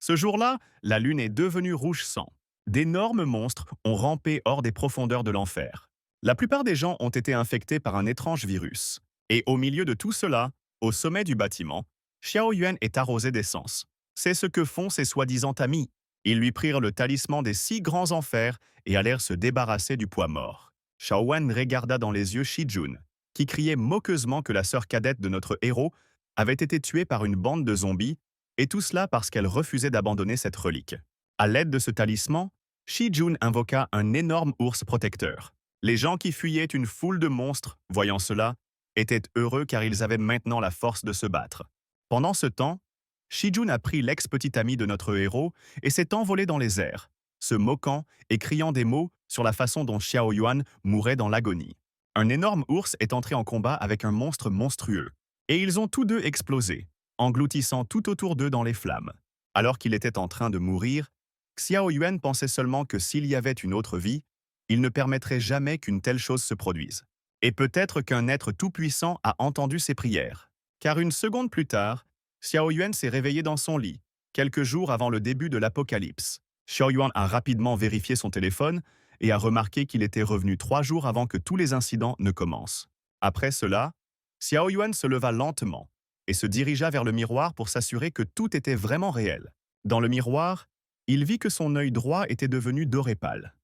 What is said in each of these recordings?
Ce jour-là, la lune est devenue rouge sang. D'énormes monstres ont rampé hors des profondeurs de l'enfer. La plupart des gens ont été infectés par un étrange virus. Et au milieu de tout cela, au sommet du bâtiment, Xiao Yuan est arrosé d'essence. C'est ce que font ses soi-disant amis. Ils lui prirent le talisman des 6 grands enfers et allèrent se débarrasser du poids mort. Xiao Yuan regarda dans les yeux Shijun, qui criait moqueusement que la sœur cadette de notre héros avait été tuée par une bande de zombies, et tout cela parce qu'elle refusait d'abandonner cette relique. À l'aide de ce talisman, Shijun invoqua un énorme ours protecteur. Les gens qui fuyaient une foule de monstres, voyant cela, étaient heureux car ils avaient maintenant la force de se battre. Pendant ce temps, Shijun a pris l'ex-petit ami de notre héros et s'est envolé dans les airs, se moquant et criant des mots sur la façon dont Xiao Yuan mourait dans l'agonie. Un énorme ours est entré en combat avec un monstre monstrueux, et ils ont tous deux explosé, engloutissant tout autour d'eux dans les flammes. Alors qu'il était en train de mourir, Xiao Yuan pensait seulement que s'il y avait une autre vie, il ne permettrait jamais qu'une telle chose se produise. Et peut-être qu'un être tout-puissant a entendu ses prières. Car une seconde plus tard, Xiao Yuan s'est réveillé dans son lit, quelques jours avant le début de l'apocalypse. Xiao Yuan a rapidement vérifié son téléphone et a remarqué qu'il était revenu 3 jours avant que tous les incidents ne commencent. Après cela, Xiao Yuan se leva lentement et se dirigea vers le miroir pour s'assurer que tout était vraiment réel. Dans le miroir, il vit que son œil droit était devenu doré pâle.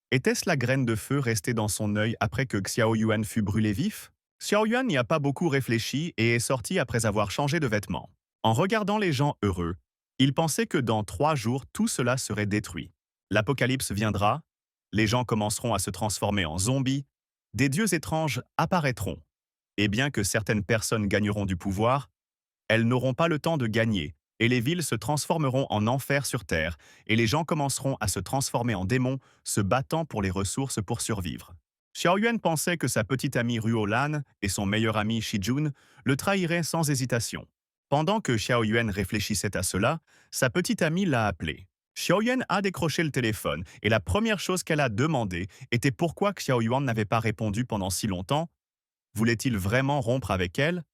Était-ce la graine de feu restée dans son œil après que Xiao Yuan fut brûlé vif? Xiao Yuan n'y a pas beaucoup réfléchi et est sorti après avoir changé de vêtements. En regardant les gens heureux, il pensait que dans 3 jours, tout cela serait détruit. L'apocalypse viendra, les gens commenceront à se transformer en zombies, des dieux étranges apparaîtront. Et bien que certaines personnes gagneront du pouvoir, elles n'auront pas le temps de gagner, et les villes se transformeront en enfer sur terre, et les gens commenceront à se transformer en démons, se battant pour les ressources pour survivre. Xiao Yuan pensait que sa petite amie Ruo Lan et son meilleur ami Shijun le trahiraient sans hésitation. Pendant que Xiao Yuan réfléchissait à cela, sa petite amie l'a appelé. Xiao Yuan a décroché le téléphone, et la première chose qu'elle a demandé était pourquoi Xiao Yuan n'avait pas répondu pendant si longtemps. Voulait-il vraiment rompre avec elle?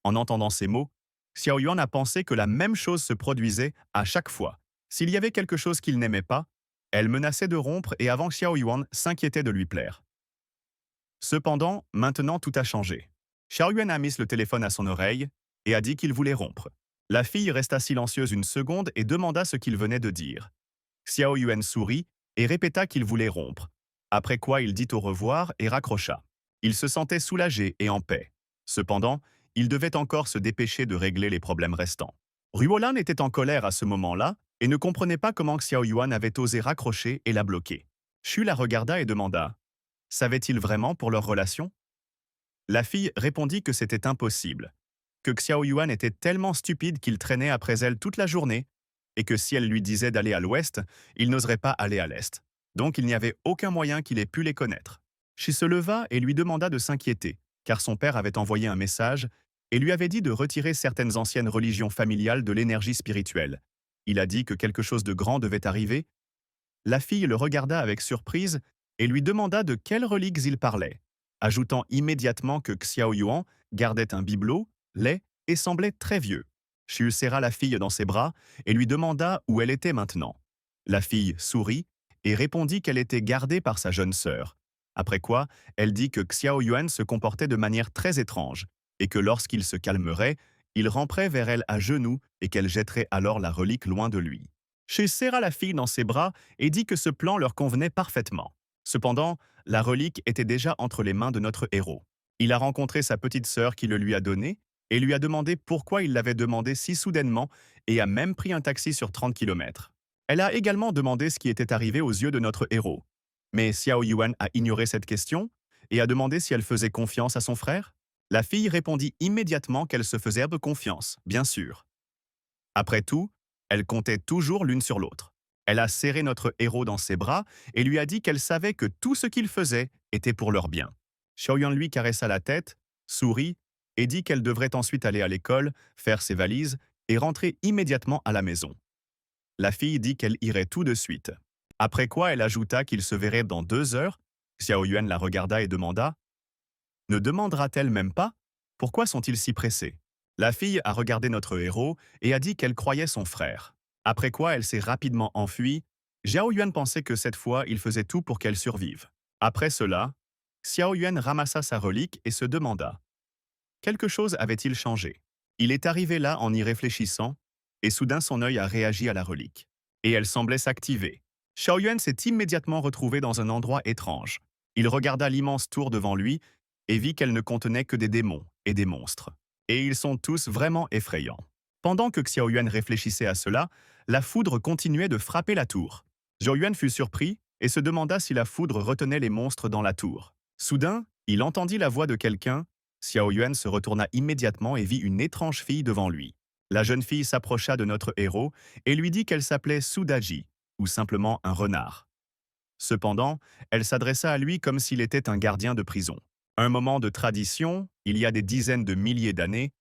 En entendant ces mots, Xiao Yuan a pensé que la même chose se produisait à chaque fois. S'il y avait quelque chose qu'il n'aimait pas, elle menaçait de rompre et avant Xiao Yuan s'inquiétait de lui plaire. Cependant, maintenant tout a changé. Xiao Yuan a mis le téléphone à son oreille et a dit qu'il voulait rompre. La fille resta silencieuse une seconde et demanda ce qu'il venait de dire. Xiao Yuan sourit et répéta qu'il voulait rompre, après quoi il dit au revoir et raccrocha. Il se sentait soulagé et en paix. Cependant, il devait encore se dépêcher de régler les problèmes restants. Ruolan était en colère à ce moment-là et ne comprenait pas comment Xiao Yuan avait osé raccrocher et la bloquer. Shu la regarda et demanda « Savait-il vraiment pour leur relation ?» La fille répondit que c'était impossible, que Xiao Yuan était tellement stupide qu'il traînait après elle toute la journée et que si elle lui disait d'aller à l'ouest, il n'oserait pas aller à l'est. Donc il n'y avait aucun moyen qu'il ait pu les connaître. Shu se leva et lui demanda de s'inquiéter, car son père avait envoyé un message et lui avait dit de retirer certaines anciennes religions familiales de l'énergie spirituelle. Il a dit que quelque chose de grand devait arriver. La fille le regarda avec surprise et lui demanda de quelles reliques il parlait, ajoutant immédiatement que Xiao Yuan gardait un bibelot, laid et semblait très vieux. Shu serra la fille dans ses bras et lui demanda où elle était maintenant. La fille sourit et répondit qu'elle était gardée par sa jeune sœur. Après quoi, elle dit que Xiao Yuan se comportait de manière très étrange et que lorsqu'il se calmerait, il ramperait vers elle à genoux et qu'elle jetterait alors la relique loin de lui. Shu serra la fille dans ses bras et dit que ce plan leur convenait parfaitement. Cependant, la relique était déjà entre les mains de notre héros. Il a rencontré sa petite sœur qui le lui a donnée et lui a demandé pourquoi il l'avait demandé si soudainement et a même pris un taxi sur 30 kilomètres. Elle a également demandé ce qui était arrivé aux yeux de notre héros. Mais Xiao Yuan a ignoré cette question et a demandé si elle faisait confiance à son frère. La fille répondit immédiatement qu'elle se faisait confiance, bien sûr. Après tout, elles comptaient toujours l'une sur l'autre. Elle a serré notre héros dans ses bras et lui a dit qu'elle savait que tout ce qu'il faisait était pour leur bien. Xiao Yuan lui caressa la tête, sourit et dit qu'elle devrait ensuite aller à l'école, faire ses valises et rentrer immédiatement à la maison. La fille dit qu'elle irait tout de suite. Après quoi, elle ajouta qu'il se verrait dans 2 heures. Xiao Yuan la regarda et demanda « Ne demandera-t-elle même pas? Pourquoi sont-ils si pressés ?» La fille a regardé notre héros et a dit qu'elle croyait son frère. Après quoi, elle s'est rapidement enfuie. Xiao Yuan pensait que cette fois, il faisait tout pour qu'elle survive. Après cela, Xiao Yuan ramassa sa relique et se demanda: quelque chose avait-il changé? Il est arrivé là en y réfléchissant, et soudain son œil a réagi à la relique. Et elle semblait s'activer. Xiao Yuan s'est immédiatement retrouvé dans un endroit étrange. Il regarda l'immense tour devant lui et vit qu'elle ne contenait que des démons et des monstres. Et ils sont tous vraiment effrayants. Pendant que Xiao Yuan réfléchissait à cela, la foudre continuait de frapper la tour. Xiao Yuan fut surpris et se demanda si la foudre retenait les monstres dans la tour. Soudain, il entendit la voix de quelqu'un. Xiao Yuan se retourna immédiatement et vit une étrange fille devant lui. La jeune fille s'approcha de notre héros et lui dit qu'elle s'appelait Sudaji, ou simplement un renard. Cependant, elle s'adressa à lui comme s'il était un gardien de prison. Un moment de tradition, il y a des dizaines de milliers d'années,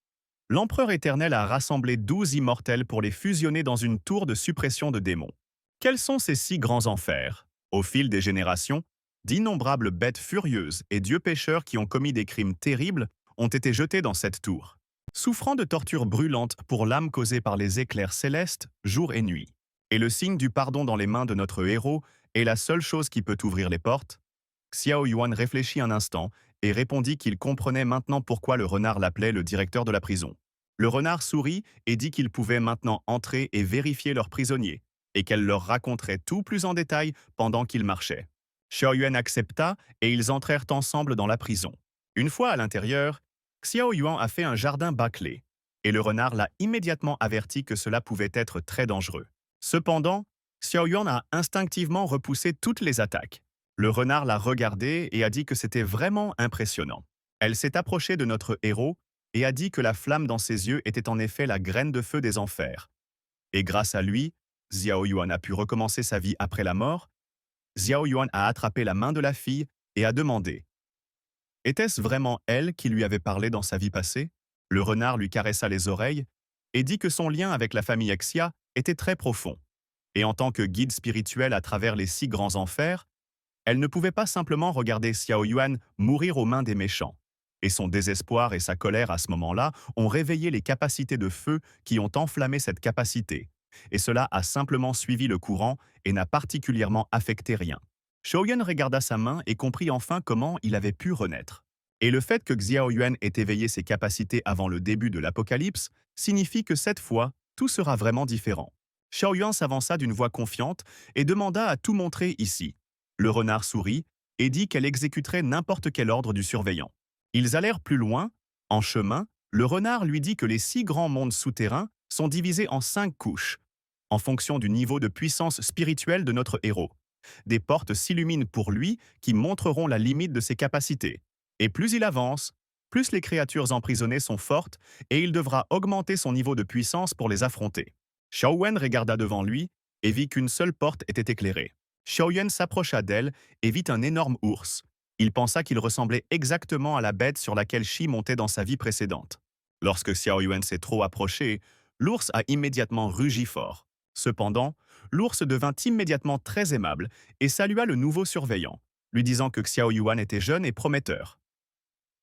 l'Empereur éternel a rassemblé 12 immortels pour les fusionner dans une tour de suppression de démons. Quels sont ces 6 grands enfers? Au fil des générations, d'innombrables bêtes furieuses et dieux pécheurs qui ont commis des crimes terribles ont été jetés dans cette tour. Souffrant de tortures brûlantes pour l'âme causée par les éclairs célestes, jour et nuit. Et le signe du pardon dans les mains de notre héros est la seule chose qui peut ouvrir les portes. Xiao Yuan réfléchit un instant et répondit qu'il comprenait maintenant pourquoi le renard l'appelait le directeur de la prison. Le renard sourit et dit qu'il pouvait maintenant entrer et vérifier leurs prisonniers, et qu'elle leur raconterait tout plus en détail pendant qu'ils marchaient. Xiao Yuan accepta et ils entrèrent ensemble dans la prison. Une fois à l'intérieur, Xiao Yuan a fait un jardin bâclé, et le renard l'a immédiatement averti que cela pouvait être très dangereux. Cependant, Xiao Yuan a instinctivement repoussé toutes les attaques. Le renard l'a regardé et a dit que c'était vraiment impressionnant. Elle s'est approchée de notre héros et a dit que la flamme dans ses yeux était en effet la graine de feu des enfers. Et grâce à lui, Xiao Yuan a pu recommencer sa vie après la mort. Xiao Yuan a attrapé la main de la fille et a demandé: était-ce vraiment elle qui lui avait parlé dans sa vie passée? Le renard lui caressa les oreilles et dit que son lien avec la famille Exia était très profond. Et en tant que guide spirituel à travers les 6 grands enfers, elle ne pouvait pas simplement regarder Xiao Yuan mourir aux mains des méchants. Et son désespoir et sa colère à ce moment-là ont réveillé les capacités de feu qui ont enflammé cette capacité. Et cela a simplement suivi le courant et n'a particulièrement affecté rien. Xiao regarda sa main et comprit enfin comment il avait pu renaître. Et le fait que Xiao Yuan ait éveillé ses capacités avant le début de l'apocalypse signifie que cette fois, tout sera vraiment différent. Xiao Yuan s'avança d'une voix confiante et demanda à tout montrer ici. Le renard sourit et dit qu'elle exécuterait n'importe quel ordre du surveillant. Ils allèrent plus loin. En chemin, le renard lui dit que les 6 grands mondes souterrains sont divisés en 5 couches, en fonction du niveau de puissance spirituelle de notre héros. Des portes s'illuminent pour lui qui montreront la limite de ses capacités. Et plus il avance, plus les créatures emprisonnées sont fortes et il devra augmenter son niveau de puissance pour les affronter. Xiao Wen regarda devant lui et vit qu'une seule porte était éclairée. Xiao Yuan s'approcha d'elle et vit un énorme ours. Il pensa qu'il ressemblait exactement à la bête sur laquelle Shi montait dans sa vie précédente. Lorsque Xiao Yuan s'est trop approché, l'ours a immédiatement rugi fort. Cependant, l'ours devint immédiatement très aimable et salua le nouveau surveillant, lui disant que Xiao Yuan était jeune et prometteur.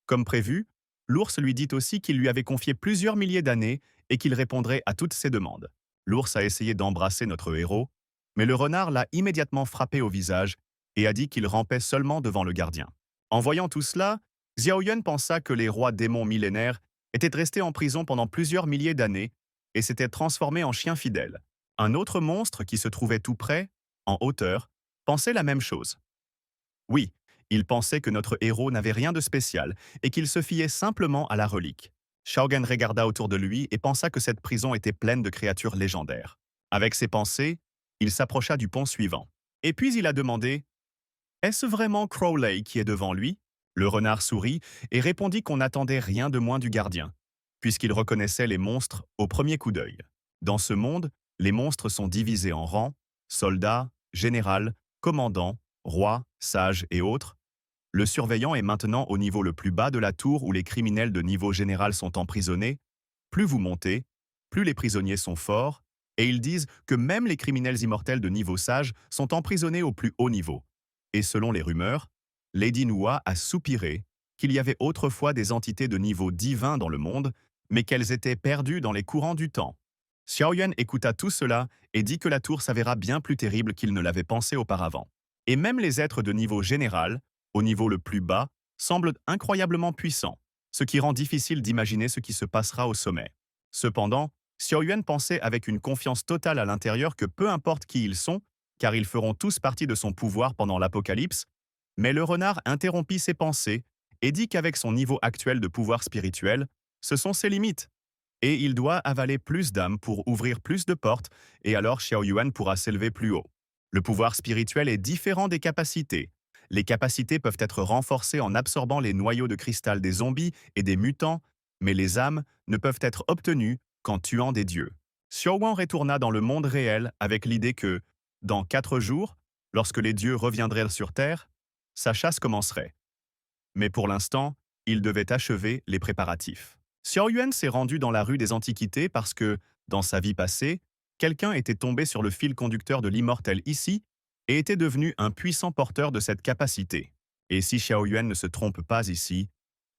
Comme prévu, l'ours lui dit aussi qu'il lui avait confié plusieurs milliers d'années et qu'il répondrait à toutes ses demandes. L'ours a essayé d'embrasser notre héros, mais le renard l'a immédiatement frappé au visage et a dit qu'il rampait seulement devant le gardien. En voyant tout cela, Xiao Yuan pensa que les rois démons millénaires étaient restés en prison pendant plusieurs milliers d'années et s'étaient transformés en chiens fidèles. Un autre monstre qui se trouvait tout près, en hauteur, pensait la même chose. Oui, il pensait que notre héros n'avait rien de spécial et qu'il se fiait simplement à la relique. Shaogan regarda autour de lui et pensa que cette prison était pleine de créatures légendaires. Avec ces pensées, il s'approcha du pont suivant. Et puis il a demandé: est-ce vraiment Crowley qui est devant lui? Le renard sourit et répondit qu'on n'attendait rien de moins du gardien, puisqu'il reconnaissait les monstres au premier coup d'œil. Dans ce monde, les monstres sont divisés en rangs: soldats, général, commandant, roi, sage et autres. Le surveillant est maintenant au niveau le plus bas de la tour où les criminels de niveau général sont emprisonnés. Plus vous montez, plus les prisonniers sont forts, et ils disent que même les criminels immortels de niveau sage sont emprisonnés au plus haut niveau. Et selon les rumeurs, Lady Nua a soupiré qu'il y avait autrefois des entités de niveau divin dans le monde, mais qu'elles étaient perdues dans les courants du temps. Xiaoyuan écouta tout cela et dit que la tour s'avéra bien plus terrible qu'il ne l'avait pensé auparavant. Et même les êtres de niveau général, au niveau le plus bas, semblent incroyablement puissants, ce qui rend difficile d'imaginer ce qui se passera au sommet. Cependant, Xiaoyuan pensait avec une confiance totale à l'intérieur que peu importe qui ils sont, car ils feront tous partie de son pouvoir pendant l'apocalypse, mais le renard interrompit ses pensées et dit qu'avec son niveau actuel de pouvoir spirituel, ce sont ses limites. Et il doit avaler plus d'âmes pour ouvrir plus de portes, et alors Xiao Yuan pourra s'élever plus haut. Le pouvoir spirituel est différent des capacités. Les capacités peuvent être renforcées en absorbant les noyaux de cristal des zombies et des mutants, mais les âmes ne peuvent être obtenues qu'en tuant des dieux. Xiao Wan retourna dans le monde réel avec l'idée que, dans 4 jours, lorsque les dieux reviendraient sur Terre, sa chasse commencerait. Mais pour l'instant, il devait achever les préparatifs. Xiao Yuan s'est rendu dans la rue des Antiquités parce que, dans sa vie passée, quelqu'un était tombé sur le fil conducteur de l'immortel ici et était devenu un puissant porteur de cette capacité. Et si Xiao Yuan ne se trompe pas ici,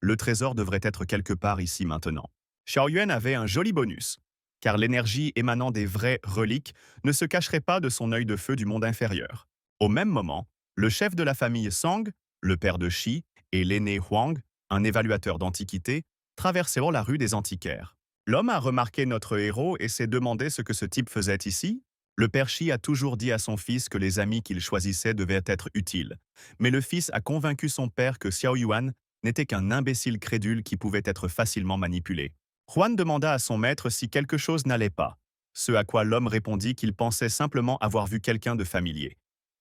le trésor devrait être quelque part ici maintenant. Xiao Yuan avait un joli bonus, car l'énergie émanant des vraies reliques ne se cacherait pas de son œil de feu du monde inférieur. Au même moment, le chef de la famille Sang, le père de Shi, et l'aîné Huang, un évaluateur d'antiquité, traverseront la rue des Antiquaires. L'homme a remarqué notre héros et s'est demandé ce que ce type faisait ici. Le père Shi a toujours dit à son fils que les amis qu'il choisissait devaient être utiles. Mais le fils a convaincu son père que Xiao Yuan n'était qu'un imbécile crédule qui pouvait être facilement manipulé. Juan demanda à son maître si quelque chose n'allait pas, ce à quoi l'homme répondit qu'il pensait simplement avoir vu quelqu'un de familier,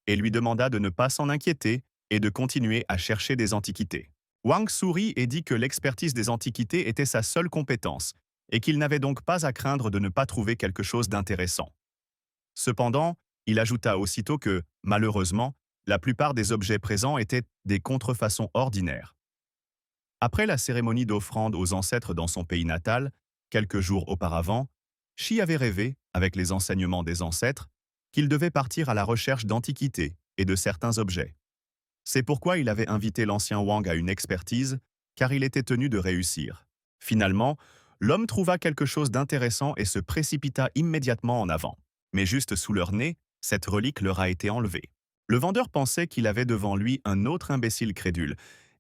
et lui demanda de ne pas s'en inquiéter et de continuer à chercher des antiquités. Wang sourit et dit que l'expertise des antiquités était sa seule compétence, et qu'il n'avait donc pas à craindre de ne pas trouver quelque chose d'intéressant. Cependant, il ajouta aussitôt que, malheureusement, la plupart des objets présents étaient des contrefaçons ordinaires. Après la cérémonie d'offrande aux ancêtres dans son pays natal, quelques jours auparavant, Shi avait rêvé, avec les enseignements des ancêtres, qu'il devait partir à la recherche d'antiquités et de certains objets. C'est pourquoi il avait invité l'ancien Wang à une expertise, car il était tenu de réussir. Finalement, l'homme trouva quelque chose d'intéressant et se précipita immédiatement en avant. Mais juste sous leur nez, cette relique leur a été enlevée. Le vendeur pensait qu'il avait devant lui un autre imbécile crédule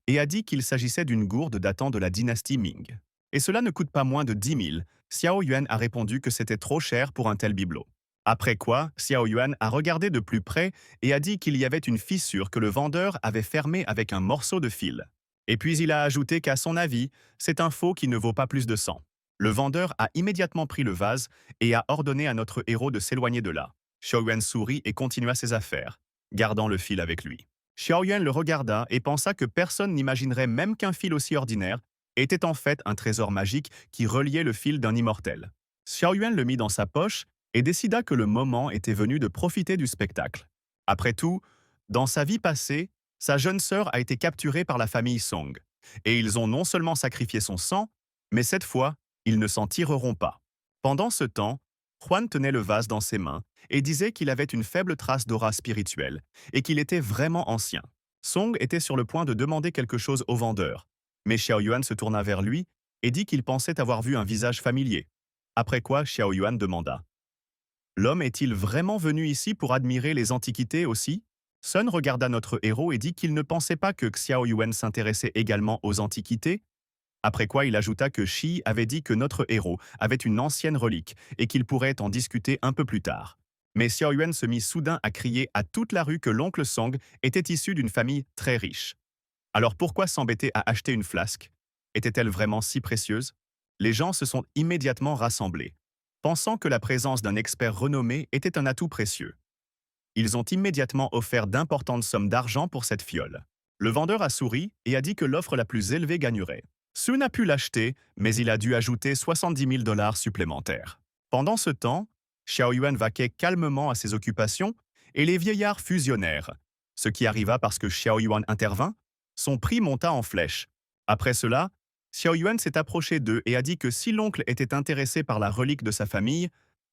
et a dit qu'il s'agissait d'une gourde datant de la dynastie Ming. Et cela ne coûte pas moins de 10 000. Xiao Yuan a répondu que c'était trop cher pour un tel bibelot. Après quoi, Xiao Yuan a regardé de plus près et a dit qu'il y avait une fissure que le vendeur avait fermée avec un morceau de fil. Et puis il a ajouté qu'à son avis, c'est un faux qui ne vaut pas plus de 100. Le vendeur a immédiatement pris le vase et a ordonné à notre héros de s'éloigner de là. Xiao Yuan sourit et continua ses affaires, gardant le fil avec lui. Xiao Yuan le regarda et pensa que personne n'imaginerait même qu'un fil aussi ordinaire était en fait un trésor magique qui reliait le fil d'un immortel. Xiao Yuan le mit dans sa poche et décida que le moment était venu de profiter du spectacle. Après tout, dans sa vie passée, sa jeune sœur a été capturée par la famille Song, et ils ont non seulement sacrifié son sang, mais cette fois, ils ne s'en tireront pas. Pendant ce temps, Juan tenait le vase dans ses mains et disait qu'il avait une faible trace d'aura spirituelle et qu'il était vraiment ancien. Song était sur le point de demander quelque chose au vendeur, mais Xiao Yuan se tourna vers lui et dit qu'il pensait avoir vu un visage familier. Après quoi, Xiao Yuan demanda: l'homme est-il vraiment venu ici pour admirer les antiquités aussi? Sun regarda notre héros et dit qu'il ne pensait pas que Xiao Yuan s'intéressait également aux antiquités. Après quoi, il ajouta que Shi avait dit que notre héros avait une ancienne relique et qu'il pourrait en discuter un peu plus tard. Mais Xiao Yuan se mit soudain à crier à toute la rue que l'oncle Song était issu d'une famille très riche. Alors pourquoi s'embêter à acheter une flasque? Était-elle vraiment si précieuse? Les gens se sont immédiatement rassemblés, pensant que la présence d'un expert renommé était un atout précieux. Ils ont immédiatement offert d'importantes sommes d'argent pour cette fiole. Le vendeur a souri et a dit que l'offre la plus élevée gagnerait. Sun a pu l'acheter, mais il a dû ajouter 70 000 dollars supplémentaires. Pendant ce temps, Xiao Yuan vaquait calmement à ses occupations et les vieillards fusionnèrent. Ce qui arriva parce que Xiao Yuan intervint, son prix monta en flèche. Après cela, Xiao Yuan s'est approché d'eux et a dit que si l'oncle était intéressé par la relique de sa famille,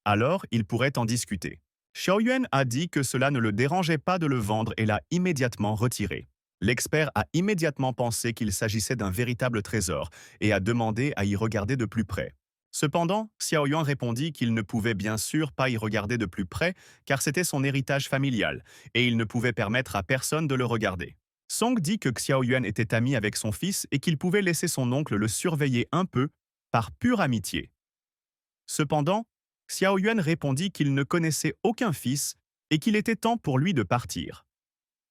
alors il pourrait en discuter. Xiao Yuan a dit que cela ne le dérangeait pas de le vendre et l'a immédiatement retiré. L'expert a immédiatement pensé qu'il s'agissait d'un véritable trésor et a demandé à y regarder de plus près. Cependant, Xiao Yuan répondit qu'il ne pouvait bien sûr pas y regarder de plus près car c'était son héritage familial et il ne pouvait permettre à personne de le regarder. Song dit que Xiao Yuan était ami avec son fils et qu'il pouvait laisser son oncle le surveiller un peu par pure amitié. Cependant, Xiao Yuan répondit qu'il ne connaissait aucun fils et qu'il était temps pour lui de partir.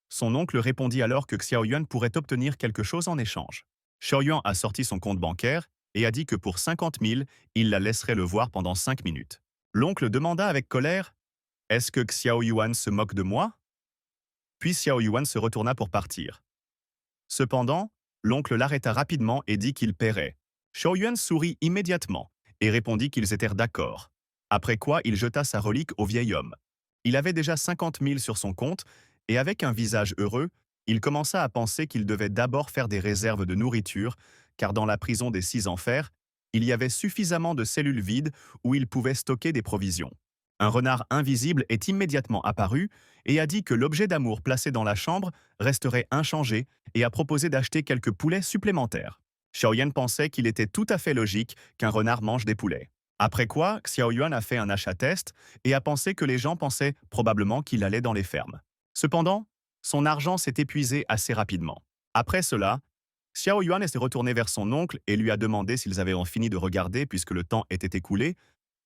Son oncle répondit alors que Xiao Yuan pourrait obtenir quelque chose en échange. Xiao Yuan a sorti son compte bancaire et a dit que pour 50 000, il la laisserait le voir pendant 5 minutes. L'oncle demanda avec colère: Est-ce que Xiao Yuan se moque de moi? Puis Xiao Yuan se retourna pour partir. Cependant, l'oncle l'arrêta rapidement et dit qu'il paierait. Xiao Yuan sourit immédiatement et répondit qu'ils étaient d'accord. Après quoi, il jeta sa relique au vieil homme. Il avait déjà 50 000 sur son compte et avec un visage heureux, il commença à penser qu'il devait d'abord faire des réserves de nourriture, car dans la prison des 6 enfers, il y avait suffisamment de cellules vides où il pouvait stocker des provisions. Un renard invisible est immédiatement apparu et a dit que l'objet d'amour placé dans la chambre resterait inchangé et a proposé d'acheter quelques poulets supplémentaires. Xiao Yan pensait qu'il était tout à fait logique qu'un renard mange des poulets. Après quoi, Xiao Yuan a fait un achat test et a pensé que les gens pensaient probablement qu'il allait dans les fermes. Cependant, son argent s'est épuisé assez rapidement. Après cela, Xiao Yuan s'est retourné vers son oncle et lui a demandé s'ils avaient fini de regarder puisque le temps était écoulé.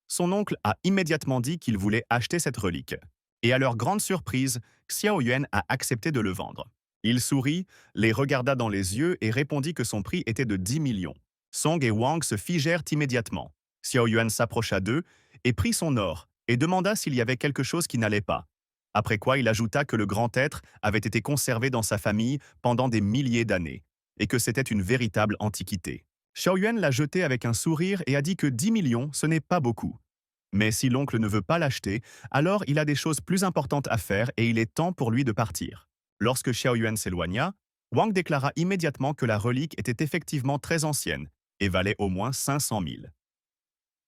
Son oncle a immédiatement dit qu'il voulait acheter cette relique. Et à leur grande surprise, Xiao Yuan a accepté de le vendre. Il sourit, les regarda dans les yeux et répondit que son prix était de 10 millions. Song et Wang se figèrent immédiatement. Xiao Yuan s'approcha d'eux et prit son or et demanda s'il y avait quelque chose qui n'allait pas. Après quoi, il ajouta que le grand être avait été conservé dans sa famille pendant des milliers d'années et que c'était une véritable antiquité. Xiao Yuan l'a jeté avec un sourire et a dit que 10 millions, ce n'est pas beaucoup. Mais si l'oncle ne veut pas l'acheter, alors il a des choses plus importantes à faire et il est temps pour lui de partir. Lorsque Xiao Yuan s'éloigna, Wang déclara immédiatement que la relique était effectivement très ancienne et valait au moins 500 000.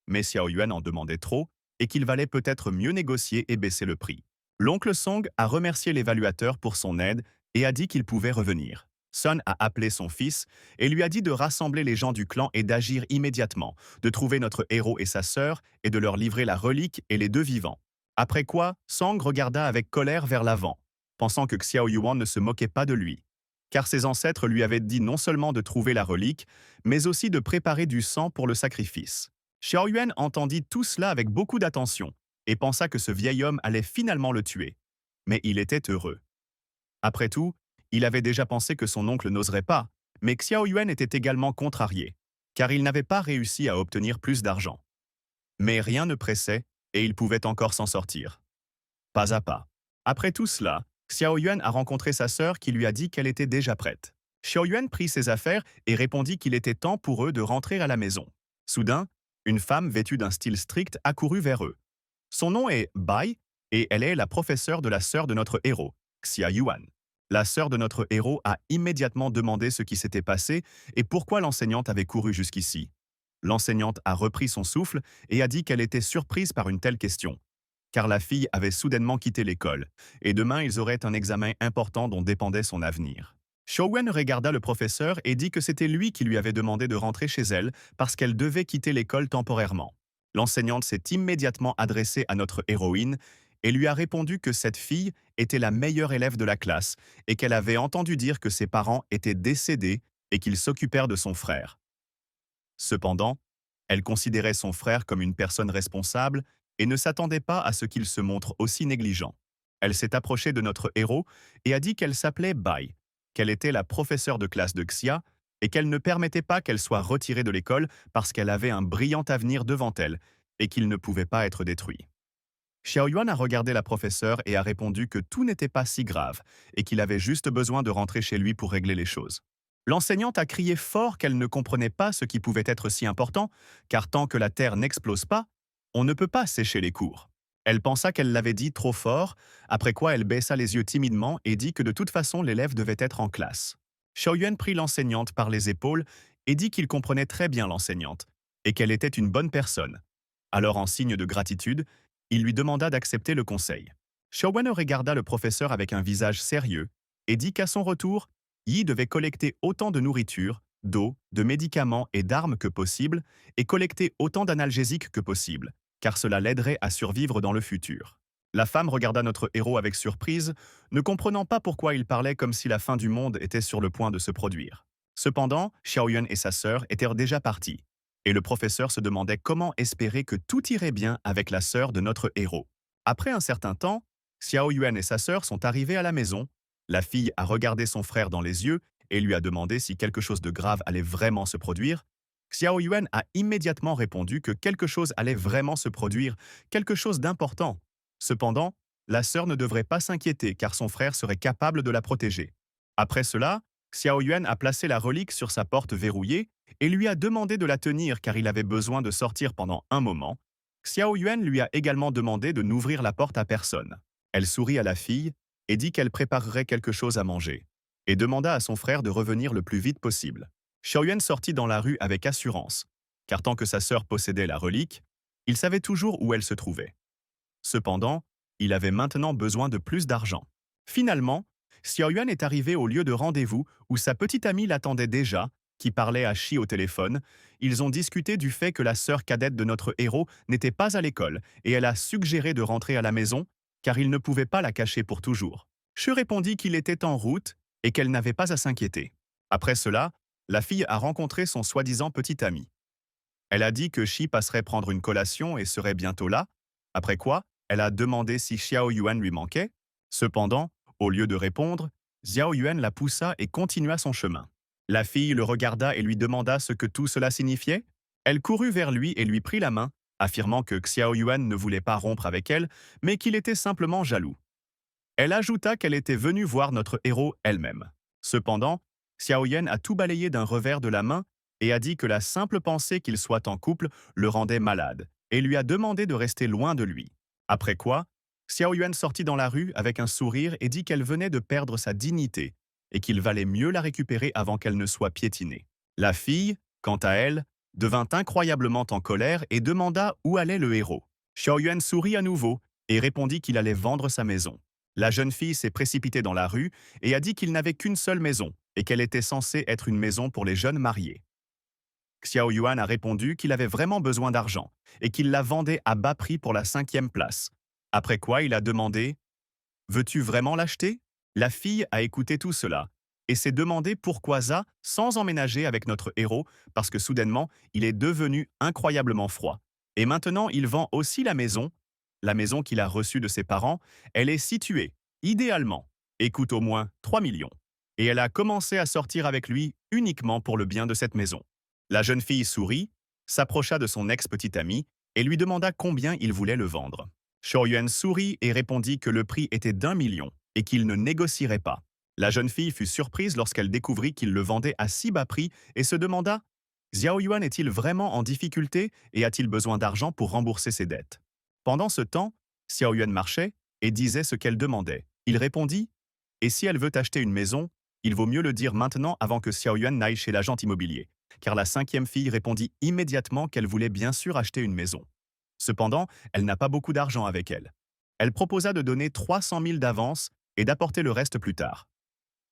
Mais Xiao Yuan en demandait trop et qu'il valait peut-être mieux négocier et baisser le prix. L'oncle Song a remercié l'évaluateur pour son aide et a dit qu'il pouvait revenir. Sun a appelé son fils et lui a dit de rassembler les gens du clan et d'agir immédiatement, de trouver notre héros et sa sœur et de leur livrer la relique et les deux vivants. Après quoi, Song regarda avec colère vers l'avant, pensant que Xiao Yuan ne se moquait pas de lui. Car ses ancêtres lui avaient dit non seulement de trouver la relique, mais aussi de préparer du sang pour le sacrifice. Xiao Yuan entendit tout cela avec beaucoup d'attention et pensa que ce vieil homme allait finalement le tuer. Mais il était heureux. Après tout, il avait déjà pensé que son oncle n'oserait pas, mais Xiao Yuan était également contrarié, car il n'avait pas réussi à obtenir plus d'argent. Mais rien ne pressait et il pouvait encore s'en sortir. Pas à pas. Après tout cela, Xiao Yuan a rencontré sa sœur qui lui a dit qu'elle était déjà prête. Xiao Yuan prit ses affaires et répondit qu'il était temps pour eux de rentrer à la maison. Soudain, une femme vêtue d'un style strict accourut vers eux. Son nom est Bai et elle est la professeure de la sœur de notre héros, Xia Yuan. La sœur de notre héros a immédiatement demandé ce qui s'était passé et pourquoi l'enseignante avait couru jusqu'ici. L'enseignante a repris son souffle et a dit qu'elle était surprise par une telle question, car la fille avait soudainement quitté l'école, et demain ils auraient un examen important dont dépendait son avenir. Xiaowen regarda le professeur et dit que c'était lui qui lui avait demandé de rentrer chez elle parce qu'elle devait quitter l'école temporairement. L'enseignante s'est immédiatement adressée à notre héroïne et lui a répondu que cette fille était la meilleure élève de la classe et qu'elle avait entendu dire que ses parents étaient décédés et qu'ils s'occupèrent de son frère. Cependant, elle considérait son frère comme une personne responsable et ne s'attendait pas à ce qu'il se montre aussi négligent. Elle s'est approchée de notre héros et a dit qu'elle s'appelait Bai, qu'elle était la professeure de classe de Xia et qu'elle ne permettait pas qu'elle soit retirée de l'école parce qu'elle avait un brillant avenir devant elle et qu'il ne pouvait pas être détruit. Xiao Yuan a regardé la professeure et a répondu que tout n'était pas si grave et qu'il avait juste besoin de rentrer chez lui pour régler les choses. L'enseignante a crié fort qu'elle ne comprenait pas ce qui pouvait être si important, car tant que la Terre n'explose pas, on ne peut pas sécher les cours. Elle pensa qu'elle l'avait dit trop fort, après quoi elle baissa les yeux timidement et dit que de toute façon l'élève devait être en classe. Xiao Yuan prit l'enseignante par les épaules et dit qu'il comprenait très bien l'enseignante et qu'elle était une bonne personne. Alors, en signe de gratitude, il lui demanda d'accepter le conseil. Xiao Yuan regarda le professeur avec un visage sérieux et dit qu'à son retour, Yi devait collecter autant de nourriture d'eau, de médicaments et d'armes que possible et collecter autant d'analgésiques que possible, car cela l'aiderait à survivre dans le futur. La femme regarda notre héros avec surprise, ne comprenant pas pourquoi il parlait comme si la fin du monde était sur le point de se produire. Cependant, Xiaoyuan et sa sœur étaient déjà partis, et le professeur se demandait comment espérer que tout irait bien avec la sœur de notre héros. Après un certain temps, Xiaoyuan et sa sœur sont arrivés à la maison. La fille a regardé son frère dans les yeux et lui a demandé si quelque chose de grave allait vraiment se produire. Xiao Yuan a immédiatement répondu que quelque chose allait vraiment se produire, quelque chose d'important. Cependant, la sœur ne devrait pas s'inquiéter car son frère serait capable de la protéger. Après cela, Xiao Yuan a placé la relique sur sa porte verrouillée et lui a demandé de la tenir car il avait besoin de sortir pendant un moment. Xiao Yuan lui a également demandé de n'ouvrir la porte à personne. Elle sourit à la fille et dit qu'elle préparerait quelque chose à manger et demanda à son frère de revenir le plus vite possible. Xiaoyuan sortit dans la rue avec assurance, car tant que sa sœur possédait la relique, il savait toujours où elle se trouvait. Cependant, il avait maintenant besoin de plus d'argent. Finalement, Xiaoyuan est arrivé au lieu de rendez-vous où sa petite amie l'attendait déjà, qui parlait à Shi au téléphone. Ils ont discuté du fait que la sœur cadette de notre héros n'était pas à l'école et elle a suggéré de rentrer à la maison, car il ne pouvait pas la cacher pour toujours. Shi répondit qu'il était en route et qu'elle n'avait pas à s'inquiéter. Après cela, la fille a rencontré son soi-disant petit ami. Elle a dit que Shi passerait prendre une collation et serait bientôt là, après quoi, elle a demandé si Xiao Yuan lui manquait. Cependant, au lieu de répondre, Xiao Yuan la poussa et continua son chemin. La fille le regarda et lui demanda ce que tout cela signifiait. Elle courut vers lui et lui prit la main, affirmant que Xiao Yuan ne voulait pas rompre avec elle, mais qu'il était simplement jaloux. Elle ajouta qu'elle était venue voir notre héros elle-même. Cependant, Xiao Yuan a tout balayé d'un revers de la main et a dit que la simple pensée qu'il soit en couple le rendait malade et lui a demandé de rester loin de lui. Après quoi, Xiao Yuan sortit dans la rue avec un sourire et dit qu'elle venait de perdre sa dignité et qu'il valait mieux la récupérer avant qu'elle ne soit piétinée. La fille, quant à elle, devint incroyablement en colère et demanda où allait le héros. Xiao Yuan sourit à nouveau et répondit qu'il allait vendre sa maison. La jeune fille s'est précipitée dans la rue et a dit qu'il n'avait qu'une seule maison et qu'elle était censée être une maison pour les jeunes mariés. Xiao Yuan a répondu qu'il avait vraiment besoin d'argent et qu'il la vendait à bas prix pour la 5e place. Après quoi, il a demandé « Veux-tu vraiment l'acheter ?» La fille a écouté tout cela et s'est demandé pourquoi Ça sans emménager avec notre héros parce que soudainement, il est devenu incroyablement froid. Et maintenant, il vend aussi la maison qu'il a reçue de ses parents. Elle est située, idéalement, et coûte au moins 3 millions. Et elle a commencé à sortir avec lui uniquement pour le bien de cette maison. La jeune fille sourit, s'approcha de son ex-petite amie et lui demanda combien il voulait le vendre. Shoryuan sourit et répondit que le prix était d'1 million et qu'il ne négocierait pas. La jeune fille fut surprise lorsqu'elle découvrit qu'il le vendait à si bas prix et se demanda « Xiao Yuan est-il vraiment en difficulté et a-t-il besoin d'argent pour rembourser ses dettes ?» Pendant ce temps, Xiao Yuan marchait et disait ce qu'elle demandait. Il répondit « Et si elle veut acheter une maison, il vaut mieux le dire maintenant avant que Xiao Yuan n'aille chez l'agent immobilier. » Car la 5e fille répondit immédiatement qu'elle voulait bien sûr acheter une maison. Cependant, elle n'a pas beaucoup d'argent avec elle. Elle proposa de donner 300 000 d'avance et d'apporter le reste plus tard.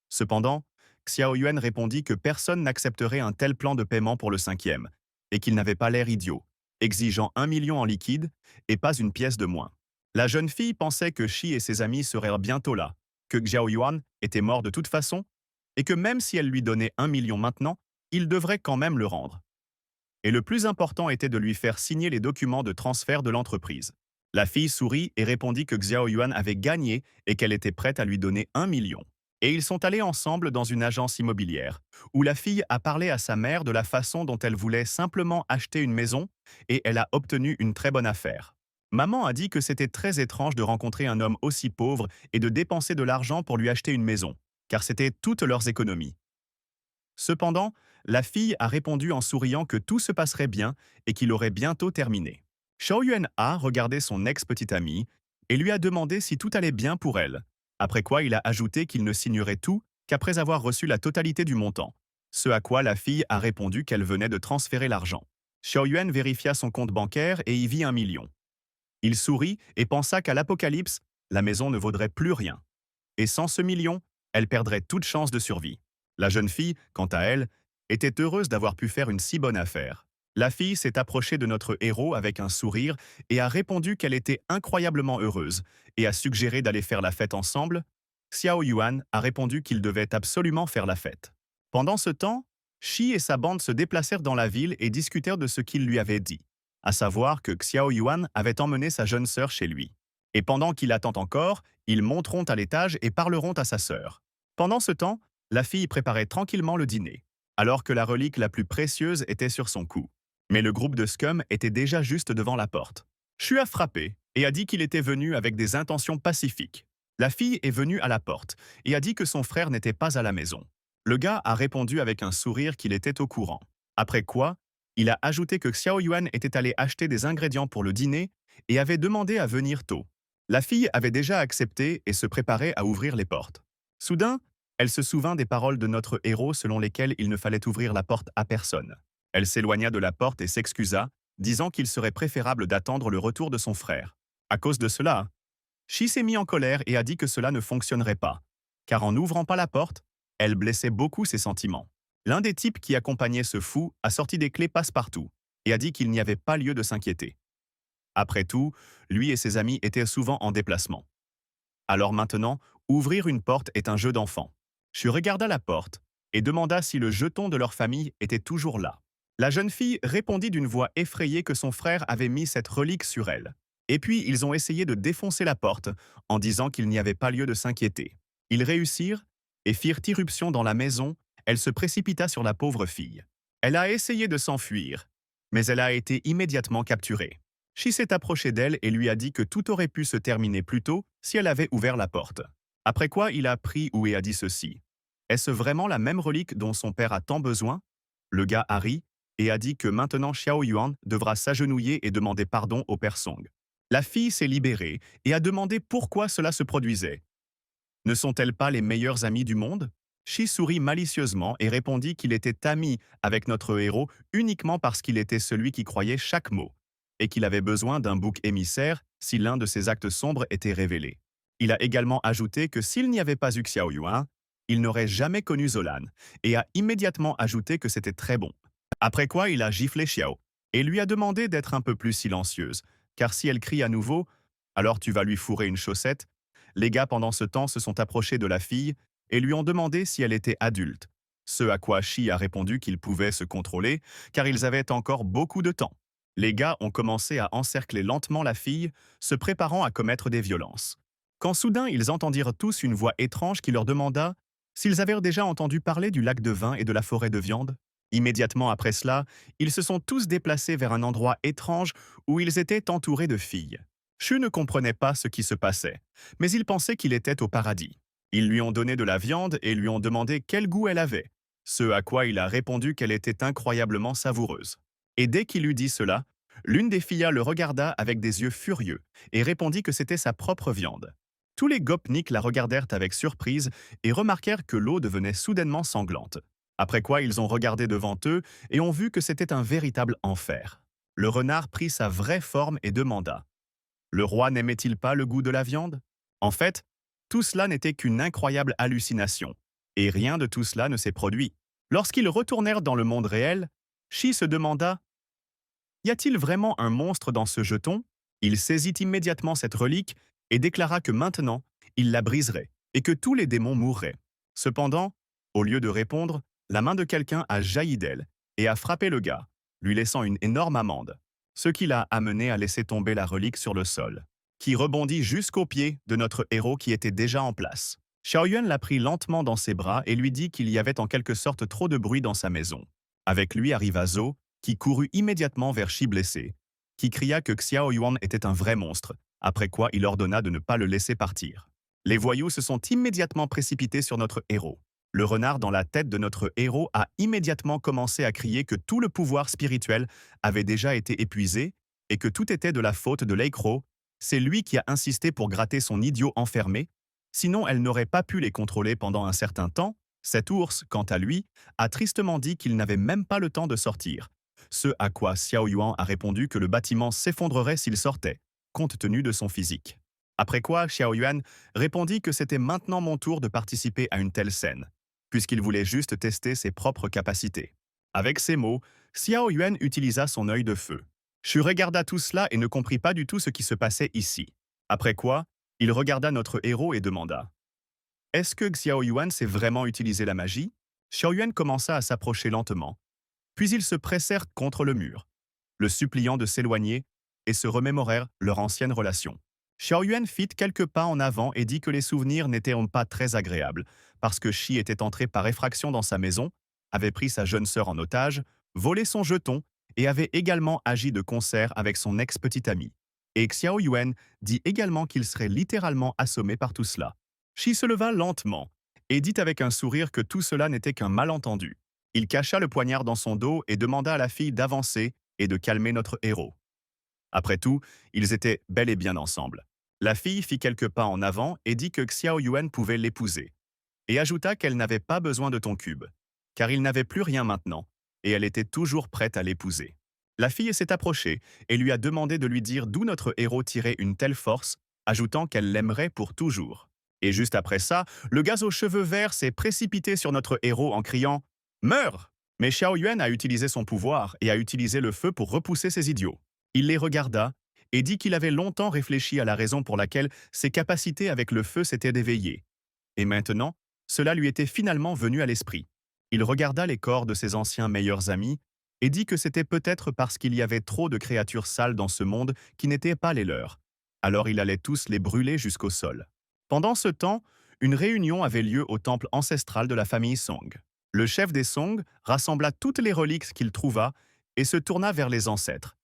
Cependant, Xiao Yuan répondit que personne n'accepterait un tel plan de paiement pour le 5e, et qu'il n'avait pas l'air idiot, exigeant 1 million en liquide et pas une pièce de moins. La jeune fille pensait que Shi et ses amis seraient bientôt là, que Xiao Yuan était mort de toute façon, et que même si elle lui donnait 1 million maintenant, il devrait quand même le rendre. Et le plus important était de lui faire signer les documents de transfert de l'entreprise. La fille sourit et répondit que Xiao Yuan avait gagné et qu'elle était prête à lui donner 1 million. Et ils sont allés ensemble dans une agence immobilière, où la fille a parlé à sa mère de la façon dont elle voulait simplement acheter une maison, et elle a obtenu une très bonne affaire. Maman a dit que c'était très étrange de rencontrer un homme aussi pauvre et de dépenser de l'argent pour lui acheter une maison, car c'était toutes leurs économies. Cependant, la fille a répondu en souriant que tout se passerait bien et qu'il aurait bientôt terminé. Xiao Yuan a regardé son ex-petite amie et lui a demandé si tout allait bien pour elle, après quoi il a ajouté qu'il ne signerait tout qu'après avoir reçu la totalité du montant, ce à quoi la fille a répondu qu'elle venait de transférer l'argent. Xiao Yuan vérifia son compte bancaire et y vit 1 million. Il sourit et pensa qu'à l'apocalypse, la maison ne vaudrait plus rien. Et sans ce million, elle perdrait toute chance de survie. La jeune fille, quant à elle, était heureuse d'avoir pu faire une si bonne affaire. La fille s'est approchée de notre héros avec un sourire et a répondu qu'elle était incroyablement heureuse et a suggéré d'aller faire la fête ensemble. Xiao Yuan a répondu qu'il devait absolument faire la fête. Pendant ce temps, Shi et sa bande se déplacèrent dans la ville et discutèrent de ce qu'il lui avait dit, à savoir que Xiao Yuan avait emmené sa jeune sœur chez lui. Et pendant qu'il attend encore, ils monteront à l'étage et parleront à sa sœur. Pendant ce temps, la fille préparait tranquillement le dîner, alors que la relique la plus précieuse était sur son cou. Mais le groupe de Scum était déjà juste devant la porte. Shu a frappé et a dit qu'il était venu avec des intentions pacifiques. La fille est venue à la porte et a dit que son frère n'était pas à la maison. Le gars a répondu avec un sourire qu'il était au courant. Après quoi, il a ajouté que Xiao Yuan était allé acheter des ingrédients pour le dîner et avait demandé à venir tôt. La fille avait déjà accepté et se préparait à ouvrir les portes. Soudain, elle se souvint des paroles de notre héros selon lesquelles il ne fallait ouvrir la porte à personne. Elle s'éloigna de la porte et s'excusa, disant qu'il serait préférable d'attendre le retour de son frère. À cause de cela, Shi s'est mis en colère et a dit que cela ne fonctionnerait pas, car en n'ouvrant pas la porte, elle blessait beaucoup ses sentiments. L'un des types qui accompagnait ce fou a sorti des clés passe-partout et a dit qu'il n'y avait pas lieu de s'inquiéter. Après tout, lui et ses amis étaient souvent en déplacement. Alors maintenant, ouvrir une porte est un jeu d'enfant. Shu regarda la porte et demanda si le jeton de leur famille était toujours là. La jeune fille répondit d'une voix effrayée que son frère avait mis cette relique sur elle. Et puis ils ont essayé de défoncer la porte en disant qu'il n'y avait pas lieu de s'inquiéter. Ils réussirent et firent irruption dans la maison. Elle se précipita sur la pauvre fille. Elle a essayé de s'enfuir, mais elle a été immédiatement capturée. Shi s'est approché d'elle et lui a dit que tout aurait pu se terminer plus tôt si elle avait ouvert la porte. Après quoi, il a pris ou et a dit ceci. Est-ce vraiment la même relique dont son père a tant besoin? Le gars a ri et a dit que maintenant Xiao Yuan devra s'agenouiller et demander pardon au père Song. La fille s'est libérée et a demandé pourquoi cela se produisait. Ne sont-elles pas les meilleures amies du monde? Shi sourit malicieusement et répondit qu'il était ami avec notre héros uniquement parce qu'il était celui qui croyait chaque mot, et qu'il avait besoin d'un bouc émissaire si l'un de ses actes sombres était révélé. Il a également ajouté que s'il n'y avait pas eu Xiao Yuan, il n'aurait jamais connu Zolan, et a immédiatement ajouté que c'était très bon. Après quoi, il a giflé Xiao, et lui a demandé d'être un peu plus silencieuse, car si elle crie à nouveau, alors tu vas lui fourrer une chaussette. Les gars pendant ce temps se sont approchés de la fille et lui ont demandé si elle était adulte, ce à quoi Shi a répondu qu'il pouvait se contrôler, car ils avaient encore beaucoup de temps. Les gars ont commencé à encercler lentement la fille, se préparant à commettre des violences. Quand soudain ils entendirent tous une voix étrange qui leur demanda s'ils avaient déjà entendu parler du lac de vin et de la forêt de viande. Immédiatement après cela, ils se sont tous déplacés vers un endroit étrange où ils étaient entourés de filles. Shu ne comprenait pas ce qui se passait, mais il pensait qu'il était au paradis. Ils lui ont donné de la viande et lui ont demandé quel goût elle avait, ce à quoi il a répondu qu'elle était incroyablement savoureuse. Et dès qu'il eut dit cela, l'une des filles le regarda avec des yeux furieux et répondit que c'était sa propre viande. Tous les gopniks la regardèrent avec surprise et remarquèrent que l'eau devenait soudainement sanglante. Après quoi, ils ont regardé devant eux et ont vu que c'était un véritable enfer. Le renard prit sa vraie forme et demanda « Le roi n'aimait-il pas le goût de la viande ?» En fait, tout cela n'était qu'une incroyable hallucination, et rien de tout cela ne s'est produit. Lorsqu'ils retournèrent dans le monde réel, Shi se demanda « Y a-t-il vraiment un monstre dans ce jeton ?» Il saisit immédiatement cette relique et déclara que maintenant, il la briserait et que tous les démons mourraient. Cependant, au lieu de répondre, la main de quelqu'un a jailli d'elle et a frappé le gars, lui laissant une énorme amende, ce qui l'a amené à laisser tomber la relique sur le sol, qui rebondit jusqu'aux pieds de notre héros qui était déjà en place. Xiaoyuan l'a pris lentement dans ses bras et lui dit qu'il y avait en quelque sorte trop de bruit dans sa maison. Avec lui arriva Zhou, qui courut immédiatement vers Shi blessé, qui cria que Xiao Yuan était un vrai monstre, après quoi il ordonna de ne pas le laisser partir. Les voyous se sont immédiatement précipités sur notre héros. Le renard dans la tête de notre héros a immédiatement commencé à crier que tout le pouvoir spirituel avait déjà été épuisé et que tout était de la faute de Lei Crow. C'est lui qui a insisté pour gratter son idiot enfermé, sinon elle n'aurait pas pu les contrôler pendant un certain temps. Cet ours, quant à lui, a tristement dit qu'il n'avait même pas le temps de sortir, ce à quoi Xiao Yuan a répondu que le bâtiment s'effondrerait s'il sortait, compte tenu de son physique. Après quoi, Xiao Yuan répondit que c'était maintenant mon tour de participer à une telle scène, puisqu'il voulait juste tester ses propres capacités. Avec ces mots, Xiao Yuan utilisa son œil de feu. Shu regarda tout cela et ne comprit pas du tout ce qui se passait ici. Après quoi, il regarda notre héros et demanda « Est-ce que Xiao Yuan sait vraiment utiliser la magie ?» Xiao Yuan commença à s'approcher lentement. Puis ils se pressèrent contre le mur, le suppliant de s'éloigner, et se remémorèrent leur ancienne relation. Xiao Yuan fit quelques pas en avant et dit que les souvenirs n'étaient pas très agréables, parce que Shi était entré par effraction dans sa maison, avait pris sa jeune sœur en otage, volé son jeton et avait également agi de concert avec son ex-petite amie. Et Xiao Yuan dit également qu'il serait littéralement assommé par tout cela. Shi se leva lentement et dit avec un sourire que tout cela n'était qu'un malentendu. Il cacha le poignard dans son dos et demanda à la fille d'avancer et de calmer notre héros. Après tout, ils étaient bel et bien ensemble. La fille fit quelques pas en avant et dit que Xiao Yuan pouvait l'épouser, et ajouta qu'elle n'avait pas besoin de ton cube, car il n'avait plus rien maintenant, et elle était toujours prête à l'épouser. La fille s'est approchée et lui a demandé de lui dire d'où notre héros tirait une telle force, ajoutant qu'elle l'aimerait pour toujours. Et juste après ça, le gars aux cheveux verts s'est précipité sur notre héros en criant « Meurs !» Mais Xiao Yuan a utilisé son pouvoir et a utilisé le feu pour repousser ces idiots. Il les regarda et dit qu'il avait longtemps réfléchi à la raison pour laquelle ses capacités avec le feu s'étaient éveillées. Et maintenant, cela lui était finalement venu à l'esprit. Il regarda les corps de ses anciens meilleurs amis et dit que c'était peut-être parce qu'il y avait trop de créatures sales dans ce monde qui n'étaient pas les leurs. Alors il allait tous les brûler jusqu'au sol. Pendant ce temps, une réunion avait lieu au temple ancestral de la famille Song. Le chef des Song rassembla toutes les reliques qu'il trouva et se tourna vers les ancêtres.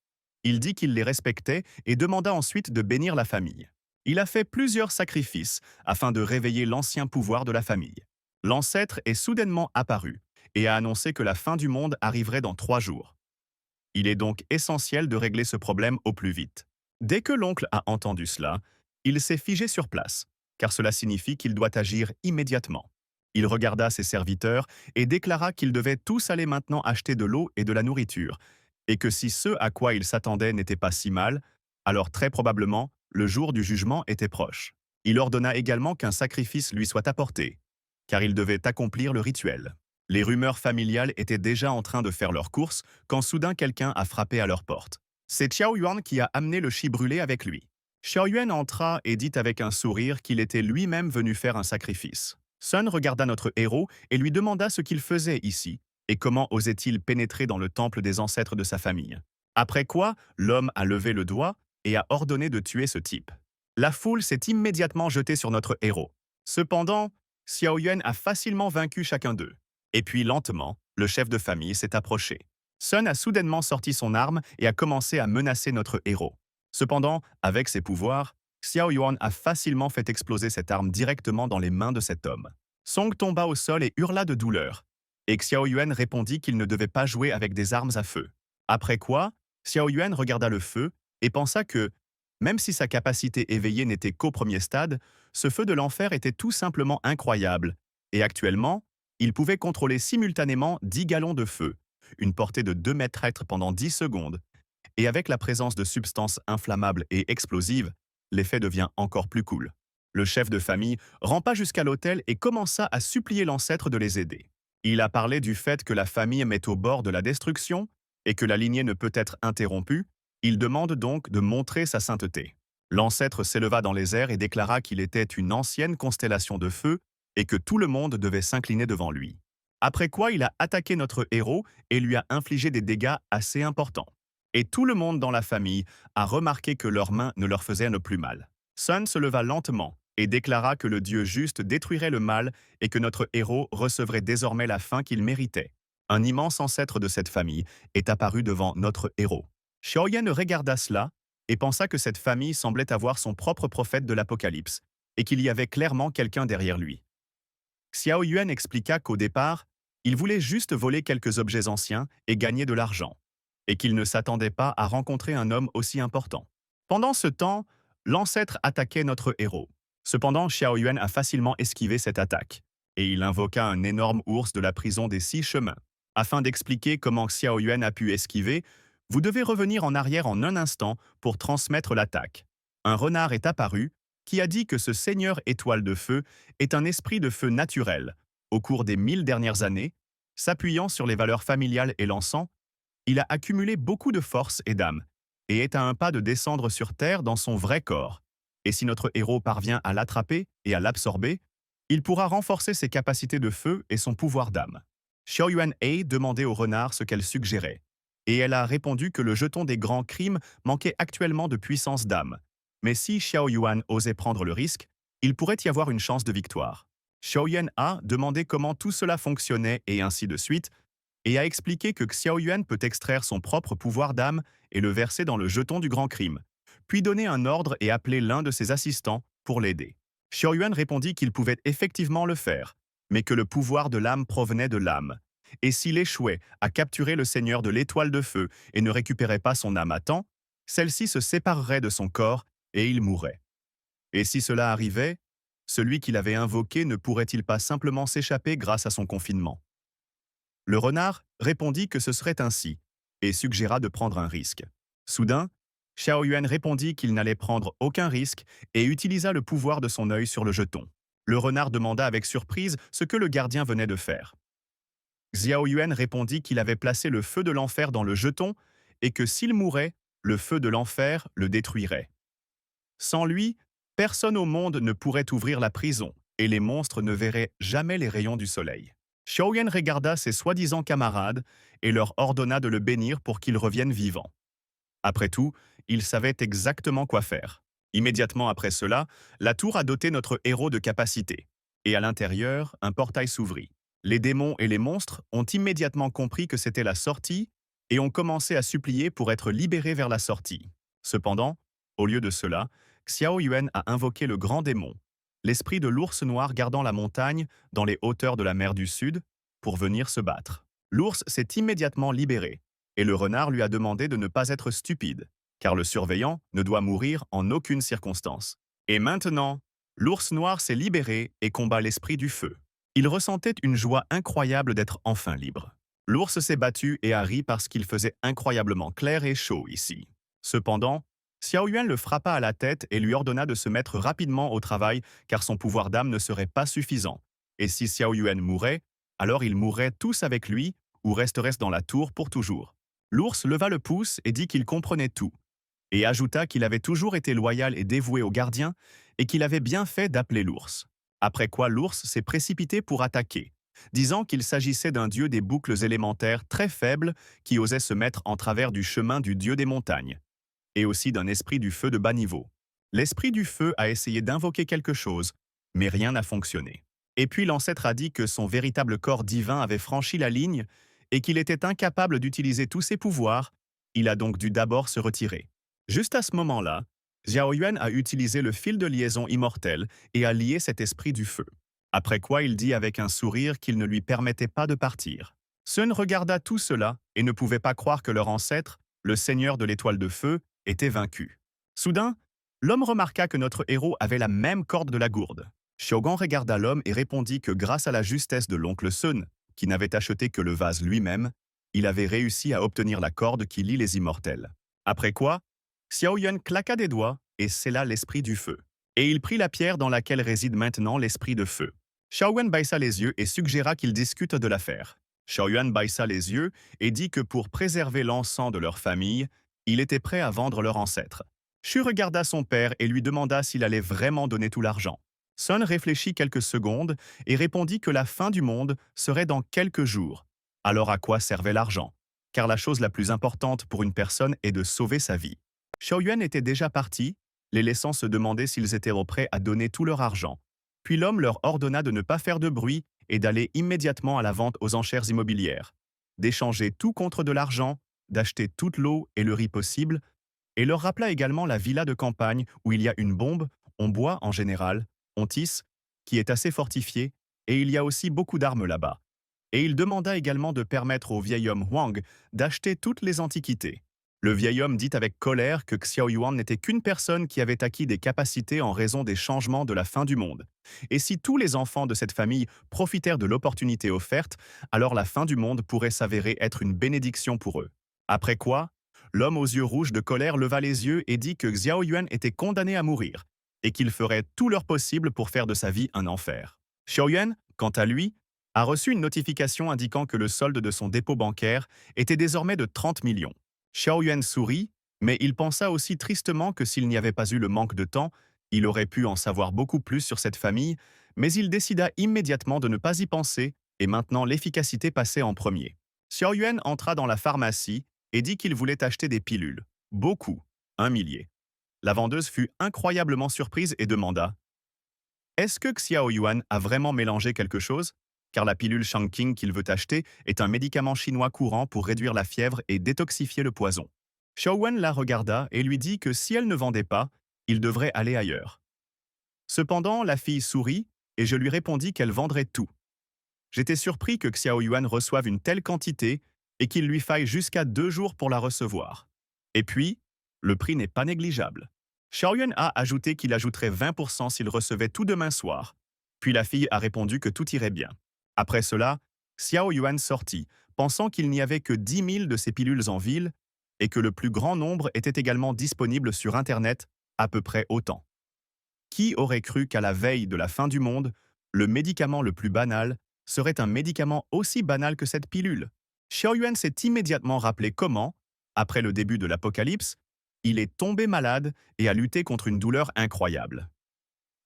Il dit qu'il les respectait et demanda ensuite de bénir la famille. Il a fait plusieurs sacrifices afin de réveiller l'ancien pouvoir de la famille. L'ancêtre est soudainement apparu et a annoncé que la fin du monde arriverait dans 3 jours. Il est donc essentiel de régler ce problème au plus vite. Dès que l'oncle a entendu cela, il s'est figé sur place, car cela signifie qu'il doit agir immédiatement. Il regarda ses serviteurs et déclara qu'ils devaient tous aller maintenant acheter de l'eau et de la nourriture, et que si ce à quoi il s'attendait n'était pas si mal, alors très probablement, le jour du jugement était proche. Il ordonna également qu'un sacrifice lui soit apporté, car il devait accomplir le rituel. Les rumeurs familiales étaient déjà en train de faire leurs courses quand soudain quelqu'un a frappé à leur porte. C'est Xiao Yuan qui a amené le chi brûlé avec lui. Xiao Yuan entra et dit avec un sourire qu'il était lui-même venu faire un sacrifice. Sun regarda notre héros et lui demanda ce qu'il faisait ici, et comment osait-il pénétrer dans le temple des ancêtres de sa famille. Après quoi, l'homme a levé le doigt et a ordonné de tuer ce type. La foule s'est immédiatement jetée sur notre héros. Cependant, Xiao Yuan a facilement vaincu chacun d'eux. Et puis lentement, le chef de famille s'est approché. Sun a soudainement sorti son arme et a commencé à menacer notre héros. Cependant, avec ses pouvoirs, Xiao Yuan a facilement fait exploser cette arme directement dans les mains de cet homme. Song tomba au sol et hurla de douleur. Et Xiao Yuan répondit qu'il ne devait pas jouer avec des armes à feu. Après quoi, Xiao Yuan regarda le feu et pensa que, même si sa capacité éveillée n'était qu'au premier stade, ce feu de l'enfer était tout simplement incroyable. Et actuellement, il pouvait contrôler simultanément 10 gallons de feu, une portée de 2 mètres pendant 10 secondes. Et avec la présence de substances inflammables et explosives, l'effet devient encore plus cool. Le chef de famille rampa jusqu'à l'autel et commença à supplier l'ancêtre de les aider. Il a parlé du fait que la famille est au bord de la destruction et que la lignée ne peut être interrompue. Il demande donc de montrer sa sainteté. L'ancêtre s'éleva dans les airs et déclara qu'il était une ancienne constellation de feu et que tout le monde devait s'incliner devant lui. Après quoi, il a attaqué notre héros et lui a infligé des dégâts assez importants. Et tout le monde dans la famille a remarqué que leurs mains ne leur faisaient plus mal. Sun se leva lentement et déclara que le dieu juste détruirait le mal et que notre héros recevrait désormais la fin qu'il méritait. Un immense ancêtre de cette famille est apparu devant notre héros. Xiao Yuan regarda cela et pensa que cette famille semblait avoir son propre prophète de l'Apocalypse et qu'il y avait clairement quelqu'un derrière lui. Xiao Yuan expliqua qu'au départ, il voulait juste voler quelques objets anciens et gagner de l'argent, et qu'il ne s'attendait pas à rencontrer un homme aussi important. Pendant ce temps, l'ancêtre attaquait notre héros. Cependant, Xiao Yuan a facilement esquivé cette attaque, et il invoqua un énorme ours de la prison des 6 chemins. Afin d'expliquer comment Xiao Yuan a pu esquiver, vous devez revenir en arrière en un instant pour transmettre l'attaque. Un renard est apparu qui a dit que ce seigneur étoile de feu est un esprit de feu naturel, Au cours des 1000 dernières années, s'appuyant sur les valeurs familiales et l'encens, il a accumulé beaucoup de force et d'âme, et est à un pas de descendre sur Terre dans son vrai corps. Et si notre héros parvient à l'attraper et à l'absorber, il pourra renforcer ses capacités de feu et son pouvoir d'âme. Xiao Yuan a demandé au renard ce qu'elle suggérait, et elle a répondu que le jeton des grands crimes manquait actuellement de puissance d'âme. Mais si Xiao Yuan osait prendre le risque, il pourrait y avoir une chance de victoire. Xiao Yuan a demandé comment tout cela fonctionnait et ainsi de suite, et a expliqué que Xiao Yuan peut extraire son propre pouvoir d'âme et le verser dans le jeton du grand crime, puis donner un ordre et appeler l'un de ses assistants pour l'aider. Xiao Yuan répondit qu'il pouvait effectivement le faire, mais que le pouvoir de l'âme provenait de l'âme. Et s'il échouait à capturer le seigneur de l'étoile de feu et ne récupérait pas son âme à temps, celle-ci se séparerait de son corps et il mourrait. Et si cela arrivait, celui qu'il avait invoqué ne pourrait-il pas simplement s'échapper grâce à son confinement? Le renard répondit que ce serait ainsi, et suggéra de prendre un risque. Soudain, Xiao Yuan répondit qu'il n'allait prendre aucun risque et utilisa le pouvoir de son œil sur le jeton. Le renard demanda avec surprise ce que le gardien venait de faire. Xiao Yuan répondit qu'il avait placé le feu de l'enfer dans le jeton et que s'il mourait, le feu de l'enfer le détruirait. Sans lui, personne au monde ne pourrait ouvrir la prison et les monstres ne verraient jamais les rayons du soleil. Xiao Yuan regarda ses soi-disant camarades et leur ordonna de le bénir pour qu'il revienne vivant. Après tout, il savait exactement quoi faire. Immédiatement après cela, la tour a doté notre héros de capacités. Et à l'intérieur, un portail s'ouvrit. Les démons et les monstres ont immédiatement compris que c'était la sortie et ont commencé à supplier pour être libérés vers la sortie. Cependant, au lieu de cela, Xiao Yuan a invoqué le grand démon, l'esprit de l'ours noir gardant la montagne dans les hauteurs de la mer du Sud, pour venir se battre. L'ours s'est immédiatement libéré, et le renard lui a demandé de ne pas être stupide, car le surveillant ne doit mourir en aucune circonstance. Et maintenant, l'ours noir s'est libéré et combat l'esprit du feu. Il ressentait une joie incroyable d'être enfin libre. L'ours s'est battu et a ri parce qu'il faisait incroyablement clair et chaud ici. Cependant, Xiao Yuan le frappa à la tête et lui ordonna de se mettre rapidement au travail car son pouvoir d'âme ne serait pas suffisant. Et si Xiao Yuan mourait, alors ils mourraient tous avec lui ou resteraient dans la tour pour toujours. L'ours leva le pouce et dit qu'il comprenait tout, et ajouta qu'il avait toujours été loyal et dévoué au gardien et qu'il avait bien fait d'appeler l'ours. Après quoi l'ours s'est précipité pour attaquer, disant qu'il s'agissait d'un dieu des boucles élémentaires très faible qui osait se mettre en travers du chemin du dieu des montagnes, et aussi d'un esprit du feu de bas niveau. L'esprit du feu a essayé d'invoquer quelque chose, mais rien n'a fonctionné. Et puis l'ancêtre a dit que son véritable corps divin avait franchi la ligne et qu'il était incapable d'utiliser tous ses pouvoirs, il a donc dû d'abord se retirer. Juste à ce moment-là, Xiao Yuan a utilisé le fil de liaison immortel et a lié cet esprit du feu. Après quoi il dit avec un sourire qu'il ne lui permettait pas de partir. Sun regarda tout cela et ne pouvait pas croire que leur ancêtre, le seigneur de l'étoile de feu, était vaincu. Soudain, l'homme remarqua que notre héros avait la même corde de la gourde. Shogun regarda l'homme et répondit que grâce à la justesse de l'oncle Sun, qui n'avait acheté que le vase lui-même, il avait réussi à obtenir la corde qui lie les immortels. Après quoi, Xiao Yuan claqua des doigts et scella l'esprit du feu. Et il prit la pierre dans laquelle réside maintenant l'esprit de feu. Xiao Yuan baissa les yeux et suggéra qu'ils discutent de l'affaire. Xiao Yuan baissa les yeux et dit que pour préserver l'encens de leur famille, il était prêt à vendre leur ancêtre. Shu regarda son père et lui demanda s'il allait vraiment donner tout l'argent. Sun réfléchit quelques secondes et répondit que la fin du monde serait dans quelques jours. Alors à quoi servait l'argent? Car la chose la plus importante pour une personne est de sauver sa vie. Xiao Yuan était déjà parti, les laissant se demander s'ils étaient prêts à donner tout leur argent. Puis l'homme leur ordonna de ne pas faire de bruit et d'aller immédiatement à la vente aux enchères immobilières, d'échanger tout contre de l'argent, d'acheter toute l'eau et le riz possible, et leur rappela également la villa de campagne où il y a une bombe, on boit en général, on tisse, qui est assez fortifiée, et il y a aussi beaucoup d'armes là-bas. Et il demanda également de permettre au vieil homme Huang d'acheter toutes les antiquités. Le vieil homme dit avec colère que Xiao Yuan n'était qu'une personne qui avait acquis des capacités en raison des changements de la fin du monde. Et si tous les enfants de cette famille profitèrent de l'opportunité offerte, alors la fin du monde pourrait s'avérer être une bénédiction pour eux. Après quoi, l'homme aux yeux rouges de colère leva les yeux et dit que Xiao Yuan était condamné à mourir, et qu'il ferait tout leur possible pour faire de sa vie un enfer. Xiao Yuan, quant à lui, a reçu une notification indiquant que le solde de son dépôt bancaire était désormais de 30 millions. Xiao Yuan sourit, mais il pensa aussi tristement que s'il n'y avait pas eu le manque de temps, il aurait pu en savoir beaucoup plus sur cette famille, mais il décida immédiatement de ne pas y penser, et maintenant l'efficacité passait en premier. Xiao Yuan entra dans la pharmacie et dit qu'il voulait acheter des pilules. Beaucoup, 1 millier. La vendeuse fut incroyablement surprise et demanda: est-ce que Xiao Yuan a vraiment mélangé quelque chose? Car la pilule Shangqing qu'il veut acheter est un médicament chinois courant pour réduire la fièvre et détoxifier le poison. Xiao Yuan la regarda et lui dit que si elle ne vendait pas, il devrait aller ailleurs. Cependant, la fille sourit et je lui répondis qu'elle vendrait tout. J'étais surpris que Xiao Yuan reçoive une telle quantité et qu'il lui faille jusqu'à 2 jours pour la recevoir. Et puis, le prix n'est pas négligeable. Xiao Yuan a ajouté qu'il ajouterait 20% s'il recevait tout demain soir. Puis la fille a répondu que tout irait bien. Après cela, Xiao Yuan sortit, pensant qu'il n'y avait que 10 000 de ces pilules en ville et que le plus grand nombre était également disponible sur Internet, à peu près autant. Qui aurait cru qu'à la veille de la fin du monde, le médicament le plus banal serait un médicament aussi banal que cette pilule? Xiao Yuan s'est immédiatement rappelé comment, après le début de l'apocalypse, il est tombé malade et a lutté contre une douleur incroyable.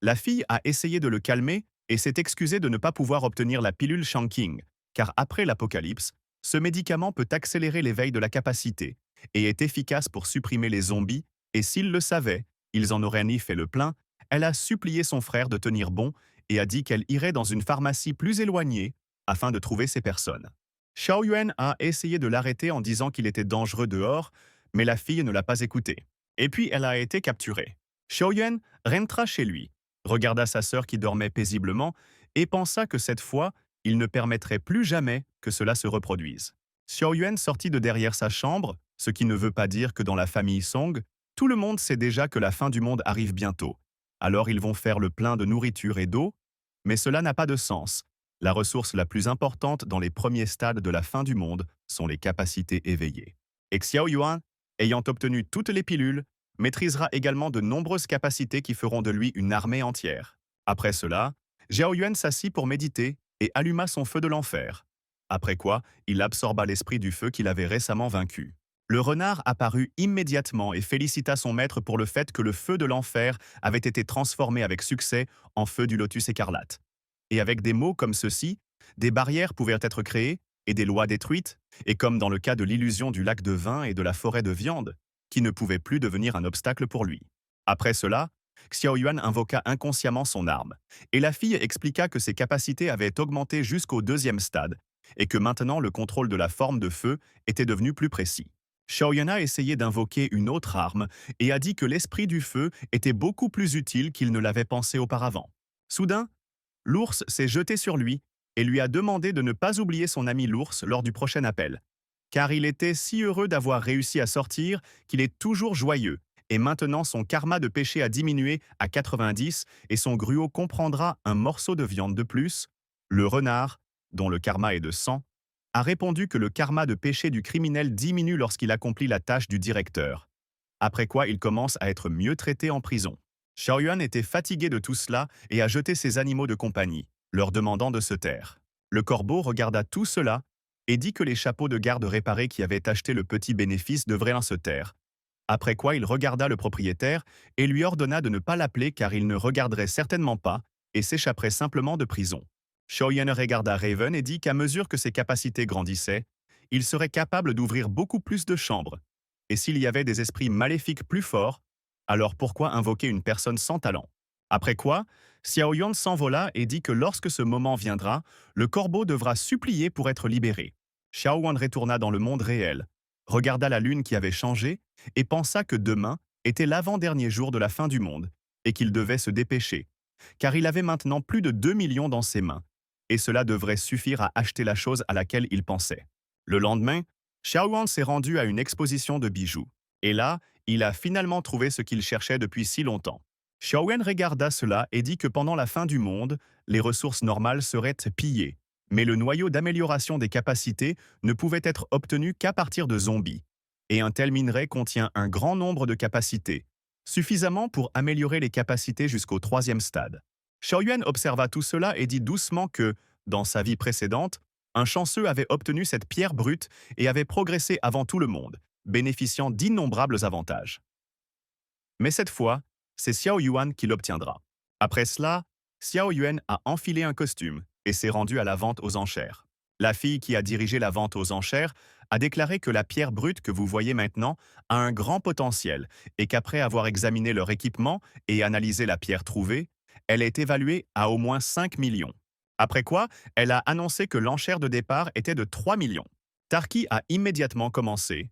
La fille a essayé de le calmer et s'est excusée de ne pas pouvoir obtenir la pilule Shangqing, car après l'apocalypse, ce médicament peut accélérer l'éveil de la capacité et est efficace pour supprimer les zombies, et s'ils le savaient, ils en auraient ni fait le plein. Elle a supplié son frère de tenir bon et a dit qu'elle irait dans une pharmacie plus éloignée afin de trouver ces personnes. Xiao Yuan a essayé de l'arrêter en disant qu'il était dangereux dehors, mais la fille ne l'a pas écouté. Et puis elle a été capturée. Xiao Yuan rentra chez lui, regarda sa sœur qui dormait paisiblement et pensa que cette fois, il ne permettrait plus jamais que cela se reproduise. Xiao Yuan sortit de derrière sa chambre, ce qui ne veut pas dire que dans la famille Song, tout le monde sait déjà que la fin du monde arrive bientôt. Alors ils vont faire le plein de nourriture et d'eau, mais cela n'a pas de sens. La ressource la plus importante dans les premiers stades de la fin du monde sont les capacités éveillées. Et Xiao Yuan, ayant obtenu toutes les pilules, maîtrisera également de nombreuses capacités qui feront de lui une armée entière. Après cela, Xiao Yuan s'assit pour méditer et alluma son feu de l'enfer. Après quoi, il absorba l'esprit du feu qu'il avait récemment vaincu. Le renard apparut immédiatement et félicita son maître pour le fait que le feu de l'enfer avait été transformé avec succès en feu du lotus écarlate. Et avec des mots comme ceux-ci, des barrières pouvaient être créées et des lois détruites, et comme dans le cas de l'illusion du lac de vin et de la forêt de viande, qui ne pouvait plus devenir un obstacle pour lui. Après cela, Xiao Yuan invoqua inconsciemment son arme, et la fille expliqua que ses capacités avaient augmenté jusqu'au 2e stade, et que maintenant le contrôle de la forme de feu était devenu plus précis. Xiao Yuan a essayé d'invoquer une autre arme et a dit que l'esprit du feu était beaucoup plus utile qu'il ne l'avait pensé auparavant. Soudain, l'ours s'est jeté sur lui et lui a demandé de ne pas oublier son ami l'ours lors du prochain appel, car il était si heureux d'avoir réussi à sortir qu'il est toujours joyeux, et maintenant son karma de péché a diminué à 90 et son gruau comprendra un morceau de viande de plus. Le renard, dont le karma est de 100, a répondu que le karma de péché du criminel diminue lorsqu'il accomplit la tâche du directeur, après quoi il commence à être mieux traité en prison. Xiao Yuan était fatigué de tout cela et a jeté ses animaux de compagnie, leur demandant de se taire. Le corbeau regarda tout cela et dit que les chapeaux de garde réparés qui avaient acheté le petit bénéfice devraient se taire. Après quoi il regarda le propriétaire et lui ordonna de ne pas l'appeler car il ne regarderait certainement pas et s'échapperait simplement de prison. Xiao Yuan regarda Raven et dit qu'à mesure que ses capacités grandissaient, il serait capable d'ouvrir beaucoup plus de chambres. Et s'il y avait des esprits maléfiques plus forts, alors pourquoi invoquer une personne sans talent? Après quoi, Xiao Yuan s'envola et dit que lorsque ce moment viendra, le corbeau devra supplier pour être libéré. Xiao Yuan retourna dans le monde réel, regarda la lune qui avait changé et pensa que demain était l'avant-dernier jour de la fin du monde et qu'il devait se dépêcher, car il avait maintenant plus de 2 millions dans ses mains, et cela devrait suffire à acheter la chose à laquelle il pensait. Le lendemain, Xiao Yuan s'est rendu à une exposition de bijoux, et là, il a finalement trouvé ce qu'il cherchait depuis si longtemps. Xiao Yuan regarda cela et dit que pendant la fin du monde, les ressources normales seraient pillées, mais le noyau d'amélioration des capacités ne pouvait être obtenu qu'à partir de zombies, et un tel minerai contient un grand nombre de capacités, suffisamment pour améliorer les capacités jusqu'au 3e stade. Xiao Yuan observa tout cela et dit doucement que, Dans sa vie précédente, un chanceux avait obtenu cette pierre brute et avait progressé avant tout le monde, bénéficiant d'innombrables avantages. Mais cette fois, c'est Xiao Yuan qui l'obtiendra. Après cela, Xiao Yuan a enfilé un costume et s'est rendu à la vente aux enchères. La fille qui a dirigé la vente aux enchères a déclaré que la pierre brute que vous voyez maintenant a un grand potentiel et qu'après avoir examiné leur équipement et analysé la pierre trouvée, elle est évaluée à au moins 5 millions. Après quoi, elle a annoncé que l'enchère de départ était de 3 millions. Tarki a immédiatement commencé,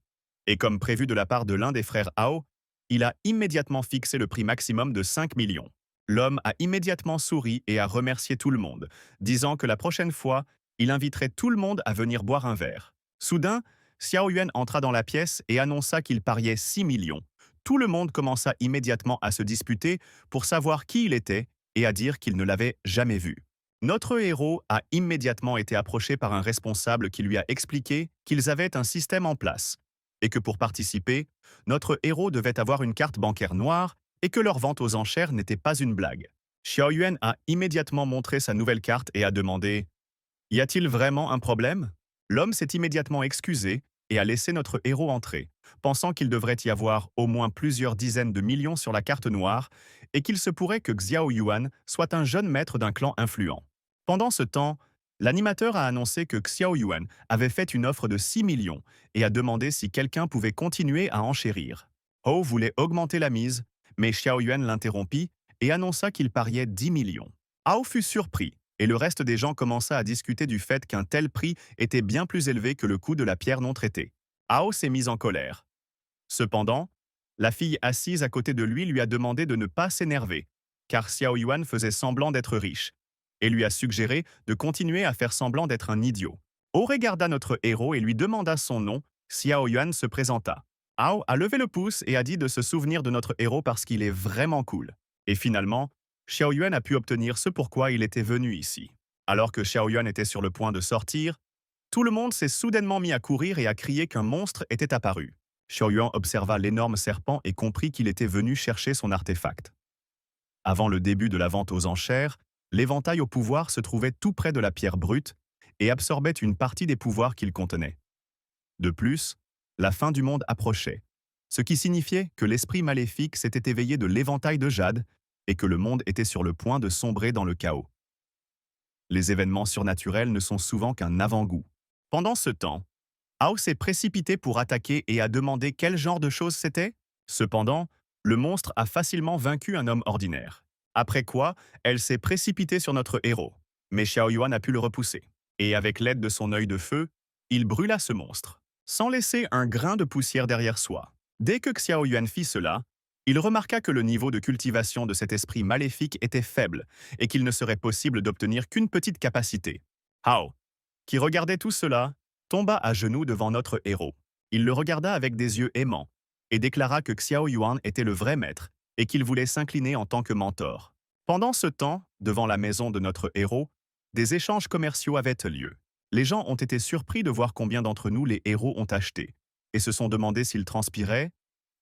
et comme prévu de la part de l'un des frères Hao, il a immédiatement fixé le prix maximum de 5 millions. L'homme a immédiatement souri et a remercié tout le monde, disant que la prochaine fois, il inviterait tout le monde à venir boire un verre. Soudain, Xiao Yuan entra dans la pièce et annonça qu'il pariait 6 millions. Tout le monde commença immédiatement à se disputer pour savoir qui il était et à dire qu'il ne l'avait jamais vu. Notre héros a immédiatement été approché par un responsable qui lui a expliqué qu'ils avaient un système en place et que pour participer, notre héros devait avoir une carte bancaire noire et que leur vente aux enchères n'était pas une blague. Xiao Yuan a immédiatement montré sa nouvelle carte et a demandé « Y a-t-il vraiment un problème ?» L'homme s'est immédiatement excusé et a laissé notre héros entrer, pensant qu'il devrait y avoir au moins plusieurs dizaines de millions sur la carte noire et qu'il se pourrait que Xiao Yuan soit un jeune maître d'un clan influent. Pendant ce temps, l'animateur a annoncé que Xiao Yuan avait fait une offre de 6 millions et a demandé si quelqu'un pouvait continuer à enchérir. Ho voulait augmenter la mise, mais Xiao Yuan l'interrompit et annonça qu'il pariait 10 millions. Hao fut surpris et le reste des gens commença à discuter du fait qu'un tel prix était bien plus élevé que le coût de la pierre non traitée. Hao s'est mise en colère. Cependant, la fille assise à côté de lui a demandé de ne pas s'énerver, car Xiao Yuan faisait semblant d'être riche, et lui a suggéré de continuer à faire semblant d'être un idiot. Hao regarda notre héros et lui demanda son nom. Xiao Yuan se présenta. Hao a levé le pouce et a dit de se souvenir de notre héros parce qu'il est vraiment cool. Et finalement, Xiao Yuan a pu obtenir ce pourquoi il était venu ici. Alors que Xiao Yuan était sur le point de sortir, tout le monde s'est soudainement mis à courir et à crier qu'un monstre était apparu. Xiao Yuan observa l'énorme serpent et comprit qu'il était venu chercher son artefact. Avant le début de la vente aux enchères, l'éventail au pouvoir se trouvait tout près de la pierre brute et absorbait une partie des pouvoirs qu'il contenait. De plus, la fin du monde approchait, ce qui signifiait que l'esprit maléfique s'était éveillé de l'éventail de jade et que le monde était sur le point de sombrer dans le chaos. Les événements surnaturels ne sont souvent qu'un avant-goût. Pendant ce temps, Hao s'est précipité pour attaquer et a demandé quel genre de choses c'était. Cependant, le monstre a facilement vaincu un homme ordinaire. Après quoi, elle s'est précipitée sur notre héros. Mais Xiao Yuan a pu le repousser. Et avec l'aide de son œil de feu, il brûla ce monstre, sans laisser un grain de poussière derrière soi. Dès que Xiao Yuan fit cela, il remarqua que le niveau de cultivation de cet esprit maléfique était faible et qu'il ne serait possible d'obtenir qu'une petite capacité. Hao, qui regardait tout cela, tomba à genoux devant notre héros. Il le regarda avec des yeux aimants et déclara que Xiao Yuan était le vrai maître et qu'il voulait s'incliner en tant que mentor. Pendant ce temps, devant la maison de notre héros, des échanges commerciaux avaient lieu. Les gens ont été surpris de voir combien d'entre nous les héros ont acheté et se sont demandé s'ils transpiraient.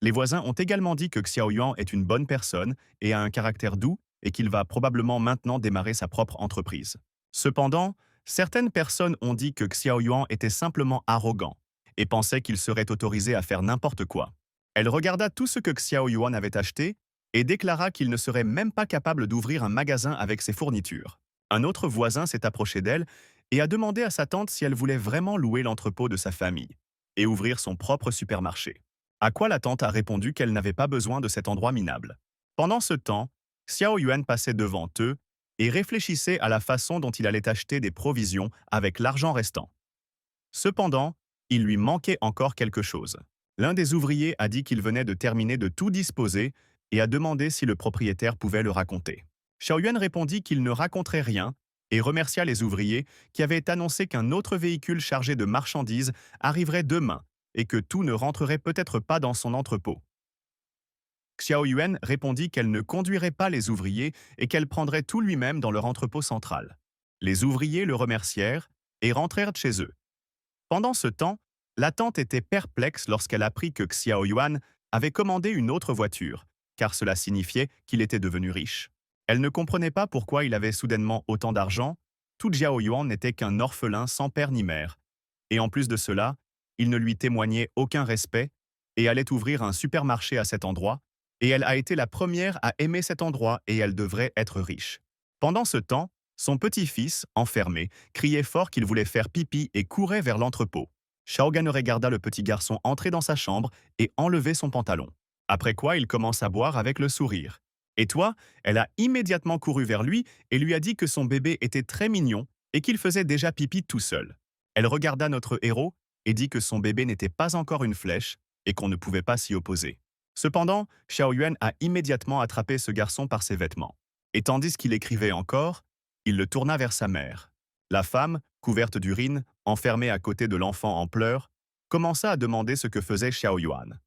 Les voisins ont également dit que Xiao Yuan est une bonne personne et a un caractère doux et qu'il va probablement maintenant démarrer sa propre entreprise. Cependant, certaines personnes ont dit que Xiao Yuan était simplement arrogant et pensaient qu'il serait autorisé à faire n'importe quoi. Elle regarda tout ce que Xiao Yuan avait acheté et déclara qu'il ne serait même pas capable d'ouvrir un magasin avec ses fournitures. Un autre voisin s'est approché d'elle et a demandé à sa tante si elle voulait vraiment louer l'entrepôt de sa famille et ouvrir son propre supermarché. À quoi la tante a répondu qu'elle n'avait pas besoin de cet endroit minable. Pendant ce temps, Xiao Yuan passait devant eux et réfléchissait à la façon dont il allait acheter des provisions avec l'argent restant. Cependant, il lui manquait encore quelque chose. L'un des ouvriers a dit qu'il venait de terminer de tout disposer et a demandé si le propriétaire pouvait le raconter. Xiao Yuan répondit qu'il ne raconterait rien et remercia les ouvriers qui avaient annoncé qu'un autre véhicule chargé de marchandises arriverait demain et que tout ne rentrerait peut-être pas dans son entrepôt. Xiao Yuan répondit qu'elle ne conduirait pas les ouvriers et qu'elle prendrait tout lui-même dans leur entrepôt central. Les ouvriers le remercièrent et rentrèrent chez eux. Pendant ce temps, la tante était perplexe lorsqu'elle apprit que Xiao Yuan avait commandé une autre voiture, car cela signifiait qu'il était devenu riche. Elle ne comprenait pas pourquoi il avait soudainement autant d'argent, Surtout Jiao Yuan n'était qu'un orphelin sans père ni mère. Et en plus de cela, il ne lui témoignait aucun respect et allait ouvrir un supermarché à cet endroit, et elle a été la première à aimer cet endroit et elle devrait être riche. Pendant ce temps, son petit-fils, enfermé, criait fort qu'il voulait faire pipi et courait vers l'entrepôt. Shaogan regarda le petit garçon entrer dans sa chambre et enlever son pantalon. Après quoi, il commence à boire avec le sourire. Et toi, elle a immédiatement couru vers lui et lui a dit que son bébé était très mignon et qu'il faisait déjà pipi tout seul. Elle regarda notre héros et dit que son bébé n'était pas encore une flèche et qu'on ne pouvait pas s'y opposer. Cependant, Xiao Yuan a immédiatement attrapé ce garçon par ses vêtements. Et tandis qu'il écrivait encore, il le tourna vers sa mère. La femme, couverte d'urine, enfermée à côté de l'enfant en pleurs, commença à demander ce que faisait Xiao Yuan.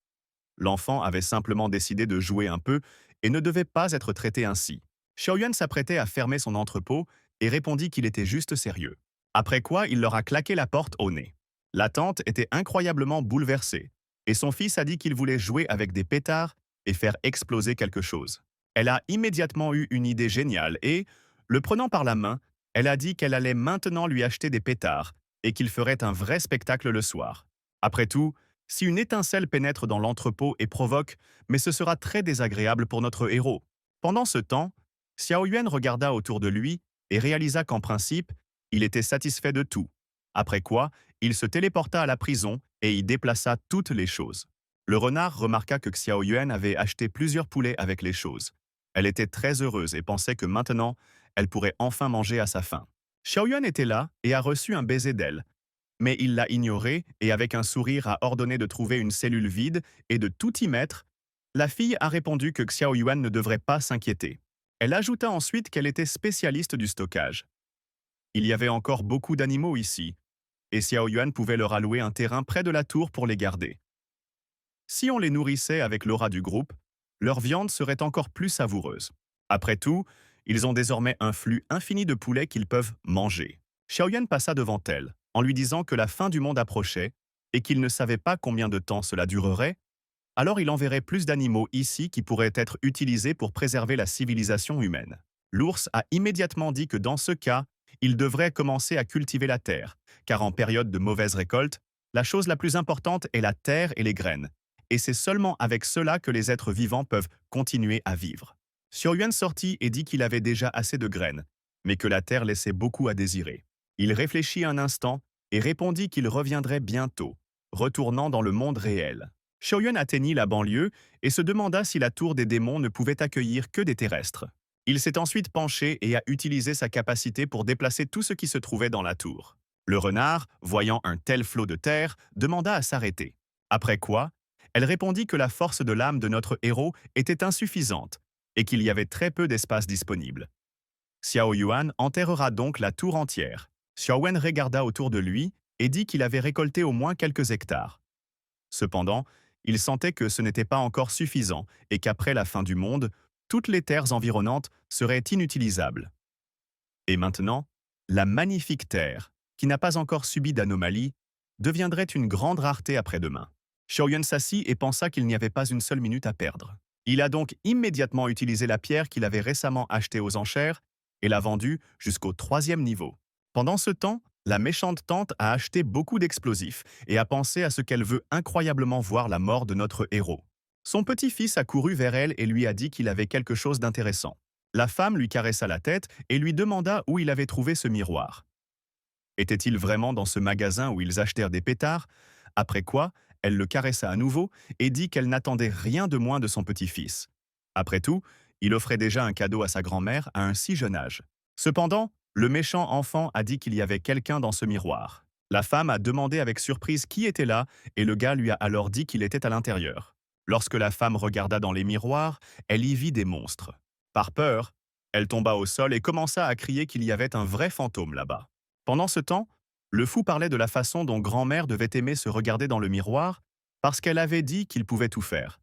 L'enfant avait simplement décidé de jouer un peu et ne devait pas être traité ainsi. Xiao Yuan s'apprêtait à fermer son entrepôt et répondit qu'il était juste sérieux. Après quoi, il leur a claqué la porte au nez. La tante était incroyablement bouleversée, et son fils a dit qu'il voulait jouer avec des pétards et faire exploser quelque chose. Elle a immédiatement eu une idée géniale et, le prenant par la main, elle a dit qu'elle allait maintenant lui acheter des pétards et qu'il ferait un vrai spectacle le soir. Après tout, si une étincelle pénètre dans l'entrepôt et provoque, mais ce sera très désagréable pour notre héros. Pendant ce temps, Xiao Yuan regarda autour de lui et réalisa qu'en principe, il était satisfait de tout. Après quoi, il se téléporta à la prison et y déplaça toutes les choses. Le renard remarqua que Xiao Yuan avait acheté plusieurs poulets avec les choses. Elle était très heureuse et pensait que maintenant, elle pourrait enfin manger à sa faim. Xiao Yuan était là et a reçu un baiser d'elle, mais il l'a ignoré et avec un sourire a ordonné de trouver une cellule vide et de tout y mettre. La fille a répondu que Xiao Yuan ne devrait pas s'inquiéter. Elle ajouta ensuite qu'elle était spécialiste du stockage. Il y avait encore beaucoup d'animaux ici, et Xiao Yuan pouvait leur allouer un terrain près de la tour pour les garder. Si on les nourrissait avec l'aura du groupe, leur viande serait encore plus savoureuse. Après tout, ils ont désormais un flux infini de poulets qu'ils peuvent manger. Xiaoyan passa devant elle, en lui disant que la fin du monde approchait et qu'il ne savait pas combien de temps cela durerait, alors il enverrait plus d'animaux ici qui pourraient être utilisés pour préserver la civilisation humaine. L'ours a immédiatement dit que dans ce cas, il devrait commencer à cultiver la terre, car en période de mauvaise récolte, la chose la plus importante est la terre et les graines, et c'est seulement avec cela que les êtres vivants peuvent continuer à vivre. Xiaoyuan sortit et dit qu'il avait déjà assez de graines, mais que la terre laissait beaucoup à désirer. Il réfléchit un instant et répondit qu'il reviendrait bientôt, retournant dans le monde réel. Xiaoyuan atteignit la banlieue et se demanda si la tour des démons ne pouvait accueillir que des terrestres. Il s'est ensuite penché et a utilisé sa capacité pour déplacer tout ce qui se trouvait dans la tour. Le renard, voyant un tel flot de terre, demanda à s'arrêter. Après quoi, elle répondit que la force de l'âme de notre héros était insuffisante et qu'il y avait très peu d'espace disponible. Xiao Yuan enterrera donc la tour entière. Xiao Wen regarda autour de lui et dit qu'il avait récolté au moins quelques hectares. Cependant, il sentait que ce n'était pas encore suffisant et qu'après la fin du monde, toutes les terres environnantes seraient inutilisables. Et maintenant, la magnifique terre, qui n'a pas encore subi d'anomalie, deviendrait une grande rareté après-demain. Xiaoyuan s'assit et pensa qu'il n'y avait pas une seule minute à perdre. Il a donc immédiatement utilisé la pierre qu'il avait récemment achetée aux enchères et l'a vendue jusqu'au 3e niveau. Pendant ce temps, la méchante tante a acheté beaucoup d'explosifs et a pensé à ce qu'elle veut incroyablement voir la mort de notre héros. Son petit-fils a couru vers elle et lui a dit qu'il avait quelque chose d'intéressant. La femme lui caressa la tête et lui demanda où il avait trouvé ce miroir. Était-il vraiment dans ce magasin où ils achetèrent des pétards? Après quoi, elle le caressa à nouveau et dit qu'elle n'attendait rien de moins de son petit-fils. Après tout, il offrait déjà un cadeau à sa grand-mère à un si jeune âge. Cependant, le méchant enfant a dit qu'il y avait quelqu'un dans ce miroir. La femme a demandé avec surprise qui était là et le gars lui a alors dit qu'il était à l'intérieur. Lorsque la femme regarda dans les miroirs, elle y vit des monstres. Par peur, elle tomba au sol et commença à crier qu'il y avait un vrai fantôme là-bas. Pendant ce temps, le fou parlait de la façon dont grand-mère devait aimer se regarder dans le miroir parce qu'elle avait dit qu'il pouvait tout faire.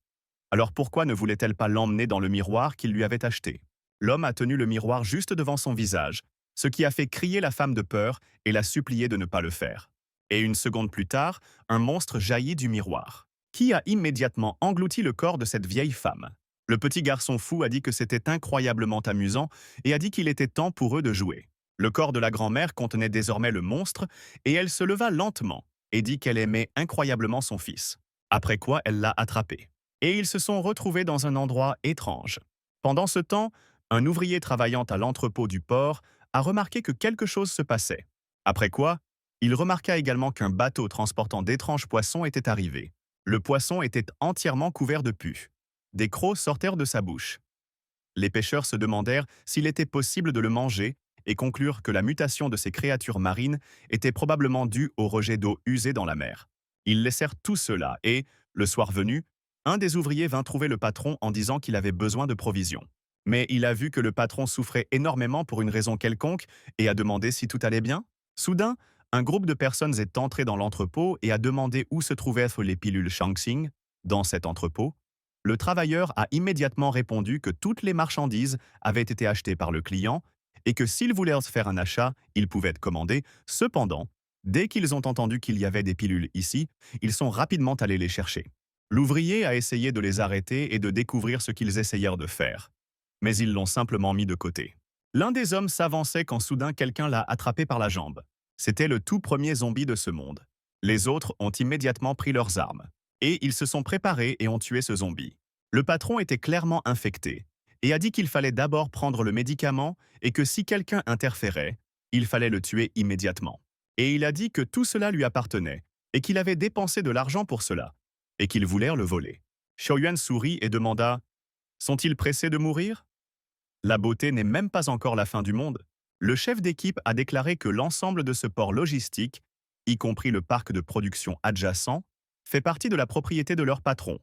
Alors pourquoi ne voulait-elle pas l'emmener dans le miroir qu'il lui avait acheté? L'homme a tenu le miroir juste devant son visage, ce qui a fait crier la femme de peur et l'a supplié de ne pas le faire. Et une seconde plus tard, un monstre jaillit du miroir, qui a immédiatement englouti le corps de cette vieille femme. Le petit garçon fou a dit que c'était incroyablement amusant et a dit qu'il était temps pour eux de jouer. Le corps de la grand-mère contenait désormais le monstre et elle se leva lentement et dit qu'elle aimait incroyablement son fils. Après quoi, elle l'a attrapé. Et ils se sont retrouvés dans un endroit étrange. Pendant ce temps, un ouvrier travaillant à l'entrepôt du port a remarqué que quelque chose se passait. Après quoi, il remarqua également qu'un bateau transportant d'étranges poissons était arrivé. Le poisson était entièrement couvert de pus. Des crocs sortèrent de sa bouche. Les pêcheurs se demandèrent s'il était possible de le manger et conclurent que la mutation de ces créatures marines était probablement due au rejet d'eau usée dans la mer. Ils laissèrent tout cela et, le soir venu, un des ouvriers vint trouver le patron en disant qu'il avait besoin de provisions. Mais il a vu que le patron souffrait énormément pour une raison quelconque et a demandé si tout allait bien. Soudain, un groupe de personnes est entré dans l'entrepôt et a demandé où se trouvaient les pilules Shang-Tsing dans cet entrepôt. Le travailleur a immédiatement répondu que toutes les marchandises avaient été achetées par le client et que s'ils voulaient faire un achat, ils pouvaient être commandés. Cependant, dès qu'ils ont entendu qu'il y avait des pilules ici, ils sont rapidement allés les chercher. L'ouvrier a essayé de les arrêter et de découvrir ce qu'ils essayèrent de faire. Mais ils l'ont simplement mis de côté. L'un des hommes s'avançait quand soudain quelqu'un l'a attrapé par la jambe. C'était le tout premier zombie de ce monde. Les autres ont immédiatement pris leurs armes. Et ils se sont préparés et ont tué ce zombie. Le patron était clairement infecté et a dit qu'il fallait d'abord prendre le médicament et que si quelqu'un interférait, il fallait le tuer immédiatement. Et il a dit que tout cela lui appartenait et qu'il avait dépensé de l'argent pour cela et qu'ils voulaient le voler. Xiaoyuan sourit et demanda « Sont-ils pressés de mourir ?» La beauté n'est même pas encore la fin du monde. Le chef d'équipe a déclaré que l'ensemble de ce port logistique, y compris le parc de production adjacent, fait partie de la propriété de leur patron.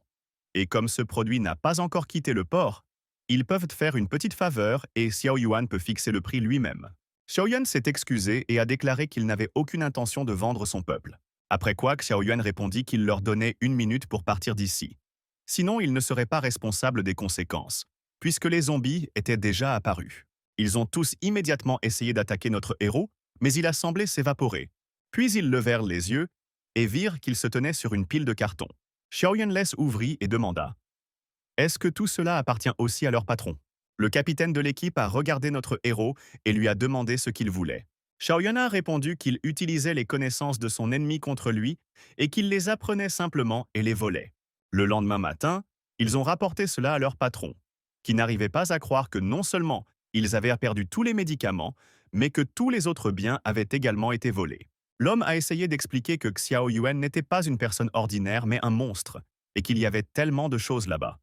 Et comme ce produit n'a pas encore quitté le port, ils peuvent faire une petite faveur et Xiao Yuan peut fixer le prix lui-même. Xiao Yuan s'est excusé et a déclaré qu'il n'avait aucune intention de vendre son peuple. Après quoi, Xiao Yuan répondit qu'il leur donnait 1 minute pour partir d'ici. Sinon, il ne serait pas responsable des conséquences, puisque les zombies étaient déjà apparus. Ils ont tous immédiatement essayé d'attaquer notre héros, mais il a semblé s'évaporer. Puis ils levèrent les yeux et virent qu'il se tenait sur une pile de carton. Xiaoyan laisse ouvrit et demanda « Est-ce que tout cela appartient aussi à leur patron ?» Le capitaine de l'équipe a regardé notre héros et lui a demandé ce qu'il voulait. Xiaoyan a répondu qu'il utilisait les connaissances de son ennemi contre lui et qu'il les apprenait simplement et les volait. Le lendemain matin, ils ont rapporté cela à leur patron, qui n'arrivait pas à croire que non seulement ils avaient perdu tous les médicaments, mais que tous les autres biens avaient également été volés. L'homme a essayé d'expliquer que Xiao Yuan n'était pas une personne ordinaire, mais un monstre, et qu'il y avait tellement de choses là-bas.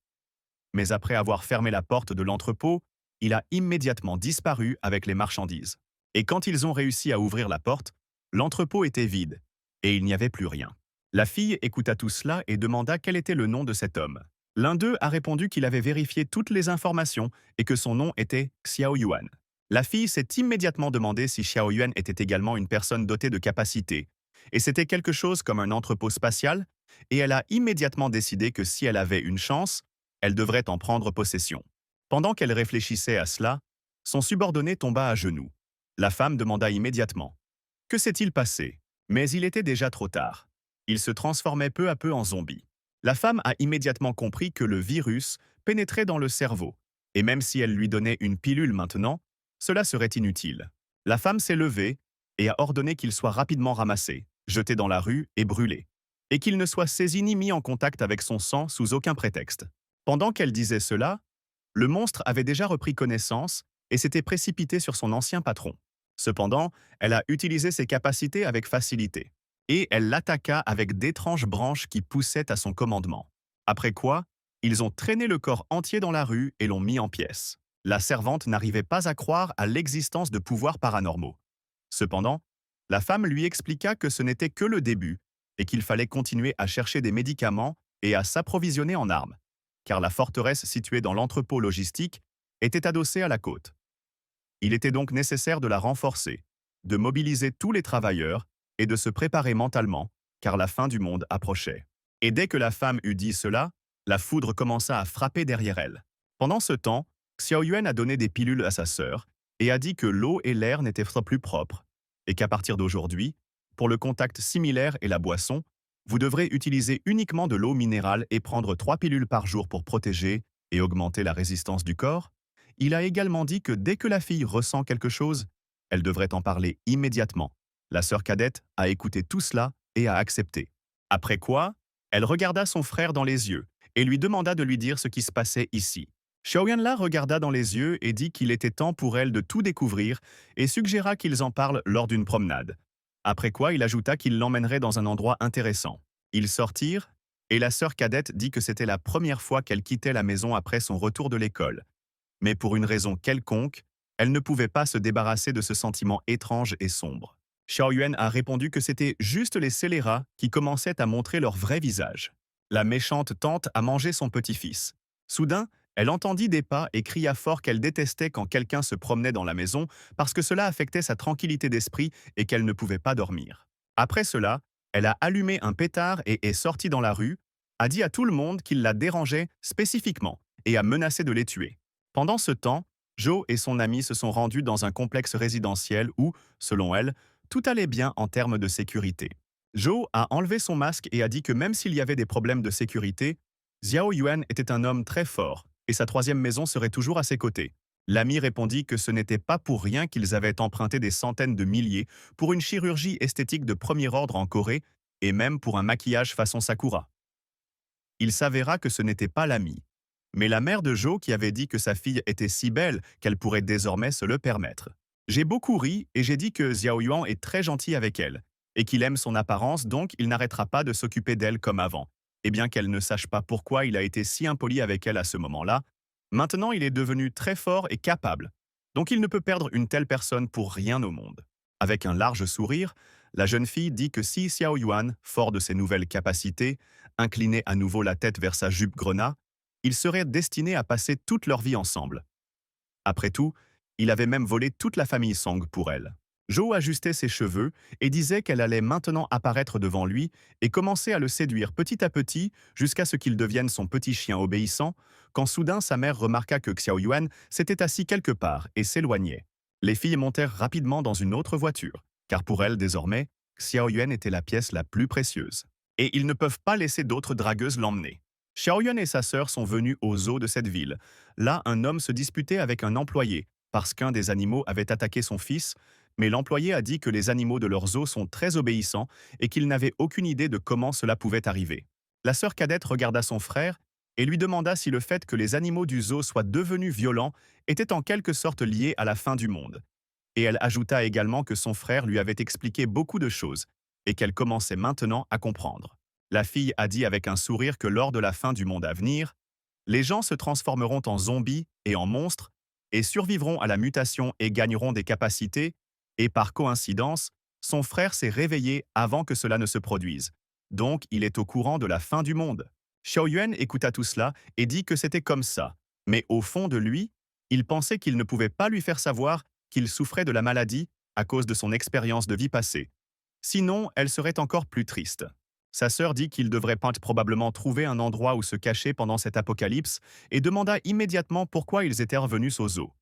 Mais après avoir fermé la porte de l'entrepôt, il a immédiatement disparu avec les marchandises. Et quand ils ont réussi à ouvrir la porte, l'entrepôt était vide, et il n'y avait plus rien. La fille écouta tout cela et demanda quel était le nom de cet homme. L'un d'eux a répondu qu'il avait vérifié toutes les informations et que son nom était Xiao Yuan. La fille s'est immédiatement demandé si Xiao Yuan était également une personne dotée de capacités, et c'était quelque chose comme un entrepôt spatial, et elle a immédiatement décidé que si elle avait une chance, elle devrait en prendre possession. Pendant qu'elle réfléchissait à cela, son subordonné tomba à genoux. La femme demanda immédiatement « Que s'est-il passé ?» Mais il était déjà trop tard. Il se transformait peu à peu en zombie. La femme a immédiatement compris que le virus pénétrait dans le cerveau, et même si elle lui donnait une pilule maintenant, cela serait inutile. La femme s'est levée et a ordonné qu'il soit rapidement ramassé, jeté dans la rue et brûlé, et qu'il ne soit saisi ni mis en contact avec son sang sous aucun prétexte. Pendant qu'elle disait cela, le monstre avait déjà repris connaissance et s'était précipité sur son ancien patron. Cependant, elle a utilisé ses capacités avec facilité, et elle l'attaqua avec d'étranges branches qui poussaient à son commandement. Après quoi, ils ont traîné le corps entier dans la rue et l'ont mis en pièces. La servante n'arrivait pas à croire à l'existence de pouvoirs paranormaux. Cependant, la femme lui expliqua que ce n'était que le début et qu'il fallait continuer à chercher des médicaments et à s'approvisionner en armes, car la forteresse située dans l'entrepôt logistique était adossée à la côte. Il était donc nécessaire de la renforcer, de mobiliser tous les travailleurs et de se préparer mentalement, car la fin du monde approchait. Et dès que la femme eut dit cela, la foudre commença à frapper derrière elle. Pendant ce temps, Xiao Yuan a donné des pilules à sa sœur et a dit que l'eau et l'air n'étaient plus propres, et qu'à partir d'aujourd'hui, pour le contact similaire et la boisson, vous devrez utiliser uniquement de l'eau minérale et prendre 3 pilules par jour pour protéger et augmenter la résistance du corps. Il a également dit que dès que la fille ressent quelque chose, Elle devrait en parler immédiatement. La sœur cadette a écouté tout cela et a accepté. Après quoi, elle regarda son frère dans les yeux et lui demanda de lui dire ce qui se passait ici. Xiaoyan la regarda dans les yeux et dit qu'il était temps pour elle de tout découvrir et suggéra qu'ils en parlent lors d'une promenade. Après quoi, il ajouta qu'il l'emmènerait dans un endroit intéressant. Ils sortirent et la sœur cadette dit que c'était la première fois qu'elle quittait la maison après son retour de l'école. Mais pour une raison quelconque, elle ne pouvait pas se débarrasser de ce sentiment étrange et sombre. Xiaoyuan a répondu que c'était juste les scélérats qui commençaient à montrer leur vrai visage. La méchante tante a mangé son petit-fils. Soudain, elle entendit des pas et cria fort qu'elle détestait quand quelqu'un se promenait dans la maison parce que cela affectait sa tranquillité d'esprit et qu'elle ne pouvait pas dormir. Après cela, elle a allumé un pétard et est sortie dans la rue, a dit à tout le monde qu'il la dérangeait spécifiquement et a menacé de les tuer. Pendant ce temps, Joe et son ami se sont rendus dans un complexe résidentiel où, selon elle, tout allait bien en termes de sécurité. Joe a enlevé son masque et a dit que même s'il y avait des problèmes de sécurité, Xiao Yuan était un homme très fort et sa troisième maison serait toujours à ses côtés. L'ami répondit que ce n'était pas pour rien qu'ils avaient emprunté des centaines de milliers pour une chirurgie esthétique de premier ordre en Corée et même pour un maquillage façon Sakura. Il s'avéra que ce n'était pas l'ami, mais la mère de Joe qui avait dit que sa fille était si belle qu'elle pourrait désormais se le permettre. J'ai beaucoup ri et j'ai dit que Xiao Yuan est très gentil avec elle, et qu'il aime son apparence donc il n'arrêtera pas de s'occuper d'elle comme avant. Et bien qu'elle ne sache pas pourquoi il a été si impoli avec elle à ce moment-là, maintenant il est devenu très fort et capable. Donc il ne peut perdre une telle personne pour rien au monde. Avec un large sourire, la jeune fille dit que si Xiao Yuan, fort de ses nouvelles capacités, inclinait à nouveau la tête vers sa jupe grenat, ils seraient destinés à passer toute leur vie ensemble. Après tout, il avait même volé toute la famille Song pour elle. Joe ajustait ses cheveux et disait qu'elle allait maintenant apparaître devant lui et commencer à le séduire petit à petit jusqu'à ce qu'il devienne son petit chien obéissant, quand soudain sa mère remarqua que Xiao Yuan s'était assis quelque part et s'éloignait. Les filles montèrent rapidement dans une autre voiture, car pour elles désormais, Xiao Yuan était la pièce la plus précieuse. Et ils ne peuvent pas laisser d'autres dragueuses l'emmener. Xiaoyuan et sa sœur sont venus au zoo de cette ville. Là, un homme se disputait avec un employé parce qu'un des animaux avait attaqué son fils, mais l'employé a dit que les animaux de leur zoo sont très obéissants et qu'il n'avait aucune idée de comment cela pouvait arriver. La sœur cadette regarda son frère et lui demanda si le fait que les animaux du zoo soient devenus violents était en quelque sorte lié à la fin du monde. Et elle ajouta également que son frère lui avait expliqué beaucoup de choses et qu'elle commençait maintenant à comprendre. La fille a dit avec un sourire que lors de la fin du monde à venir, les gens se transformeront en zombies et en monstres et survivront à la mutation et gagneront des capacités, et par coïncidence, son frère s'est réveillé avant que cela ne se produise. Donc, il est au courant de la fin du monde. Xiaoyuan écouta tout cela et dit que c'était comme ça. Mais au fond de lui, il pensait qu'il ne pouvait pas lui faire savoir qu'il souffrait de la maladie à cause de son expérience de vie passée. Sinon, elle serait encore plus triste. Sa sœur dit qu'il devrait probablement trouver un endroit où se cacher pendant cet apocalypse et demanda immédiatement pourquoi ils étaient revenus au zoo.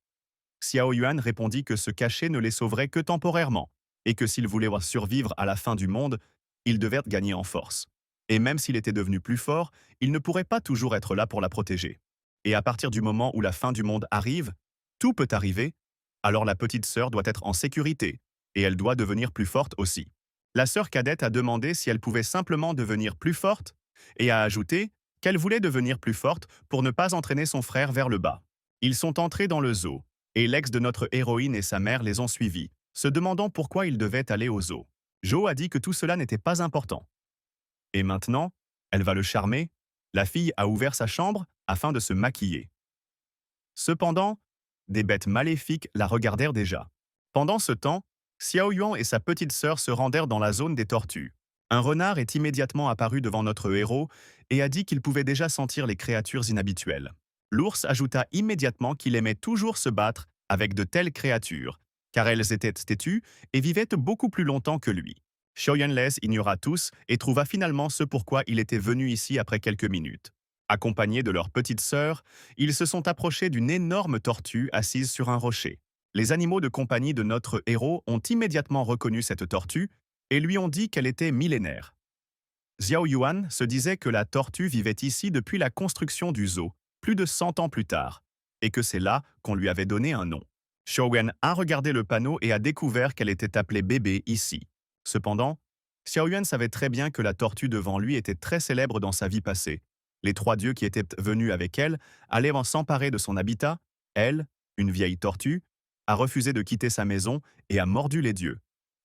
Xiao Yuan répondit que se cacher ne les sauverait que temporairement et que s'ils voulaient survivre à la fin du monde, ils devaient gagner en force. Et même s'il était devenu plus fort, il ne pourrait pas toujours être là pour la protéger. Et à partir du moment où la fin du monde arrive, tout peut arriver, alors la petite sœur doit être en sécurité et elle doit devenir plus forte aussi. La sœur cadette a demandé si elle pouvait simplement devenir plus forte et a ajouté qu'elle voulait devenir plus forte pour ne pas entraîner son frère vers le bas. Ils sont entrés dans le zoo et l'ex de notre héroïne et sa mère les ont suivis, se demandant pourquoi ils devaient aller au zoo. Joe a dit que tout cela n'était pas important. Et maintenant, elle va le charmer. La fille a ouvert sa chambre afin de se maquiller. Cependant, des bêtes maléfiques la regardèrent déjà. Pendant ce temps, Xiao Yuan et sa petite sœur se rendèrent dans la zone des tortues. Un renard est immédiatement apparu devant notre héros et a dit qu'il pouvait déjà sentir les créatures inhabituelles. L'ours ajouta immédiatement qu'il aimait toujours se battre avec de telles créatures, car elles étaient têtues et vivaient beaucoup plus longtemps que lui. Xiaoyan les ignora tous et trouva finalement ce pourquoi il était venu ici après quelques minutes. Accompagnés de leur petite sœur, ils se sont approchés d'une énorme tortue assise sur un rocher. Les animaux de compagnie de notre héros ont immédiatement reconnu cette tortue et lui ont dit qu'elle était millénaire. Xiao Yuan se disait que la tortue vivait ici depuis la construction du zoo, plus de 100 ans plus tard, et que c'est là qu'on lui avait donné un nom. Xiaoyan a regardé le panneau et a découvert qu'elle était appelée bébé ici. Cependant, Xiaoyan savait très bien que la tortue devant lui était très célèbre dans sa vie passée. Les trois dieux qui étaient venus avec elle allaient s'emparer de son habitat. Elle, une vieille tortue, a refusé de quitter sa maison et a mordu les dieux.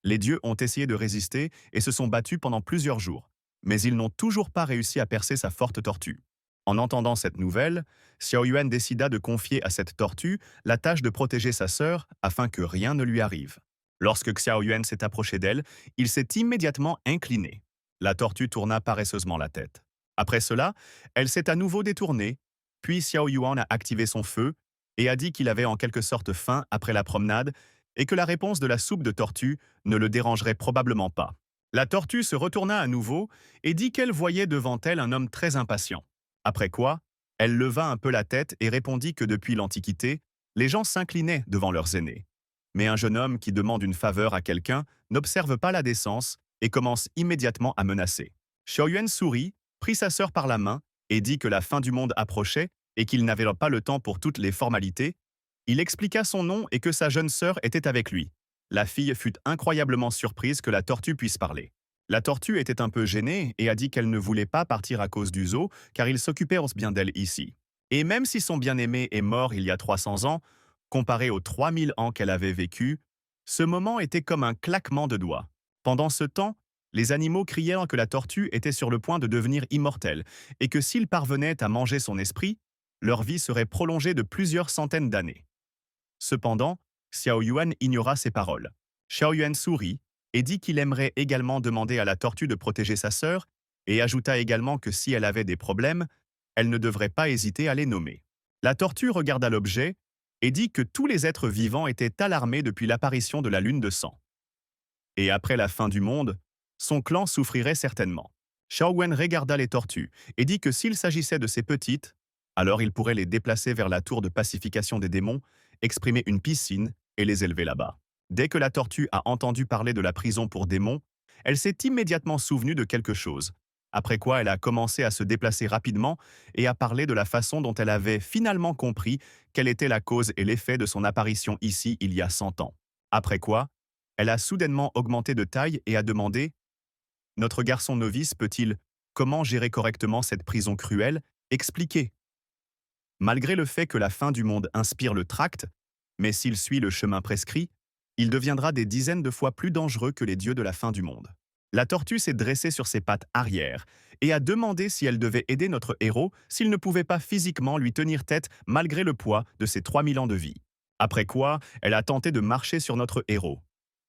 Les dieux ont essayé de résister et se sont battus pendant plusieurs jours, mais ils n'ont toujours pas réussi à percer sa forte tortue. En entendant cette nouvelle, Xiao Yuan décida de confier à cette tortue la tâche de protéger sa sœur afin que rien ne lui arrive. Lorsque Xiao Yuan s'est approché d'elle, il s'est immédiatement incliné. La tortue tourna paresseusement la tête. Après cela, elle s'est à nouveau détournée, puis Xiao Yuan a activé son feu et a dit qu'il avait en quelque sorte faim après la promenade et que la réponse de la soupe de tortue ne le dérangerait probablement pas. La tortue se retourna à nouveau et dit qu'elle voyait devant elle un homme très impatient. Après quoi, elle leva un peu la tête et répondit que depuis l'Antiquité, les gens s'inclinaient devant leurs aînés. Mais un jeune homme qui demande une faveur à quelqu'un n'observe pas la décence et commence immédiatement à menacer. Xiaoyuan sourit, prit sa sœur par la main et dit que la fin du monde approchait et qu'il n'avait pas le temps pour toutes les formalités. Il expliqua son nom et que sa jeune sœur était avec lui. La fille fut incroyablement surprise que la tortue puisse parler. La tortue était un peu gênée et a dit qu'elle ne voulait pas partir à cause du zoo, car il s'occupait bien d'elle ici. Et même si son bien-aimé est mort il y a 300 ans, comparé aux 3000 ans qu'elle avait vécu, ce moment était comme un claquement de doigts. Pendant ce temps, les animaux crièrent que la tortue était sur le point de devenir immortelle et que s'ils parvenaient à manger son esprit, leur vie serait prolongée de plusieurs centaines d'années. Cependant, Xiao Yuan ignora ces paroles. Xiao Yuan sourit et dit qu'il aimerait également demander à la tortue de protéger sa sœur et ajouta également que si elle avait des problèmes, elle ne devrait pas hésiter à les nommer. La tortue regarda l'objet et dit que tous les êtres vivants étaient alarmés depuis l'apparition de la lune de sang. Et après la fin du monde, son clan souffrirait certainement. Xiao Wen regarda les tortues et dit que s'il s'agissait de ces petites, alors il pourrait les déplacer vers la tour de pacification des démons, exprimer une piscine et les élever là-bas. Dès que la tortue a entendu parler de la prison pour démons, elle s'est immédiatement souvenue de quelque chose, après quoi elle a commencé à se déplacer rapidement et à parler de la façon dont elle avait finalement compris quelle était la cause et l'effet de son apparition ici il y a 100 ans. Après quoi, elle a soudainement augmenté de taille et a demandé « Notre garçon novice peut-il, comment gérer correctement cette prison cruelle, expliquer ?» Malgré le fait que la fin du monde inspire le tract, mais s'il suit le chemin prescrit, il deviendra des dizaines de fois plus dangereux que les dieux de la fin du monde. La tortue s'est dressée sur ses pattes arrière et a demandé si elle devait aider notre héros s'il ne pouvait pas physiquement lui tenir tête malgré le poids de ses 3000 ans de vie. Après quoi, elle a tenté de marcher sur notre héros.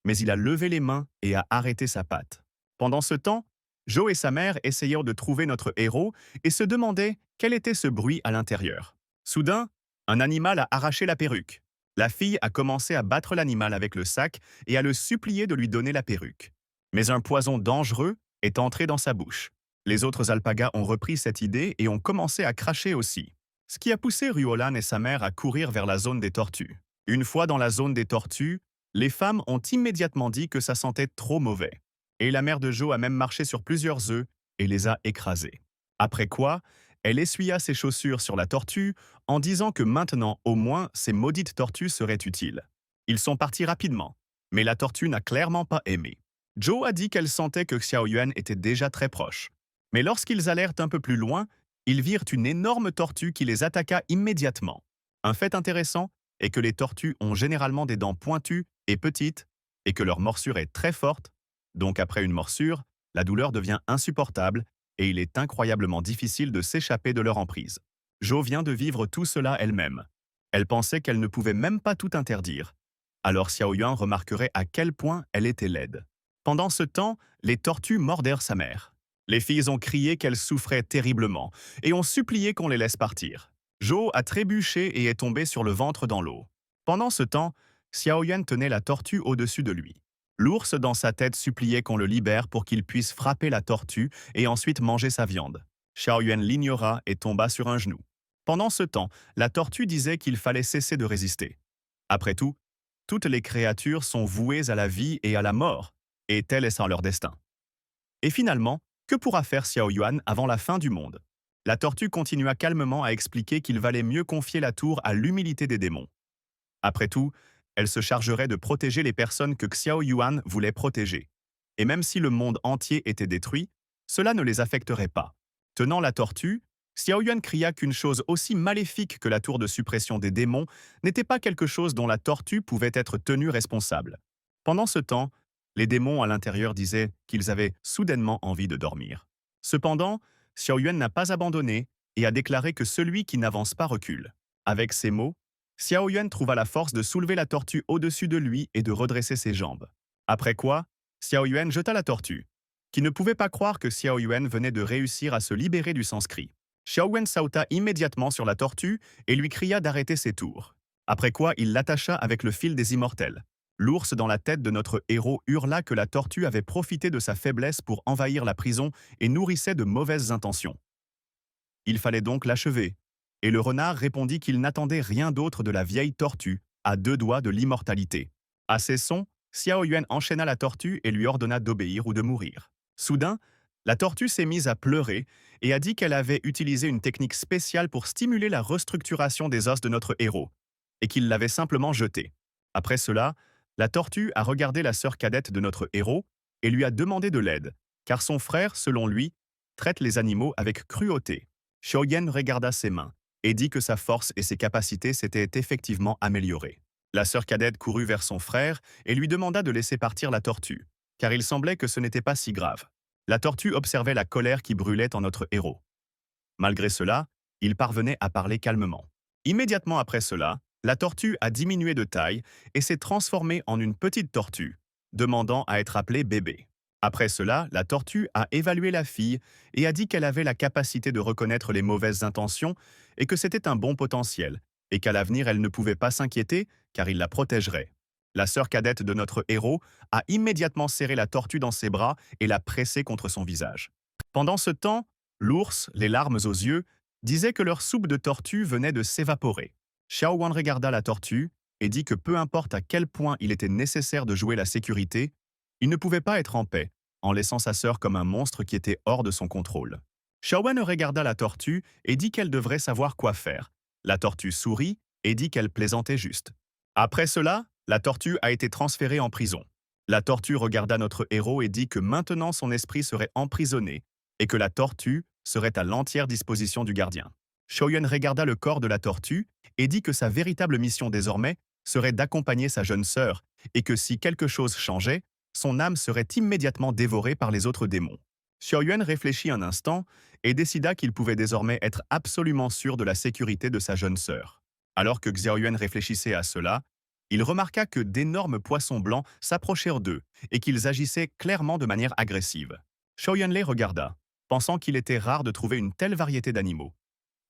Mais il a levé les mains et a arrêté sa patte. Pendant ce temps, Joe et sa mère essayèrent de trouver notre héros et se demandaient quel était ce bruit à l'intérieur. Soudain, un animal a arraché la perruque. La fille a commencé à battre l'animal avec le sac et à le supplier de lui donner la perruque. Mais un poison dangereux est entré dans sa bouche. Les autres alpagas ont repris cette idée et ont commencé à cracher aussi. Ce qui a poussé Ruolan et sa mère à courir vers la zone des tortues. Une fois dans la zone des tortues, les femmes ont immédiatement dit que ça sentait trop mauvais. Et la mère de Joe a même marché sur plusieurs œufs et les a écrasés. Après quoi, elle essuya ses chaussures sur la tortue en disant que maintenant, au moins, ces maudites tortues seraient utiles. Ils sont partis rapidement, mais la tortue n'a clairement pas aimé. Joe a dit qu'elle sentait que Xiao Yuan était déjà très proche. Mais lorsqu'ils allèrent un peu plus loin, ils virent une énorme tortue qui les attaqua immédiatement. Un fait intéressant est que les tortues ont généralement des dents pointues et petites et que leur morsure est très forte. Donc après une morsure, la douleur devient insupportable et il est incroyablement difficile de s'échapper de leur emprise. Jo vient de vivre tout cela elle-même. Elle pensait qu'elle ne pouvait même pas tout interdire. Alors Xiao Yuan remarquerait à quel point elle était laide. Pendant ce temps, les tortues mordèrent sa mère. Les filles ont crié qu'elles souffraient terriblement et ont supplié qu'on les laisse partir. Jo a trébuché et est tombé sur le ventre dans l'eau. Pendant ce temps, Xiao Yuan tenait la tortue au-dessus de lui. L'ours dans sa tête suppliait qu'on le libère pour qu'il puisse frapper la tortue et ensuite manger sa viande. Xiao Yuan l'ignora et tomba sur un genou. Pendant ce temps, la tortue disait qu'il fallait cesser de résister. Après tout, toutes les créatures sont vouées à la vie et à la mort, et tel est leur destin. Et finalement, que pourra faire Xiao Yuan avant la fin du monde? La tortue continua calmement à expliquer qu'il valait mieux confier la tour à l'humilité des démons. Après tout, Elle se chargerait de protéger les personnes que Xiao Yuan voulait protéger. Et même si le monde entier était détruit, cela ne les affecterait pas. Tenant la tortue, Xiao Yuan cria qu'une chose aussi maléfique que la tour de suppression des démons n'était pas quelque chose dont la tortue pouvait être tenue responsable. Pendant ce temps, les démons à l'intérieur disaient qu'ils avaient soudainement envie de dormir. Cependant, Xiao Yuan n'a pas abandonné et a déclaré que celui qui n'avance pas recule. Avec ces mots, Xiao Yuan trouva la force de soulever la tortue au-dessus de lui et de redresser ses jambes. Après quoi, Xiao Yuan jeta la tortue, qui ne pouvait pas croire que Xiao Yuan venait de réussir à se libérer du sanskrit. Xiao Yuan sauta immédiatement sur la tortue et lui cria d'arrêter ses tours. Après quoi, il l'attacha avec le fil des immortels. L'ours dans la tête de notre héros hurla que la tortue avait profité de sa faiblesse pour envahir la prison et nourrissait de mauvaises intentions. Il fallait donc l'achever. Et le renard répondit qu'il n'attendait rien d'autre de la vieille tortue, à 2 doigts de l'immortalité. À ces sons, Xiao Yuan enchaîna la tortue et lui ordonna d'obéir ou de mourir. Soudain, la tortue s'est mise à pleurer et a dit qu'elle avait utilisé une technique spéciale pour stimuler la restructuration des os de notre héros, et qu'il l'avait simplement jeté. Après cela, la tortue a regardé la sœur cadette de notre héros et lui a demandé de l'aide, car son frère, selon lui, traite les animaux avec cruauté. Xiao regarda ses mains et dit que sa force et ses capacités s'étaient effectivement améliorées. La sœur cadette courut vers son frère et lui demanda de laisser partir la tortue, car il semblait que ce n'était pas si grave. La tortue observait la colère qui brûlait en notre héros. Malgré cela, il parvenait à parler calmement. Immédiatement après cela, la tortue a diminué de taille et s'est transformée en une petite tortue, demandant à être appelée bébé. Après cela, la tortue a évalué la fille et a dit qu'elle avait la capacité de reconnaître les mauvaises intentions et que c'était un bon potentiel, et qu'à l'avenir elle ne pouvait pas s'inquiéter car il la protégerait. La sœur cadette de notre héros a immédiatement serré la tortue dans ses bras et l'a pressée contre son visage. Pendant ce temps, l'ours, les larmes aux yeux, disait que leur soupe de tortue venait de s'évaporer. Xiao Wan regarda la tortue et dit que peu importe à quel point il était nécessaire de jouer la sécurité, il ne pouvait pas être en paix, en laissant sa sœur comme un monstre qui était hors de son contrôle. Xiao Wan regarda la tortue et dit qu'elle devrait savoir quoi faire. La tortue sourit et dit qu'elle plaisantait juste. Après cela, la tortue a été transférée en prison. La tortue regarda notre héros et dit que maintenant son esprit serait emprisonné et que la tortue serait à l'entière disposition du gardien. Shoyun regarda le corps de la tortue et dit que sa véritable mission désormais serait d'accompagner sa jeune sœur et que si quelque chose changeait, son âme serait immédiatement dévorée par les autres démons. Xiaoyuan réfléchit un instant et décida qu'il pouvait désormais être absolument sûr de la sécurité de sa jeune sœur. Alors que Xiaoyuan réfléchissait à cela, il remarqua que d'énormes poissons blancs s'approchèrent d'eux et qu'ils agissaient clairement de manière agressive. Xiaoyuan les regarda, pensant qu'il était rare de trouver une telle variété d'animaux,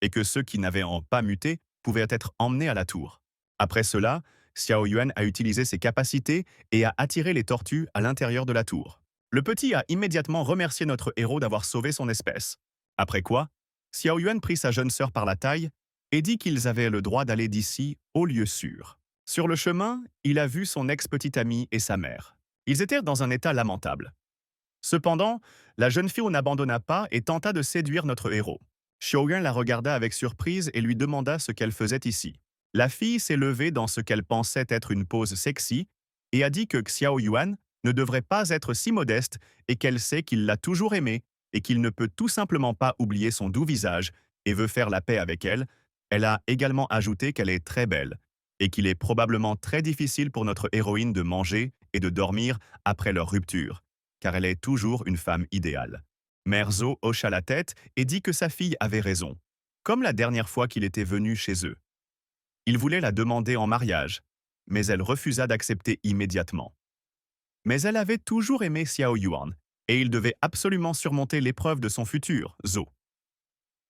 et que ceux qui n'avaient pas muté pouvaient être emmenés à la tour. Après cela, Xiao Yuan a utilisé ses capacités et a attiré les tortues à l'intérieur de la tour. Le petit a immédiatement remercié notre héros d'avoir sauvé son espèce. Après quoi, Xiao Yuan prit sa jeune sœur par la taille et dit qu'ils avaient le droit d'aller d'ici au lieu sûr. Sur le chemin, il a vu son ex-petite amie et sa mère. Ils étaient dans un état lamentable. Cependant, la jeune fille n'abandonna pas et tenta de séduire notre héros. Xiaoyuan la regarda avec surprise et lui demanda ce qu'elle faisait ici. La fille s'est levée dans ce qu'elle pensait être une pose sexy et a dit que Xiao Yuan ne devrait pas être si modeste et qu'elle sait qu'il l'a toujours aimée et qu'il ne peut tout simplement pas oublier son doux visage et veut faire la paix avec elle. Elle a également ajouté qu'elle est très belle et qu'il est probablement très difficile pour notre héroïne de manger et de dormir après leur rupture, car elle est toujours une femme idéale. Mère Zhou hocha la tête et dit que sa fille avait raison, comme la dernière fois qu'il était venu chez eux. Il voulait la demander en mariage, mais elle refusa d'accepter immédiatement. Mais elle avait toujours aimé Xiao Yuan, et il devait absolument surmonter l'épreuve de son futur, Zhou.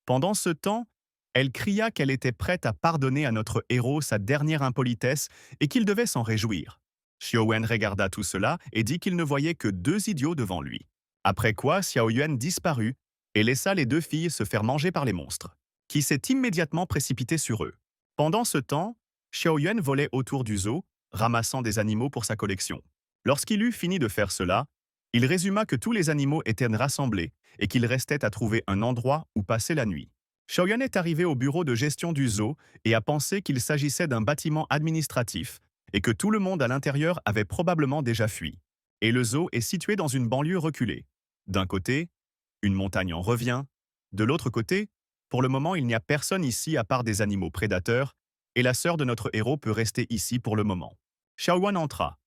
Pendant ce temps, elle cria qu'elle était prête à pardonner à notre héros sa dernière impolitesse et qu'il devait s'en réjouir. Xiaowen regarda tout cela et dit qu'il ne voyait que 2 idiots devant lui. Après quoi, Xiao Yuan disparut et laissa les 2 filles se faire manger par les monstres, qui s'est immédiatement précipité sur eux. Pendant ce temps, Xiao Yuan volait autour du zoo, ramassant des animaux pour sa collection. Lorsqu'il eut fini de faire cela, il résuma que tous les animaux étaient rassemblés et qu'il restait à trouver un endroit où passer la nuit. Xiao Yuan est arrivé au bureau de gestion du zoo et a pensé qu'il s'agissait d'un bâtiment administratif et que tout le monde à l'intérieur avait probablement déjà fui. Et le zoo est situé dans une banlieue reculée. D'un côté, une montagne en revient. De l'autre côté, pour le moment, il n'y a personne ici à part des animaux prédateurs, et la sœur de notre héros peut rester ici pour le moment. Xiaoyuan entra,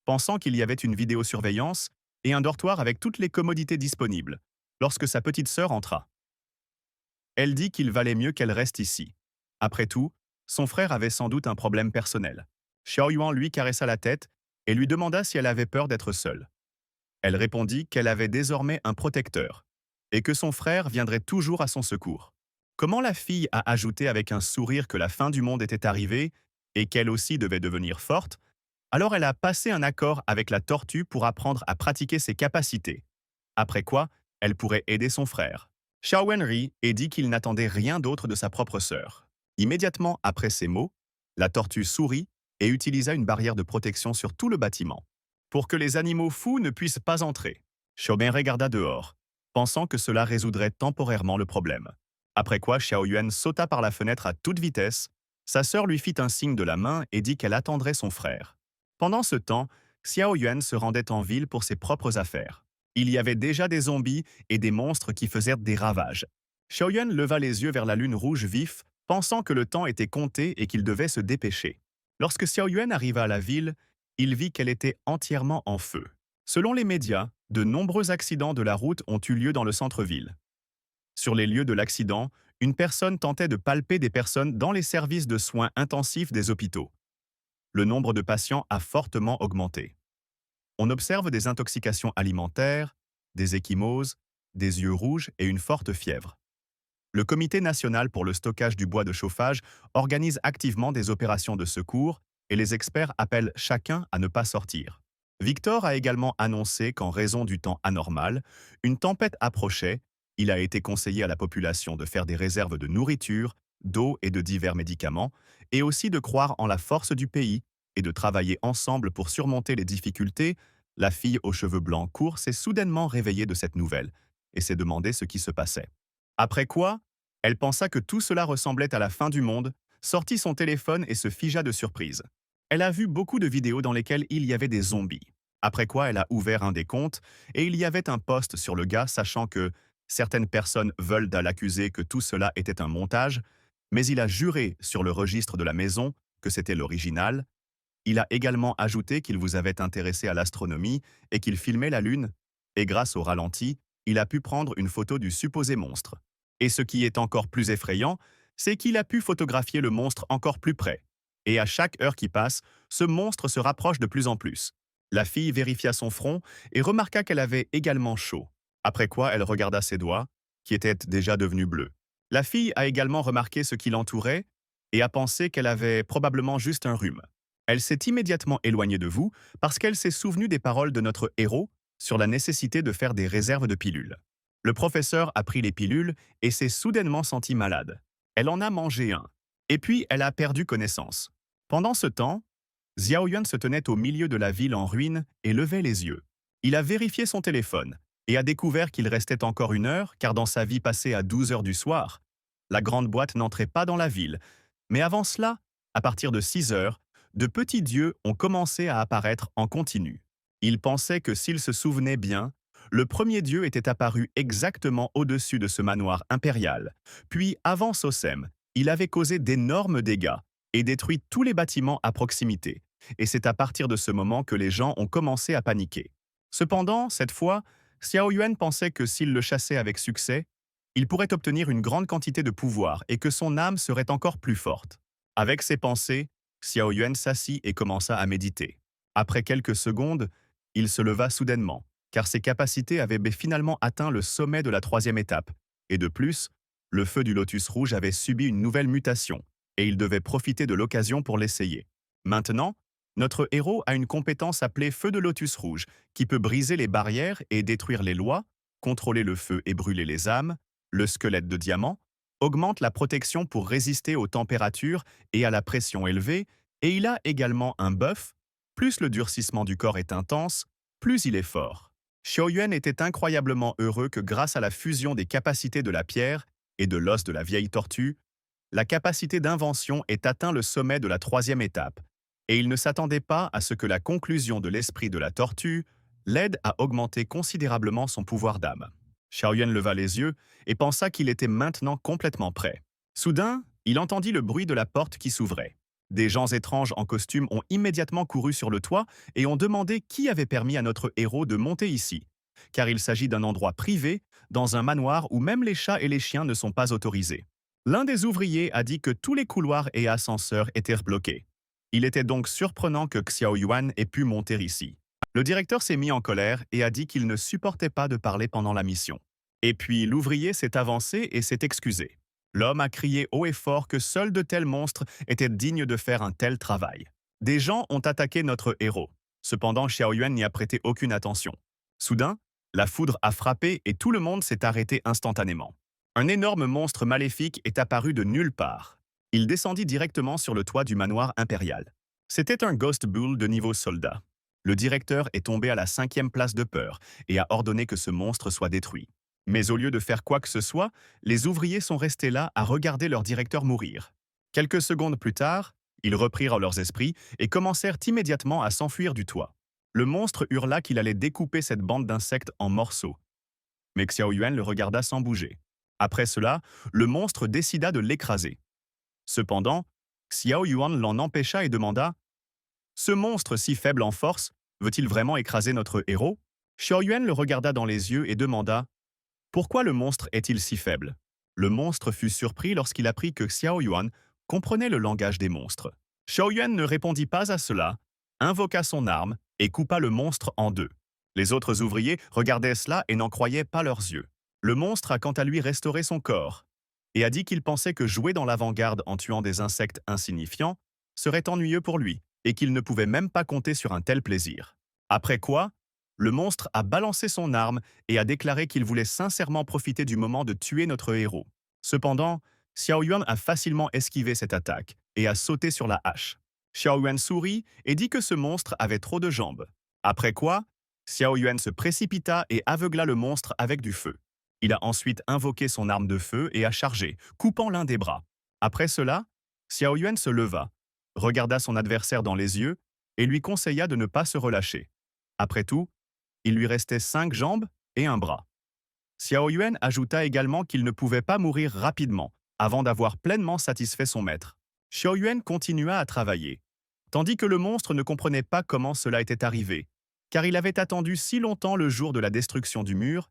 pensant qu'il y avait une vidéosurveillance et un dortoir avec toutes les commodités disponibles, lorsque sa petite sœur entra. Elle dit qu'il valait mieux qu'elle reste ici. Après tout, son frère avait sans doute un problème personnel. Xiaoyuan lui caressa la tête et lui demanda si elle avait peur d'être seule. Elle répondit qu'elle avait désormais un protecteur et que son frère viendrait toujours à son secours. Comment la fille a ajouté avec un sourire que la fin du monde était arrivée et qu'elle aussi devait devenir forte, alors elle a passé un accord avec la tortue pour apprendre à pratiquer ses capacités. Après quoi, elle pourrait aider son frère. Xiaowen rit et dit qu'il n'attendait rien d'autre de sa propre sœur. Immédiatement après ces mots, la tortue sourit et utilisa une barrière de protection sur tout le bâtiment, pour que les animaux fous ne puissent pas entrer. Xiaoben regarda dehors, pensant que cela résoudrait temporairement le problème. Après quoi, Xiaoyuan sauta par la fenêtre à toute vitesse. Sa sœur lui fit un signe de la main et dit qu'elle attendrait son frère. Pendant ce temps, Xiaoyuan se rendait en ville pour ses propres affaires. Il y avait déjà des zombies et des monstres qui faisaient des ravages. Xiaoyuan leva les yeux vers la lune rouge vif, pensant que le temps était compté et qu'il devait se dépêcher. Lorsque Xiaoyuan arriva à la ville, il vit qu'elle était entièrement en feu. Selon les médias, de nombreux accidents de la route ont eu lieu dans le centre-ville. Sur les lieux de l'accident, une personne tentait de palper des personnes dans les services de soins intensifs des hôpitaux. Le nombre de patients a fortement augmenté. On observe des intoxications alimentaires, des ecchymoses, des yeux rouges et une forte fièvre. Le Comité national pour le stockage du bois de chauffage organise activement des opérations de secours et les experts appellent chacun à ne pas sortir. Victor a également annoncé qu'en raison du temps anormal, une tempête approchait. Il a été conseillé à la population de faire des réserves de nourriture, d'eau et de divers médicaments, et aussi de croire en la force du pays et de travailler ensemble pour surmonter les difficultés. La fille aux cheveux blancs courts s'est soudainement réveillée de cette nouvelle et s'est demandé ce qui se passait. Après quoi, elle pensa que tout cela ressemblait à la fin du monde, sortit son téléphone et se figea de surprise. Elle a vu beaucoup de vidéos dans lesquelles il y avait des zombies. Après quoi, elle a ouvert un des comptes et il y avait un post sur le gars sachant que certaines personnes veulent l'accuser que tout cela était un montage, mais il a juré sur le registre de la maison que c'était l'original. Il a également ajouté qu'il vous avait intéressé à l'astronomie et qu'il filmait la Lune, et grâce au ralenti, il a pu prendre une photo du supposé monstre. Et ce qui est encore plus effrayant, c'est qu'il a pu photographier le monstre encore plus près. Et à chaque heure qui passe, ce monstre se rapproche de plus en plus. La fille vérifia son front et remarqua qu'elle avait également chaud. Après quoi, elle regarda ses doigts, qui étaient déjà devenus bleus. La fille a également remarqué ce qui l'entourait et a pensé qu'elle avait probablement juste un rhume. Elle s'est immédiatement éloignée de vous parce qu'elle s'est souvenue des paroles de notre héros sur la nécessité de faire des réserves de pilules. Le professeur a pris les pilules et s'est soudainement sentie malade. Elle en a mangé un. Et puis, elle a perdu connaissance. Pendant ce temps, Xiaoyuan se tenait au milieu de la ville en ruine et levait les yeux. Il a vérifié son téléphone et a découvert qu'il restait encore 1 heure car dans sa vie passée à 12 heures du soir, la grande boîte n'entrait pas dans la ville. Mais avant cela, à partir de 6 heures, de petits dieux ont commencé à apparaître en continu. Il pensait que s'il se souvenait bien, le premier dieu était apparu exactement au-dessus de ce manoir impérial. Puis, avant Sosem, il avait causé d'énormes dégâts et détruit tous les bâtiments à proximité. Et c'est à partir de ce moment que les gens ont commencé à paniquer. Cependant, cette fois, Xiaoyuan pensait que s'il le chassait avec succès, il pourrait obtenir une grande quantité de pouvoir et que son âme serait encore plus forte. Avec ces pensées, Xiaoyuan s'assit et commença à méditer. Après quelques secondes, il se leva soudainement, car ses capacités avaient finalement atteint le sommet de la 3e étape. Et de plus, le feu du lotus rouge avait subi une nouvelle mutation, et il devait profiter de l'occasion pour l'essayer. Maintenant, notre héros a une compétence appelée feu de lotus rouge, qui peut briser les barrières et détruire les lois, contrôler le feu et brûler les âmes, le squelette de diamant, augmente la protection pour résister aux températures et à la pression élevée, et il a également un buff. Plus le durcissement du corps est intense, plus il est fort. Xiaoyuan était incroyablement heureux que grâce à la fusion des capacités de la pierre et de l'os de la vieille tortue, la capacité d'invention ait atteint le sommet de la 3e étape, et il ne s'attendait pas à ce que la conclusion de l'esprit de la tortue l'aide à augmenter considérablement son pouvoir d'âme. Xiaoyuan leva les yeux et pensa qu'il était maintenant complètement prêt. Soudain, il entendit le bruit de la porte qui s'ouvrait. Des gens étranges en costume ont immédiatement couru sur le toit et ont demandé qui avait permis à notre héros de monter ici, car il s'agit d'un endroit privé, dans un manoir où même les chats et les chiens ne sont pas autorisés. L'un des ouvriers a dit que tous les couloirs et ascenseurs étaient bloqués. Il était donc surprenant que Xiao Yuan ait pu monter ici. Le directeur s'est mis en colère et a dit qu'il ne supportait pas de parler pendant la mission. Et puis l'ouvrier s'est avancé et s'est excusé. L'homme a crié haut et fort que seuls de tels monstres étaient dignes de faire un tel travail. Des gens ont attaqué notre héros. Cependant, Xiao Yuan n'y a prêté aucune attention. Soudain, la foudre a frappé et tout le monde s'est arrêté instantanément. Un énorme monstre maléfique est apparu de nulle part. Il descendit directement sur le toit du manoir impérial. C'était un Ghost Bull de niveau soldat. Le directeur est tombé à la 5e place de peur et a ordonné que ce monstre soit détruit. Mais au lieu de faire quoi que ce soit, les ouvriers sont restés là à regarder leur directeur mourir. Quelques secondes plus tard, ils reprirent leurs esprits et commencèrent immédiatement à s'enfuir du toit. Le monstre hurla qu'il allait découper cette bande d'insectes en morceaux. Mais Xiao Yuan le regarda sans bouger. Après cela, le monstre décida de l'écraser. Cependant, Xiao Yuan l'en empêcha et demanda « Ce monstre si faible en force, veut-il vraiment écraser notre héros ?» Xiao Yuan le regarda dans les yeux et demanda « Pourquoi le monstre est-il si faible ?» Le monstre fut surpris lorsqu'il apprit que Xiao Yuan comprenait le langage des monstres. Xiao Yuan ne répondit pas à cela, invoqua son arme et coupa le monstre en deux. Les autres ouvriers regardaient cela et n'en croyaient pas leurs yeux. Le monstre a quant à lui restauré son corps et a dit qu'il pensait que jouer dans l'avant-garde en tuant des insectes insignifiants serait ennuyeux pour lui et qu'il ne pouvait même pas compter sur un tel plaisir. Après quoi, le monstre a balancé son arme et a déclaré qu'il voulait sincèrement profiter du moment de tuer notre héros. Cependant, Xiao Yuan a facilement esquivé cette attaque et a sauté sur la hache. Xiao Yuan sourit et dit que ce monstre avait trop de jambes. Après quoi, Xiao Yuan se précipita et aveugla le monstre avec du feu. Il a ensuite invoqué son arme de feu et a chargé, coupant l'un des bras. Après cela, Xiao Yuan se leva, regarda son adversaire dans les yeux et lui conseilla de ne pas se relâcher. Après tout, il lui restait 5 jambes et un bras. Xiao Yuan ajouta également qu'il ne pouvait pas mourir rapidement avant d'avoir pleinement satisfait son maître. Xiao Yuan continua à travailler, tandis que le monstre ne comprenait pas comment cela était arrivé, car il avait attendu si longtemps le jour de la destruction du mur,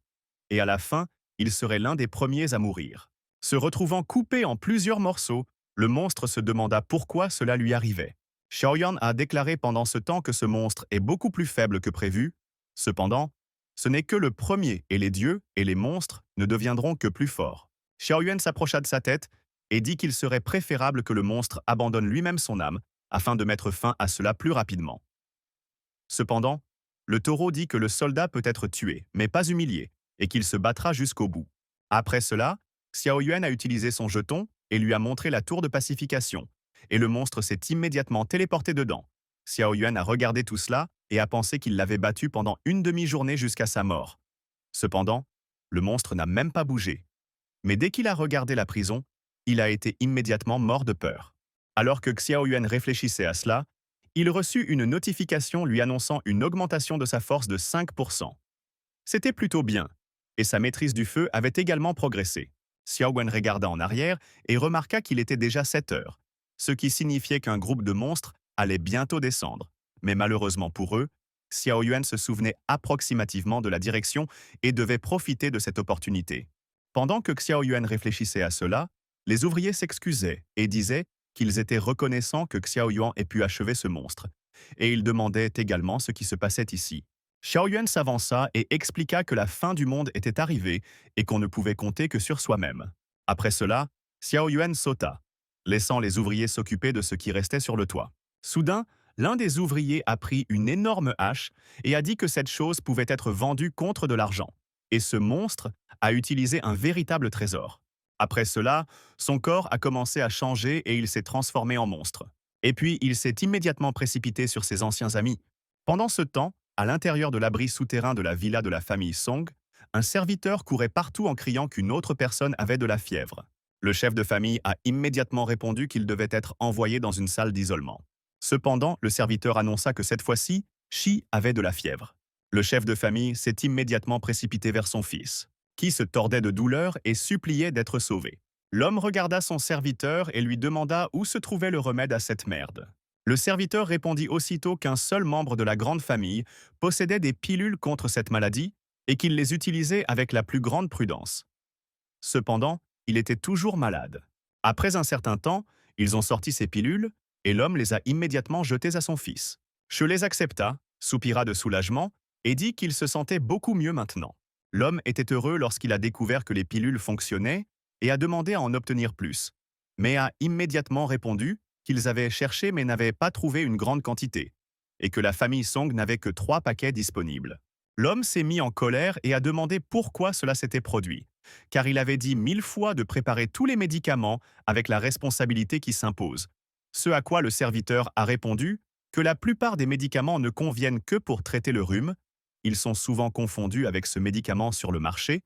et à la fin, il serait l'un des premiers à mourir. Se retrouvant coupé en plusieurs morceaux, le monstre se demanda pourquoi cela lui arrivait. Xiaoyan a déclaré pendant ce temps que ce monstre est beaucoup plus faible que prévu. Cependant, ce n'est que le premier et les dieux et les monstres ne deviendront que plus forts. Xiaoyan s'approcha de sa tête et dit qu'il serait préférable que le monstre abandonne lui-même son âme afin de mettre fin à cela plus rapidement. Cependant, le taureau dit que le soldat peut être tué, mais pas humilié, et qu'il se battra jusqu'au bout. Après cela, Xiao Yuan a utilisé son jeton et lui a montré la tour de pacification, et le monstre s'est immédiatement téléporté dedans. Xiao Yuan a regardé tout cela et a pensé qu'il l'avait battu pendant une demi-journée jusqu'à sa mort. Cependant, le monstre n'a même pas bougé. Mais dès qu'il a regardé la prison, il a été immédiatement mort de peur. Alors que Xiao Yuan réfléchissait à cela, il reçut une notification lui annonçant une augmentation de sa force de 5%. C'était plutôt bien, et sa maîtrise du feu avait également progressé. Xiao Yuan regarda en arrière et remarqua qu'il était déjà 7 heures, ce qui signifiait qu'un groupe de monstres allait bientôt descendre. Mais malheureusement pour eux, Xiao Yuan se souvenait approximativement de la direction et devait profiter de cette opportunité. Pendant que Xiao Yuan réfléchissait à cela, les ouvriers s'excusaient et disaient qu'ils étaient reconnaissants que Xiao Yuan ait pu achever ce monstre, et ils demandaient également ce qui se passait ici. Xiao Yuan s'avança et expliqua que la fin du monde était arrivée et qu'on ne pouvait compter que sur soi-même. Après cela, Xiao Yuan sauta, laissant les ouvriers s'occuper de ce qui restait sur le toit. Soudain, l'un des ouvriers a pris une énorme hache et a dit que cette chose pouvait être vendue contre de l'argent. Et ce monstre a utilisé un véritable trésor. Après cela, son corps a commencé à changer et il s'est transformé en monstre. Et puis, il s'est immédiatement précipité sur ses anciens amis. Pendant ce temps, à l'intérieur de l'abri souterrain de la villa de la famille Song, un serviteur courait partout en criant qu'une autre personne avait de la fièvre. Le chef de famille a immédiatement répondu qu'il devait être envoyé dans une salle d'isolement. Cependant, le serviteur annonça que cette fois-ci, Chi avait de la fièvre. Le chef de famille s'est immédiatement précipité vers son fils, qui se tordait de douleur et suppliait d'être sauvé. L'homme regarda son serviteur et lui demanda où se trouvait le remède à cette merde. Le serviteur répondit aussitôt qu'un seul membre de la grande famille possédait des pilules contre cette maladie et qu'il les utilisait avec la plus grande prudence. Cependant, il était toujours malade. Après un certain temps, ils ont sorti ces pilules et l'homme les a immédiatement jetées à son fils. Je les accepta, soupira de soulagement et dit qu'il se sentait beaucoup mieux maintenant. L'homme était heureux lorsqu'il a découvert que les pilules fonctionnaient et a demandé à en obtenir plus, mais a immédiatement répondu qu'ils avaient cherché mais n'avaient pas trouvé une grande quantité, et que la famille Song n'avait que 3 paquets disponibles. L'homme s'est mis en colère et a demandé pourquoi cela s'était produit, car il avait dit 1000 fois de préparer tous les médicaments avec la responsabilité qui s'impose. Ce à quoi le serviteur a répondu que la plupart des médicaments ne conviennent que pour traiter le rhume, ils sont souvent confondus avec ce médicament sur le marché,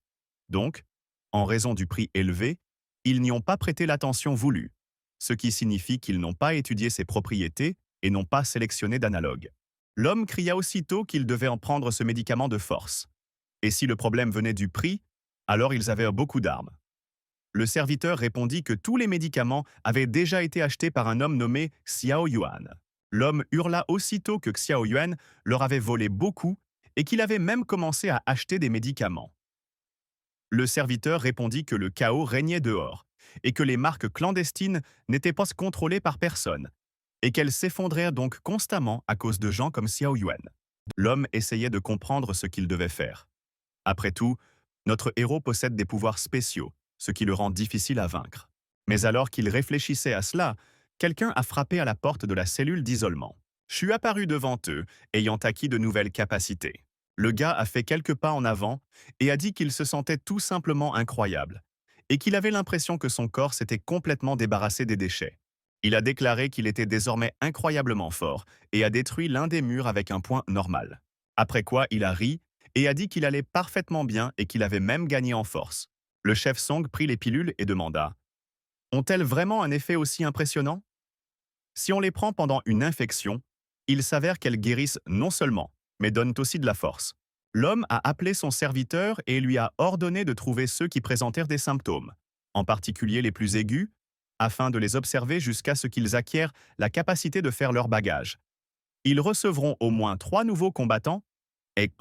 donc, en raison du prix élevé, ils n'y ont pas prêté l'attention voulue, ce qui signifie qu'ils n'ont pas étudié ses propriétés et n'ont pas sélectionné d'analogue. L'homme cria aussitôt qu'il devait en prendre ce médicament de force. Et si le problème venait du prix, alors ils avaient beaucoup d'armes. Le serviteur répondit que tous les médicaments avaient déjà été achetés par un homme nommé Xiao Yuan. L'homme hurla aussitôt que Xiao Yuan leur avait volé beaucoup et qu'il avait même commencé à acheter des médicaments. Le serviteur répondit que le chaos régnait dehors et que les marques clandestines n'étaient pas contrôlées par personne et qu'elles s'effondrèrent donc constamment à cause de gens comme Xiao Yuan. L'homme essayait de comprendre ce qu'il devait faire. Après tout, notre héros possède des pouvoirs spéciaux, ce qui le rend difficile à vaincre. Mais alors qu'il réfléchissait à cela, quelqu'un a frappé à la porte de la cellule d'isolement. Je suis apparu devant eux, ayant acquis de nouvelles capacités. Le gars a fait quelques pas en avant et a dit qu'il se sentait tout simplement incroyable, et qu'il avait l'impression que son corps s'était complètement débarrassé des déchets. Il a déclaré qu'il était désormais incroyablement fort et a détruit l'un des murs avec un point normal. Après quoi, il a ri et a dit qu'il allait parfaitement bien et qu'il avait même gagné en force. Le chef Song prit les pilules et demanda « Ont-elles vraiment un effet aussi impressionnant ?» Si on les prend pendant une infection, il s'avère qu'elles guérissent non seulement, mais donnent aussi de la force. L'homme a appelé son serviteur et lui a ordonné de trouver ceux qui présentèrent des symptômes, en particulier les plus aigus, afin de les observer jusqu'à ce qu'ils acquièrent la capacité de faire leur bagage. Ils recevront au moins 3 nouveaux combattants et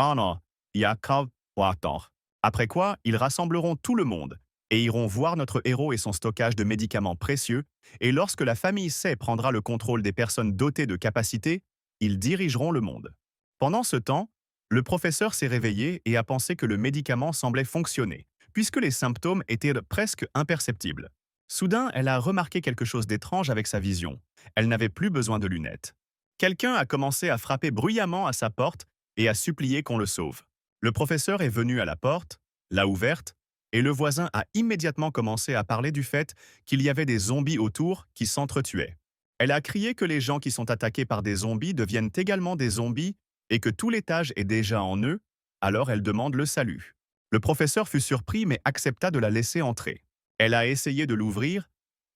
après quoi, ils rassembleront tout le monde et iront voir notre héros et son stockage de médicaments précieux, et lorsque la famille C prendra le contrôle des personnes dotées de capacités, ils dirigeront le monde. Pendant ce temps, le professeur s'est réveillé et a pensé que le médicament semblait fonctionner, puisque les symptômes étaient presque imperceptibles. Soudain, elle a remarqué quelque chose d'étrange avec sa vision. Elle n'avait plus besoin de lunettes. Quelqu'un a commencé à frapper bruyamment à sa porte et a supplié qu'on le sauve. Le professeur est venu à la porte, l'a ouverte, et le voisin a immédiatement commencé à parler du fait qu'il y avait des zombies autour qui s'entretuaient. Elle a crié que les gens qui sont attaqués par des zombies deviennent également des zombies et que tout l'étage est déjà en eux, alors elle demande le salut. Le professeur fut surpris mais accepta de la laisser entrer. Elle a essayé de l'ouvrir,